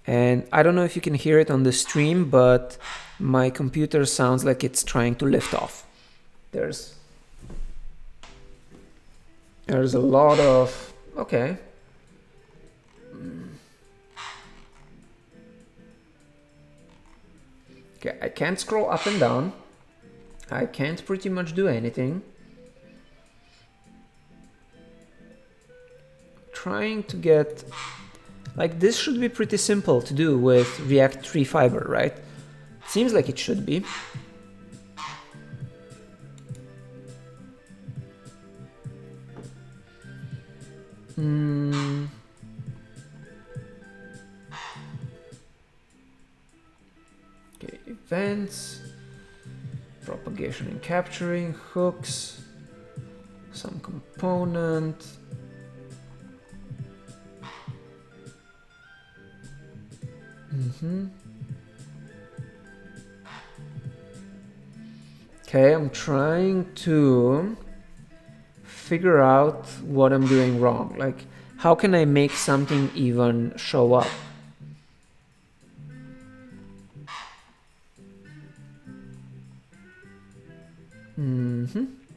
And I don't know if you can hear it on the stream, but my computer sounds like it's trying to lift off. There's a lot of, okay. Okay, I can't scroll up and down. I can't pretty much do anything. Trying to get, like, this should be pretty simple to do with React 3 Fiber, right? Seems like it should be. Okay, events, propagation and capturing, hooks, some component. Okay, I'm trying to figure out what I'm doing wrong. Like, how can I make something even show up?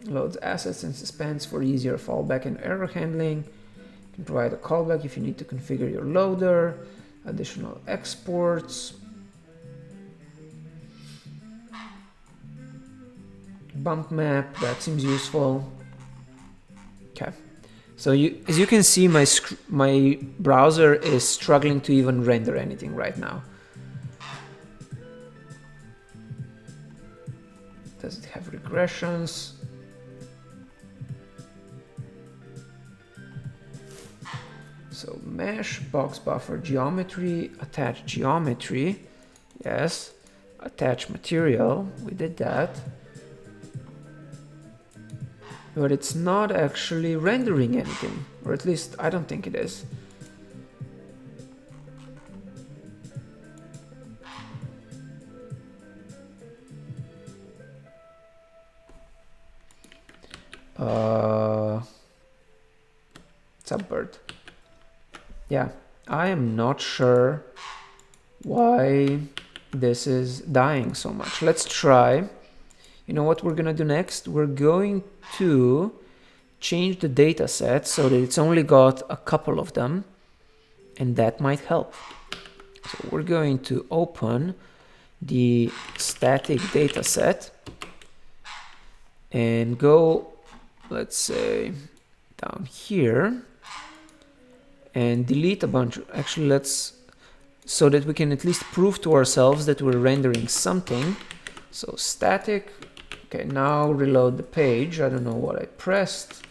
Loads assets and suspends for easier fallback and error handling. You can provide a callback if you need to configure your loader. Additional exports. Bump map, that seems useful. Okay, so as you can see, my browser is struggling to even render anything right now. Does it have regressions? So mesh, box buffer, geometry, attach geometry. Yes, attach material, we did that. But it's not actually rendering anything, or at least I don't think it is. What's up, Bird? Yeah, I am not sure why this is dying so much. Let's try. You know what we're gonna do next? We're going to change the data set so that it's only got a couple of them, and that might help. So we're going to open the static data set and go, let's say, down here and delete a bunch. Actually, so that we can at least prove to ourselves that we're rendering something. So static. Okay, now reload the page. I don't know what I pressed.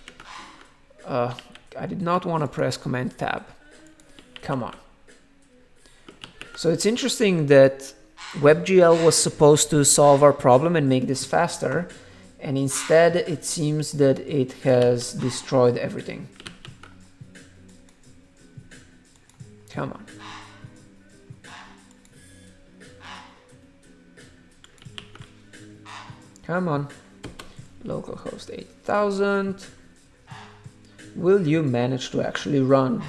I did not want to press Command Tab. Come on. So it's interesting that WebGL was supposed to solve our problem and make this faster, and instead it seems that it has destroyed everything. Come on. Come on. Localhost 8000. Will you manage to actually run?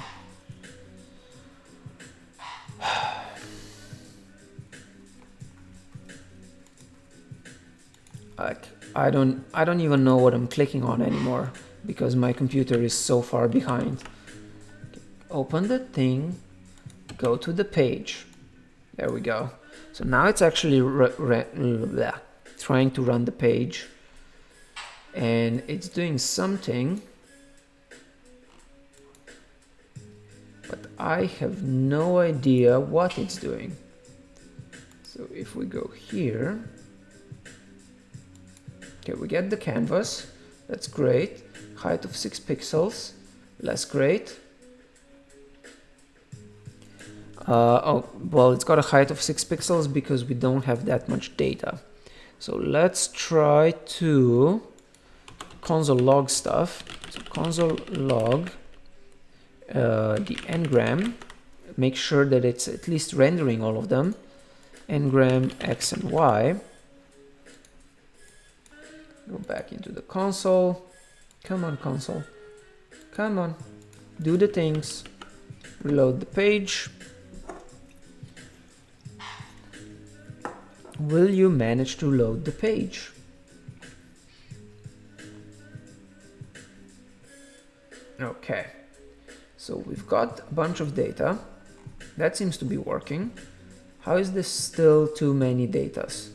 Like, I don't even know what I'm clicking on anymore because my computer is so far behind. Open the thing, go to the page. There we go. So now it's actually trying to run the page, and it's doing something, but I have no idea what it's doing. So if we go here, okay, we get the canvas. That's great. Height of 6 pixels. Less great. Oh, well, it's got a height of 6 pixels because we don't have that much data. So let's try to console log stuff. So console log the ngram. Make sure that it's at least rendering all of them. Ngram x and y. Go back into the console. Come on, console. Come on. Do the things. Reload the page. Will you manage to load the page? Okay. So we've got a bunch of data. That seems to be working. How is this still too many datas?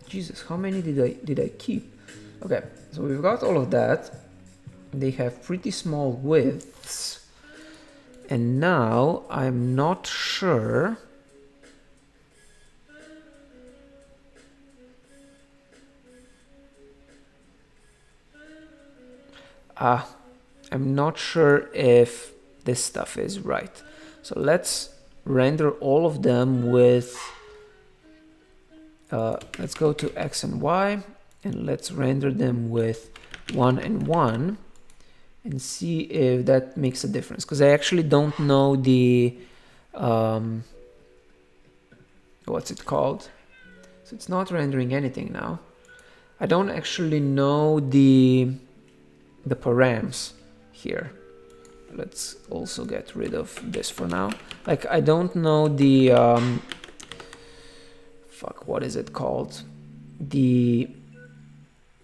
Jesus, how many did I keep? Okay, so we've got all of that. They have pretty small widths. And now I'm not sure. I'm not sure if this stuff is right. So let's render all of them with, let's go to X and Y and let's render them with 1 and 1 and see if that makes a difference. Because I actually don't know the, what's it called? So it's not rendering anything now. I don't actually know the params here. Let's also get rid of this for now. Like, I don't know the what is it called?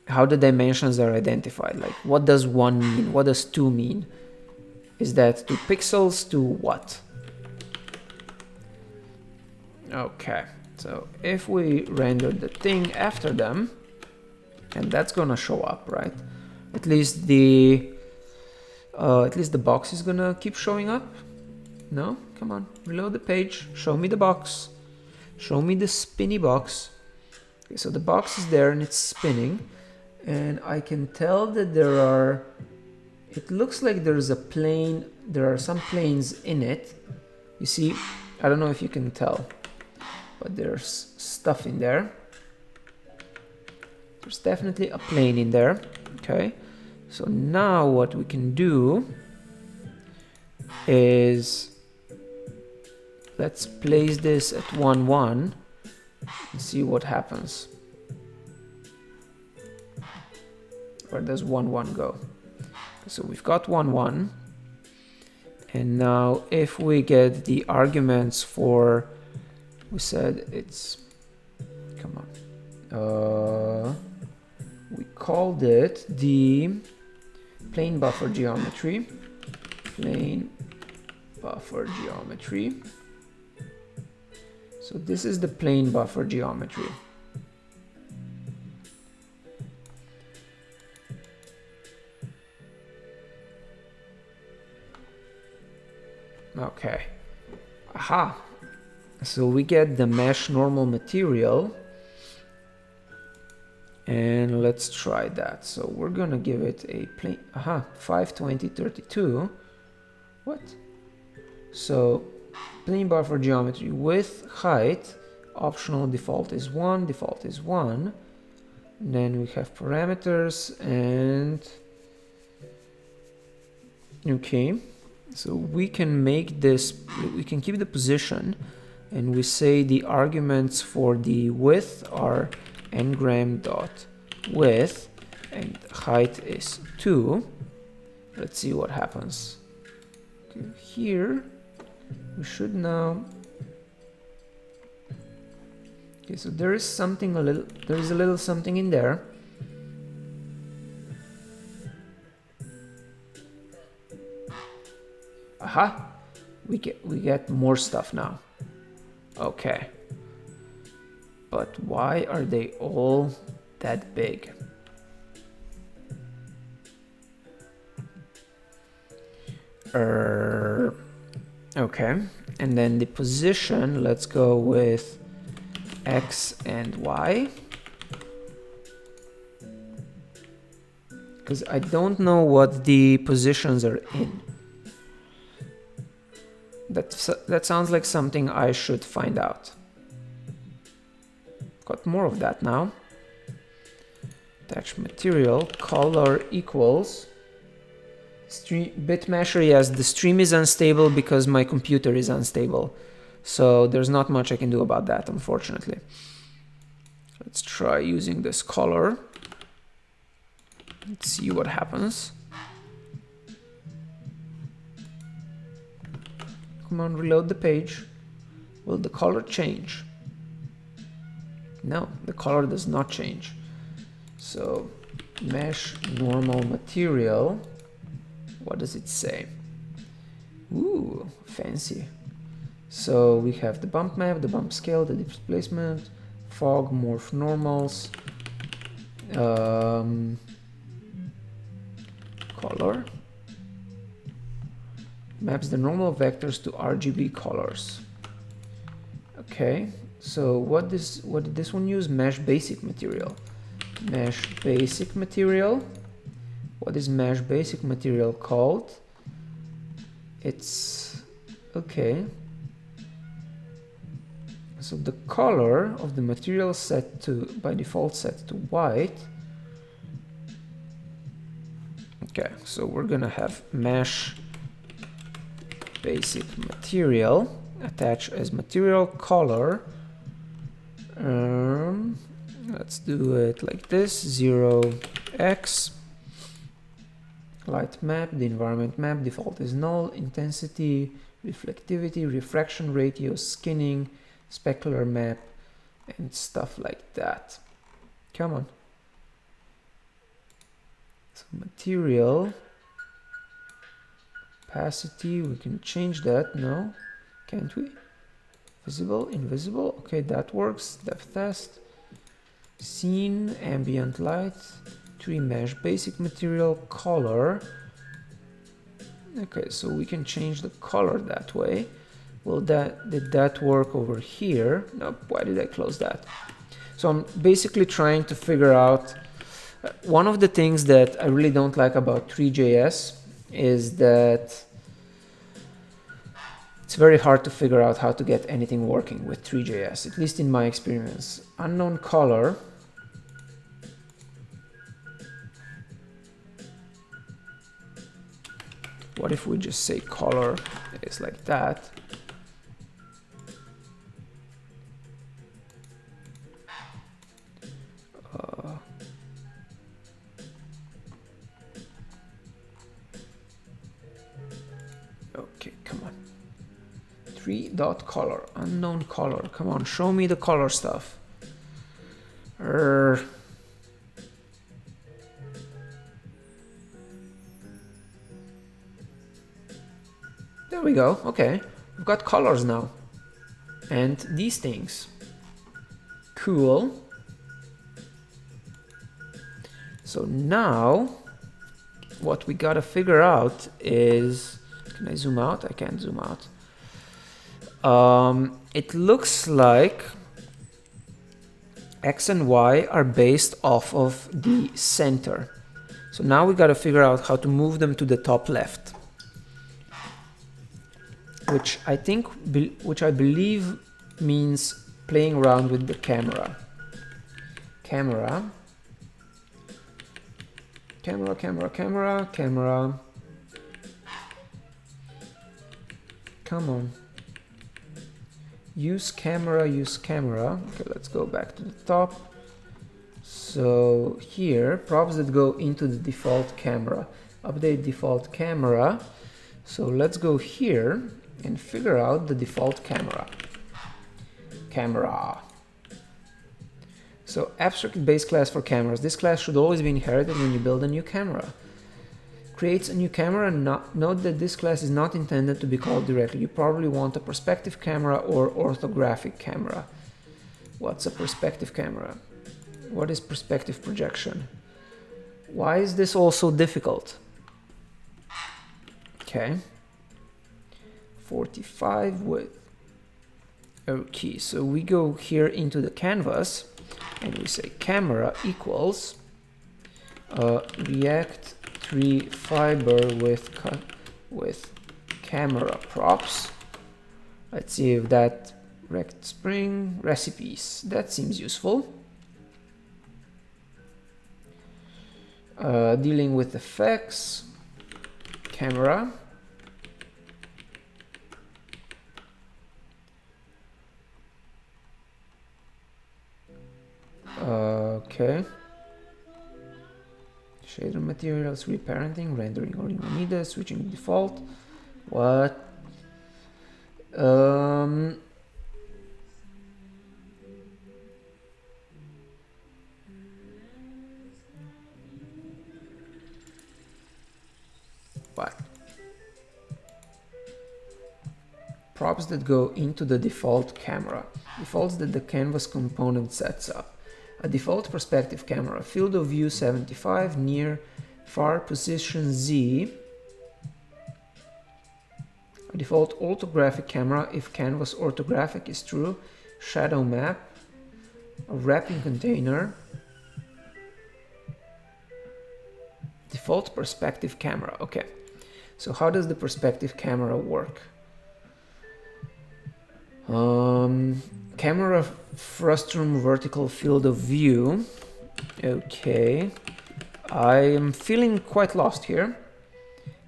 How the dimensions are identified. Like, what does 1 mean? What does 2 mean? Is that 2 pixels to what? Okay, so if we render the thing after them, and that's gonna show up, right? At least the box is gonna keep showing up. No, come on, reload the page. Show me the box. Show me the spinny box. Okay, so the box is there and it's spinning, and I can tell that there are. It looks like there's a plane. There are some planes in it. You see, I don't know if you can tell, but there's stuff in there. There's definitely a plane in there. Okay, so now what we can do is let's place this at 1, 1 and see what happens. Where does 1, 1 go? So we've got 1, 1, and now if we get the arguments for, we said it's, come on, we called it the plane buffer geometry. Plane buffer geometry. So this is the plane buffer geometry. Okay. Aha. So we get the mesh normal material. And let's try that. So we're gonna give it a plane, 520-32. What? So plane buffer geometry with height, optional default is 1, default is 1. And then we have parameters and, okay. So we can make this, we can keep the position and we say the arguments for the width are ngram dot width and height is 2. Let's see what happens. Okay, here we should now. Okay, so there is something a little something in there. Aha! We get more stuff now. Okay. But why are they all that big? Okay, and then the position, let's go with X and Y. Because I don't know what the positions are in. That sounds like something I should find out. Got more of that now. Attach material, color equals stream bitmeasure. Yes, the stream is unstable because my computer is unstable. So there's not much I can do about that, unfortunately. Let's try using this color. Let's see what happens. Come on, reload the page. Will the color change? No, the color does not change. So mesh normal material. What does it say? Ooh, fancy. So we have the bump map, the bump scale, the displacement, fog, morph normals, color. Maps the normal vectors to RGB colors. Okay, so what did this one use? Mesh basic material. Mesh basic material. What is mesh basic material called? It's okay. So the color of the material set to by default set to white. Okay, so we're gonna have mesh basic material attach as material color. Let's do it like this: 0x. Light map, the environment map, default is null, intensity, reflectivity, refraction ratio, skinning, specular map, and stuff like that. Come on. So material, opacity, we can change that, no? Can't we? Visible, invisible, okay, that works. Depth test, scene, ambient light, tree mesh, basic material, color. Okay, so we can change the color that way. Well, did that work over here? Nope, why did I close that? So I'm basically trying to figure out, one of the things that I really don't like about Tree.js is that it's very hard to figure out how to get anything working with Tree.js, at least in my experience. Unknown color. What if we just say color is like that? Okay, come on. Tree.color, unknown color. Come on, show me the color stuff. There we go. Okay, we've got colors now. And these things. Cool. So now what we gotta figure out is, can I zoom out? I can't zoom out. It looks like X and Y are based off of the center. So now we gotta figure out how to move them to the top left. Which I believe means playing around with the camera. Camera. Come on. use camera. Okay, let's go back to the top. So here, props that go into the default camera. Update default camera. So let's go here and figure out the default camera. So abstract base class for cameras. This class should always be inherited when you build a new camera. Creates a new camera. Note that this class is not intended to be called directly. You probably want a perspective camera or orthographic camera. What's a perspective camera? What is perspective projection? Why is this all so difficult? Okay. 45 width. Okay, so we go here into the canvas and we say camera equals react 3 fiber with camera props. Let's see if that rect spring recipes. That seems useful. Dealing with effects, camera. Okay. Shader materials, reparenting, rendering or needed, switching default. What? What? Props that go into the default camera. Defaults that the canvas component sets up. A default perspective camera, field of view 75, near, far, position Z. A default orthographic camera if canvas orthographic is true. Shadow map. A wrapping container. Default perspective camera. Okay, so how does the perspective camera work? Camera frustum vertical field of view. Okay, I am feeling quite lost here.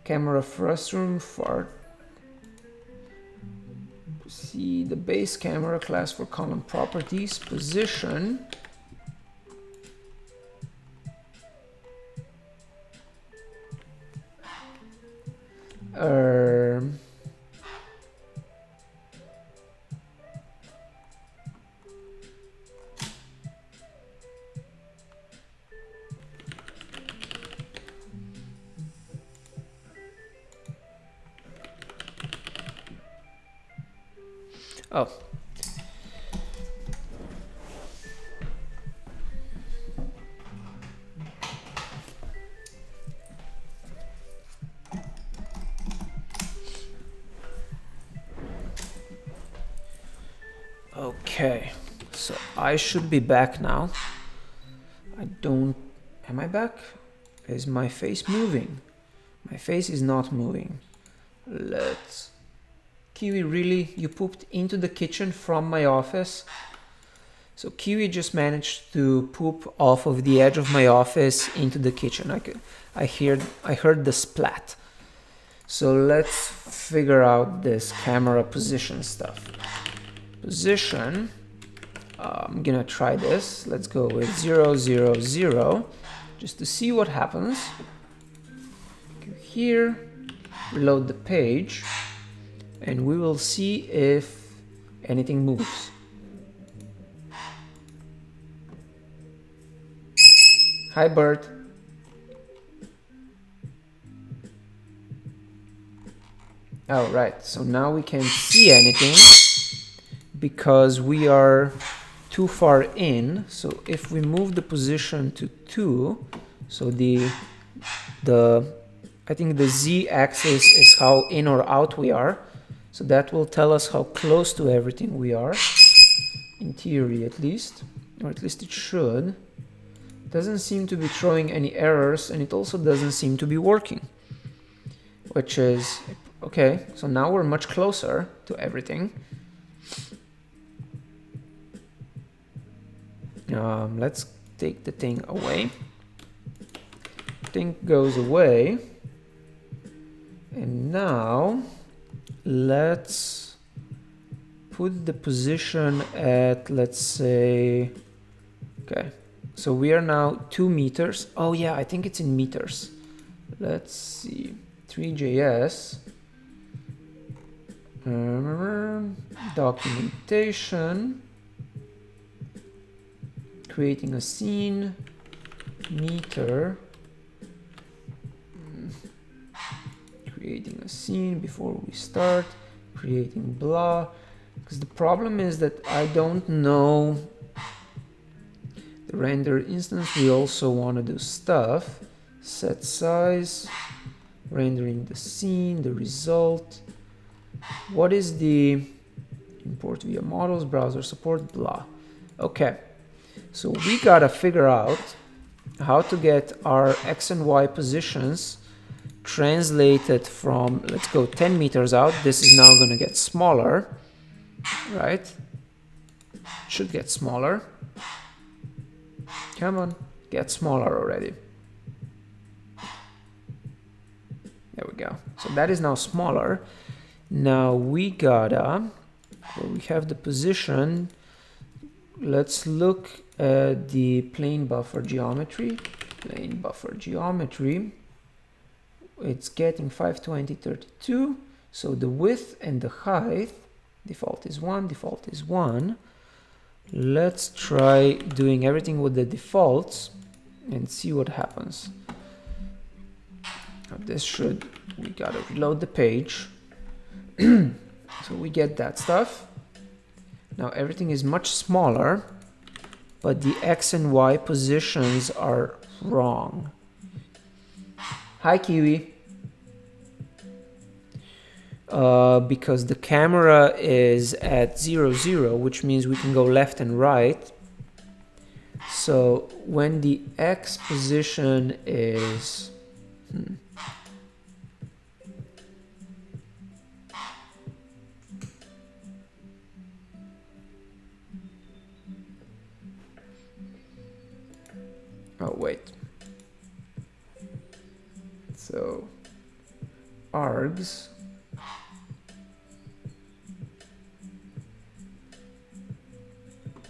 Camera frustum for see the base camera class for common properties, position. Oh. Okay, so I should be back now. Am I back? Is my face moving? My face is not moving. Kiwi, really? You pooped into the kitchen from my office? So Kiwi just managed to poop off of the edge of my office into the kitchen. I heard the splat. So let's figure out this camera position stuff. Position, I'm gonna try this. Let's go with 0, 0, 0, just to see what happens. Go here, reload the page, and we will see if anything moves. Hi, Bert. Oh, right, so now we can't see anything because we are too far in. So if we move the position to 2, so I think the z-axis is how in or out we are. So that will tell us how close to everything we are, in theory at least, or at least it should. It doesn't seem to be throwing any errors, and it also doesn't seem to be working, which is okay. So now we're much closer to everything. Let's take the thing away. Thing goes away. And now let's put the position at, let's say, okay, so we are now 2 meters. Oh yeah, I think it's in meters. Let's see, 3JS, documentation, creating a scene, meter, creating a scene before we start, creating blah, because the problem is that I don't know the render instance. We also want to do stuff, set size, rendering the scene, the result. What is the import via models, browser support, blah. Okay, so we gotta figure out how to get our X and Y positions translated from, let's go 10 meters out. This is now gonna get smaller, right? Should get smaller. Come on, get smaller already. There we go. So that is now smaller. Now we gotta, where we have the position, let's look at the plane buffer geometry. Plane buffer geometry. It's getting 520, 32. So the width and the height, default is 1, default is 1. Let's try doing everything with the defaults and see what happens. Now this should, we gotta reload the page. So we get that stuff. Now everything is much smaller, but the X and Y positions are wrong. Hi, Kiwi. Because the camera is at 0, 0, which means we can go left and right. So when the X position is... Oh, wait. So, args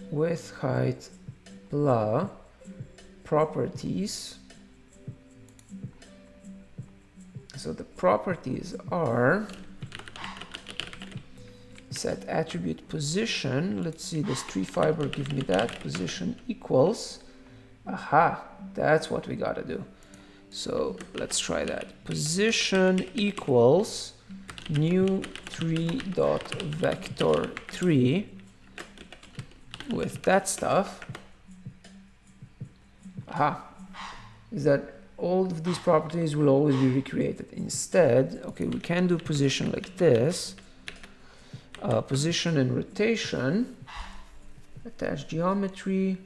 width, height, blah, properties. So the properties are set attribute position. Let's see, does tree fiber give me that? Position equals. Aha, that's what we gotta do. So let's try that. Position equals new tree.vector3 with that stuff. Aha, is that all of these properties will always be recreated. Instead, okay, we can do position like this. Position and rotation, attach geometry.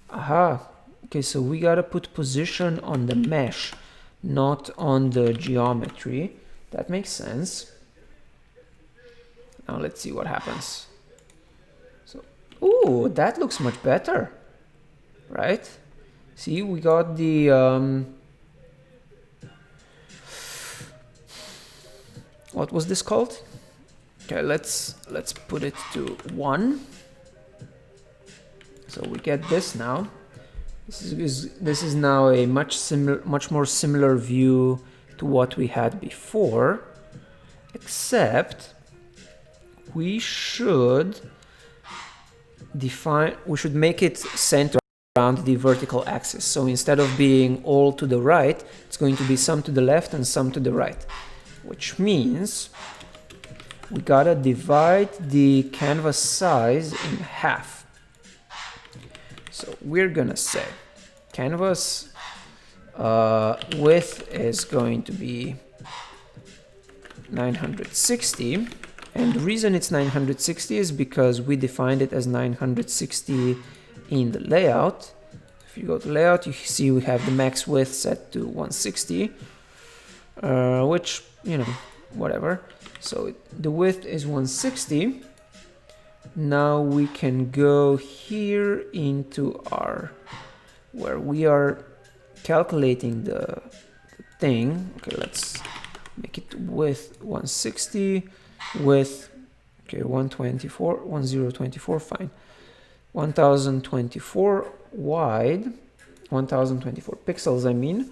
Aha. Okay, so we gotta put position on the mesh, not on the geometry. That makes sense. Now let's see what happens. So, ooh, that looks much better, right? See, we got the what was this called? Okay, let's put it to 1. So we get this now. This is now a much more similar view to what we had before, except we should make it center around the vertical axis. So instead of being all to the right, it's going to be some to the left and some to the right, which means we gotta divide the canvas size in half. So we're gonna say canvas width is going to be 960, and the reason it's 960 is because we defined it as 960 in the layout. If you go to layout, you see we have the max width set to 160, which, you know, whatever. So the width is 160. Now we can go here into our, where we are calculating the thing. Okay, let's make it width 160, width Okay, 124, 1024, fine. 1024 wide, 1024 pixels, I mean.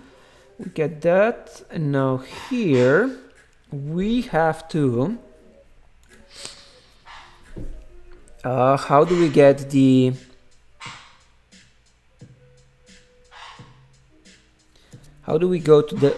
We get that, and now here we have to... how do we get the... How do we go to the...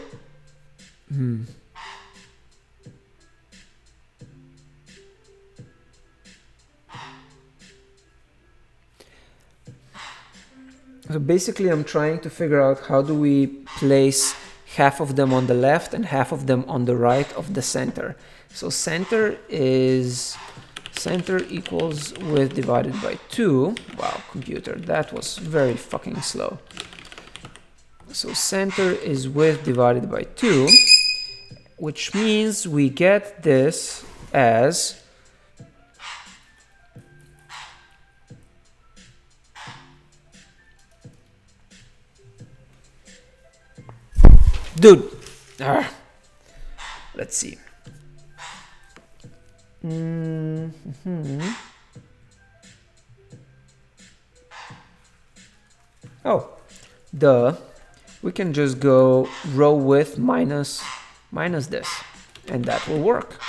So basically I'm trying to figure out how do we place half of them on the left and half of them on the right of the center. So center equals width divided by 2. Wow, computer, that was very fucking slow. So center is width divided by 2, which means we get this as dude. Let's see. Oh, duh. We can just go row width minus this, and that will work.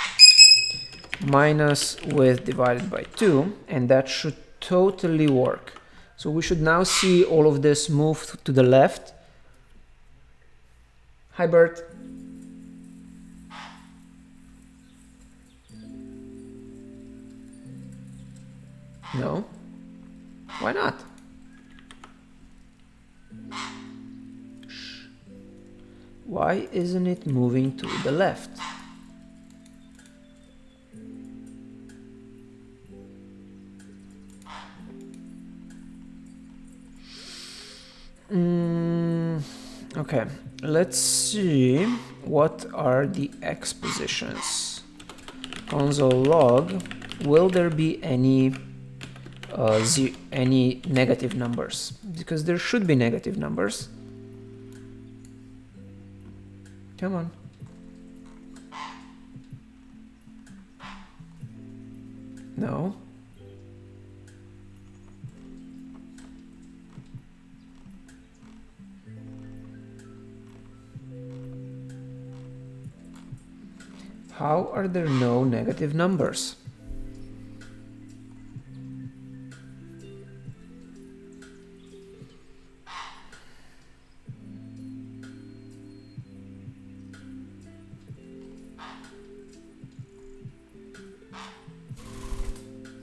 Minus width divided by 2, and that should totally work. So we should now see all of this move to the left. Hi, Bert. No? Why not? Why isn't it moving to the left? Okay, let's see what are the x positions. Console log, will there be any negative numbers? Because there should be negative numbers. Come on. No. How are there no negative numbers?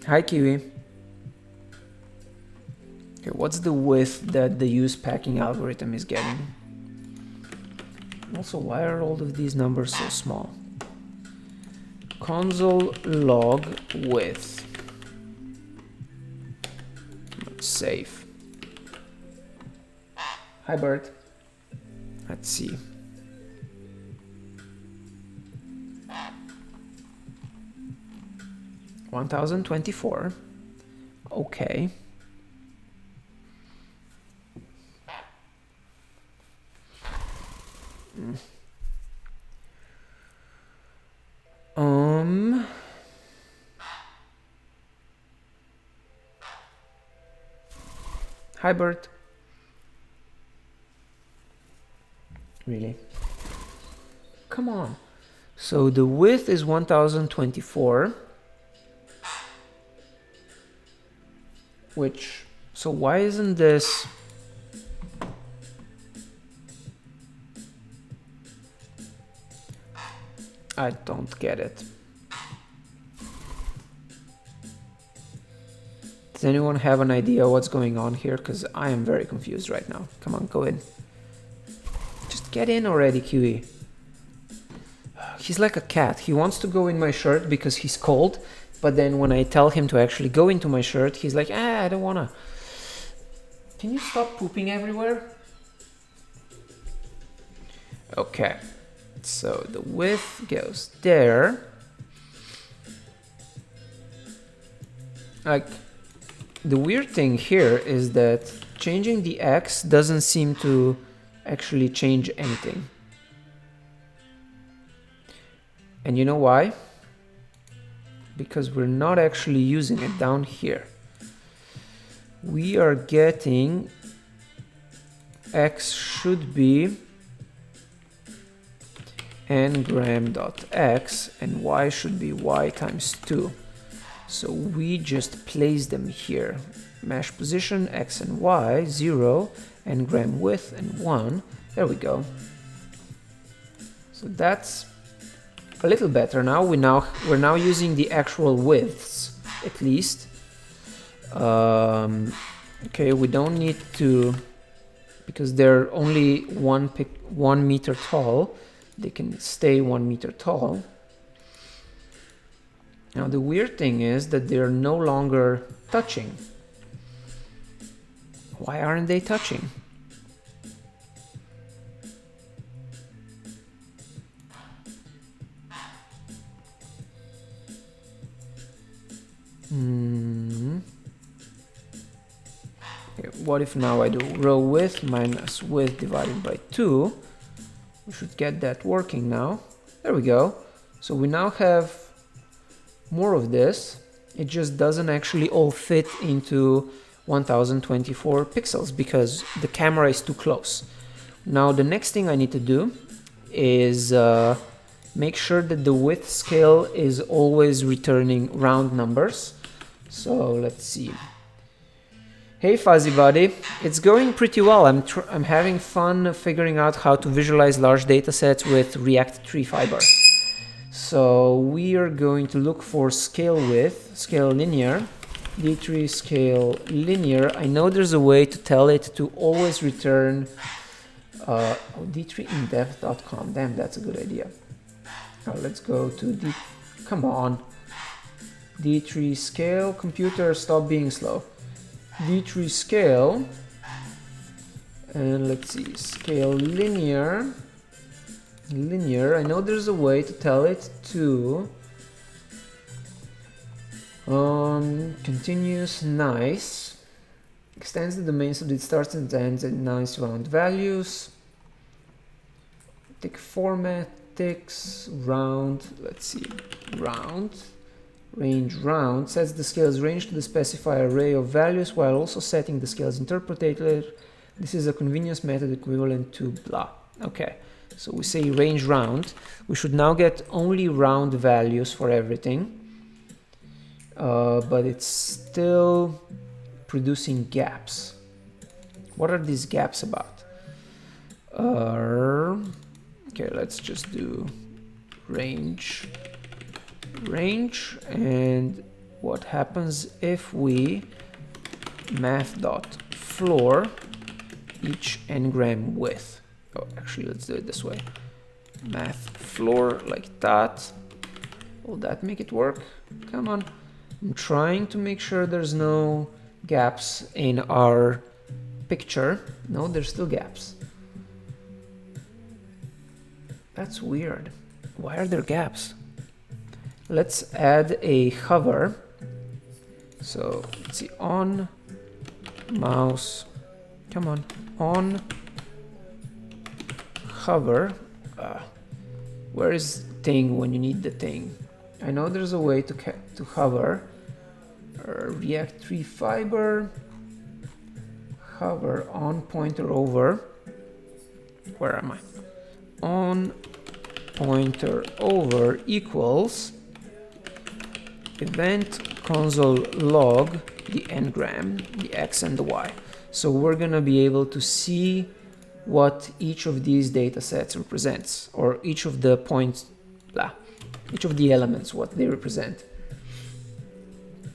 Hi, Kiwi. Okay, what's the width that the use packing algorithm is getting? Also, why are all of these numbers so small? Console log width. Save. Hi, Bert. Let's see. $1,024. Okay. Hi, Bert. Really? Come on. So the width is 1024. Which, so why isn't this? I don't get it. Does anyone have an idea what's going on here? Because I am very confused right now. Come on, go in. Just get in already, QE. He's like a cat. He wants to go in my shirt because he's cold, but then when I tell him to actually go into my shirt, he's like, I don't wanna. Can you stop pooping everywhere? Okay, so the width goes there. Like, the weird thing here is that changing the X doesn't seem to actually change anything. And you know why? because we're not actually using it down here. We are getting x should be ngram.x and y should be y times 2. So we just place them here. Mesh position, x and y, 0, ngram width, and 1. There we go. So that's a little better now. We're now using the actual widths, at least. Okay, we don't need to, because they're only 1 meter tall. They can stay 1 meter tall. Now the weird thing is that they're no longer touching. Why aren't they touching? Okay, what if now I do row width minus width divided by 2? We should get that working now. There we go. So we now have more of this. It just doesn't actually all fit into 1024 pixels because the camera is too close. Now the next thing I need to do is make sure that the width scale is always returning round numbers. So let's see. Hey Fuzzy Buddy, it's going pretty well. I'm having fun figuring out how to visualize large datasets with React Tree Fiber. So we are going to look for scale width, scale linear, d3 scale linear. I know there's a way to tell it to always return d3indev.com. Damn, that's a good idea. Now let's go to come on. d3 scale, computer, stop being slow. d3 scale, and let's see, scale linear. I know there's a way to tell it to continuous nice, extends the domain so that it starts and ends at nice round values. Tick format, ticks, round, let's see, round. Range round sets the scale's range to the specified array of values while also setting the scale's interpolator. This is a convenience method equivalent to blah. Okay, so we say range round. We should now get only round values for everything, but it's still producing gaps. What are these gaps about? Okay, let's just do range, and what happens if we math.floor each ngram width. Oh, actually, let's do it this way. Math floor like that. Will that make it work? Come on. I'm trying to make sure there's no gaps in our picture. No, there's still gaps. That's weird. Why are there gaps? Let's add a hover. So let's see, on mouse, come on, on hover. Where is thing when you need the thing? I know there's a way to hover. React Tree Fiber, hover on pointer over. Where am I? On pointer over equals event console log the ngram, the x and the y. So we're gonna be able to see what each of these data sets represents, or each of the points, each of the elements, what they represent.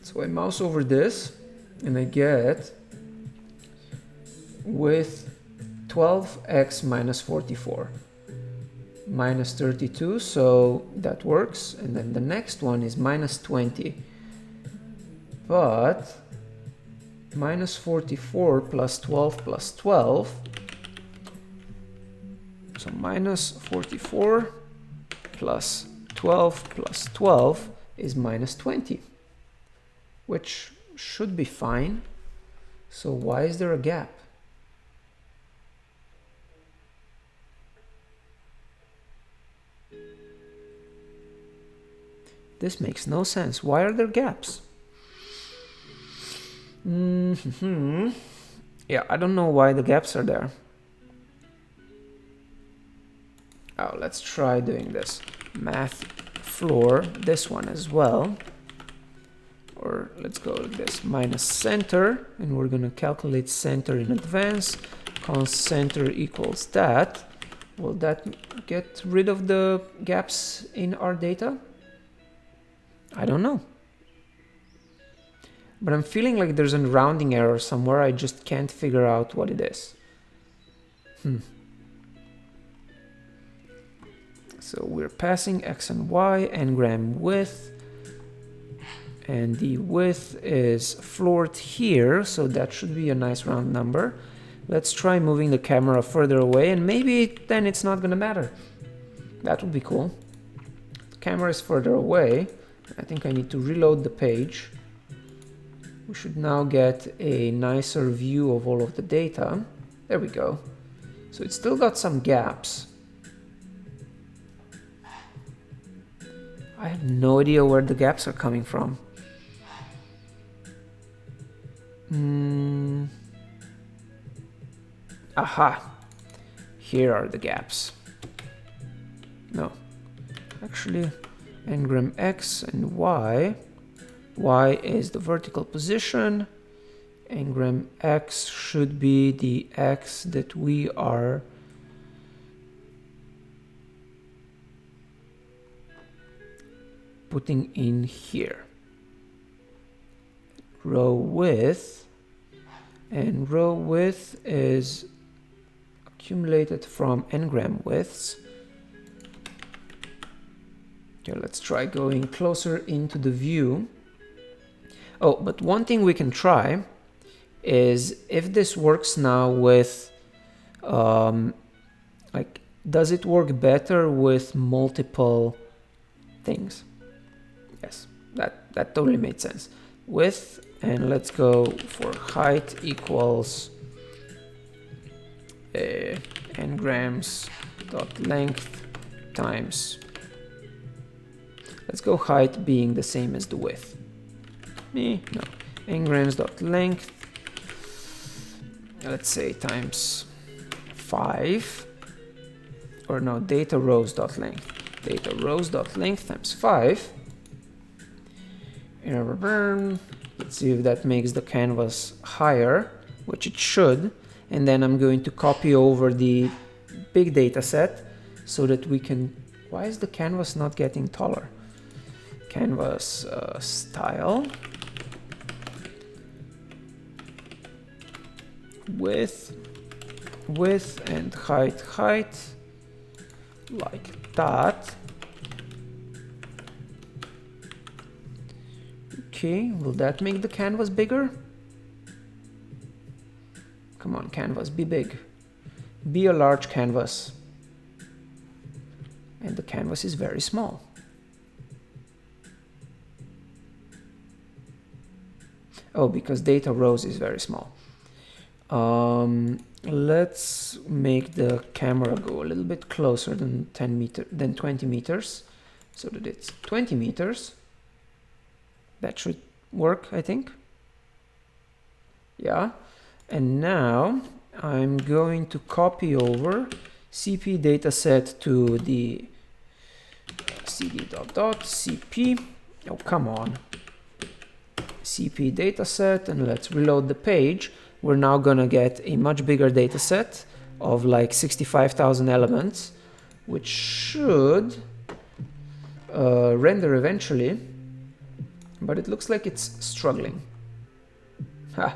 So I mouse over this and I get with 12x minus 44 minus 32, so that works. And then the next one is minus 20, but minus 44 plus 12 plus 12, so minus 44 plus 12 is minus 20, which should be fine. So why is there a gap? This makes no sense. Why are there gaps? Yeah, I don't know why the gaps are there. Oh, let's try doing this. Math floor, this one as well. Or let's go like this, minus center, and we're gonna calculate center in advance. Const center equals that. Will that get rid of the gaps in our data? I don't know. But I'm feeling like there's a rounding error somewhere. I just can't figure out what it is. So we're passing x and y, n-gram width, and the width is floored here, so that should be a nice round number. Let's try moving the camera further away, and maybe then it's not gonna matter. That would be cool. The camera is further away. I think I need to reload the page. We should now get a nicer view of all of the data. There we go. So it's still got some gaps. I have no idea where the gaps are coming from. Aha! Here are the gaps. No. Actually, n-gram x and y. Y is the vertical position. N-gram x should be the x that we are putting in here. Row width, and row width is accumulated from n-gram widths. Okay, let's try going closer into the view. Oh, but one thing we can try is if this works now with, like, does it work better with multiple things? Yes, that totally made sense. Width, and let's go for height equals n-grams dot length times. Let's go height being the same as the width. No, n-grams dot length. Let's say times 5, or no, data rows dot length. Data rows dot length times 5. Let's see if that makes the canvas higher, which it should. And then I'm going to copy over the big data set so that we can... Why is the canvas not getting taller? Canvas style. Width and height, like that. Okay, will that make the canvas bigger? Come on, canvas, be big. Be a large canvas. And the canvas is very small. Oh, because data rows is very small. Let's make the camera go a little bit closer than 20 meters, so that it's 20 meters. That should work, I think. Yeah. And now I'm going to copy over CP dataset to the cd.cp. Oh, come on. CP dataset, and let's reload the page. We're now gonna get a much bigger dataset of like 65,000 elements, which should render eventually, but it looks like it's struggling. Ha!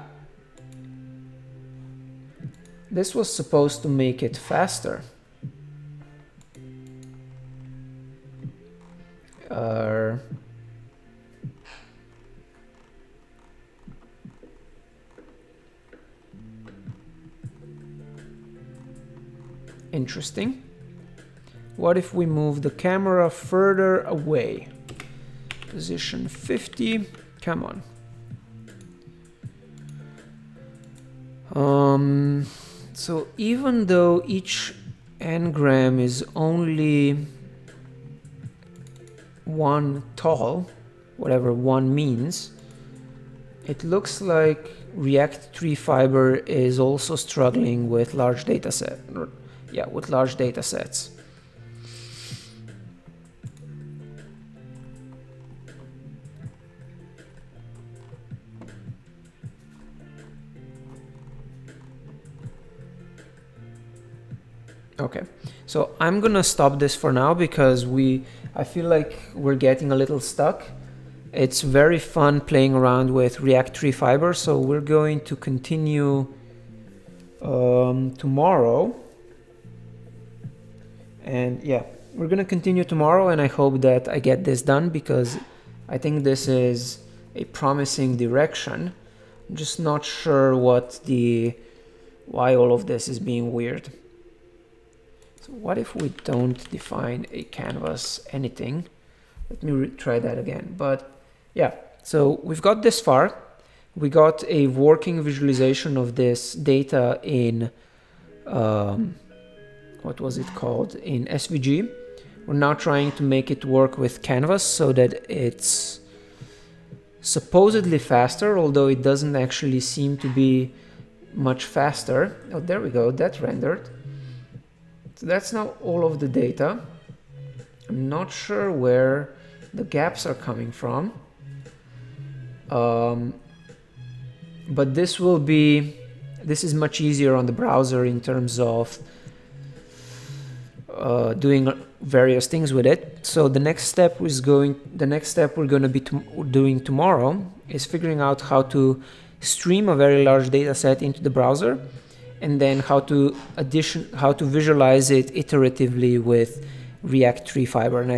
This was supposed to make it faster. Interesting. What if we move the camera further away? Position 50. Come on. So even though each n-gram is only one tall, whatever one means, it looks like React tree fiber is also struggling with large data set. Yeah, with large data sets. Okay, so I'm gonna stop this for now because I feel like we're getting a little stuck. It's very fun playing around with React tree fiber, so we're going to continue tomorrow. And yeah, we're gonna continue tomorrow, and I hope that I get this done because I think this is a promising direction. I'm just not sure why all of this is being weird. So what if we don't define a canvas anything? Let me try that again. But yeah, so we've got this far. We got a working visualization of this data in, what was it called? In SVG. We're now trying to make it work with canvas so that it's supposedly faster, although it doesn't actually seem to be much faster. Oh, there we go, that rendered. So that's now all of the data. I'm not sure where the gaps are coming from. But this is much easier on the browser in terms of doing various things with it. So the next step we're going to be doing tomorrow is figuring out how to stream a very large data set into the browser, and then how to visualize it iteratively with React tree fiber. And I think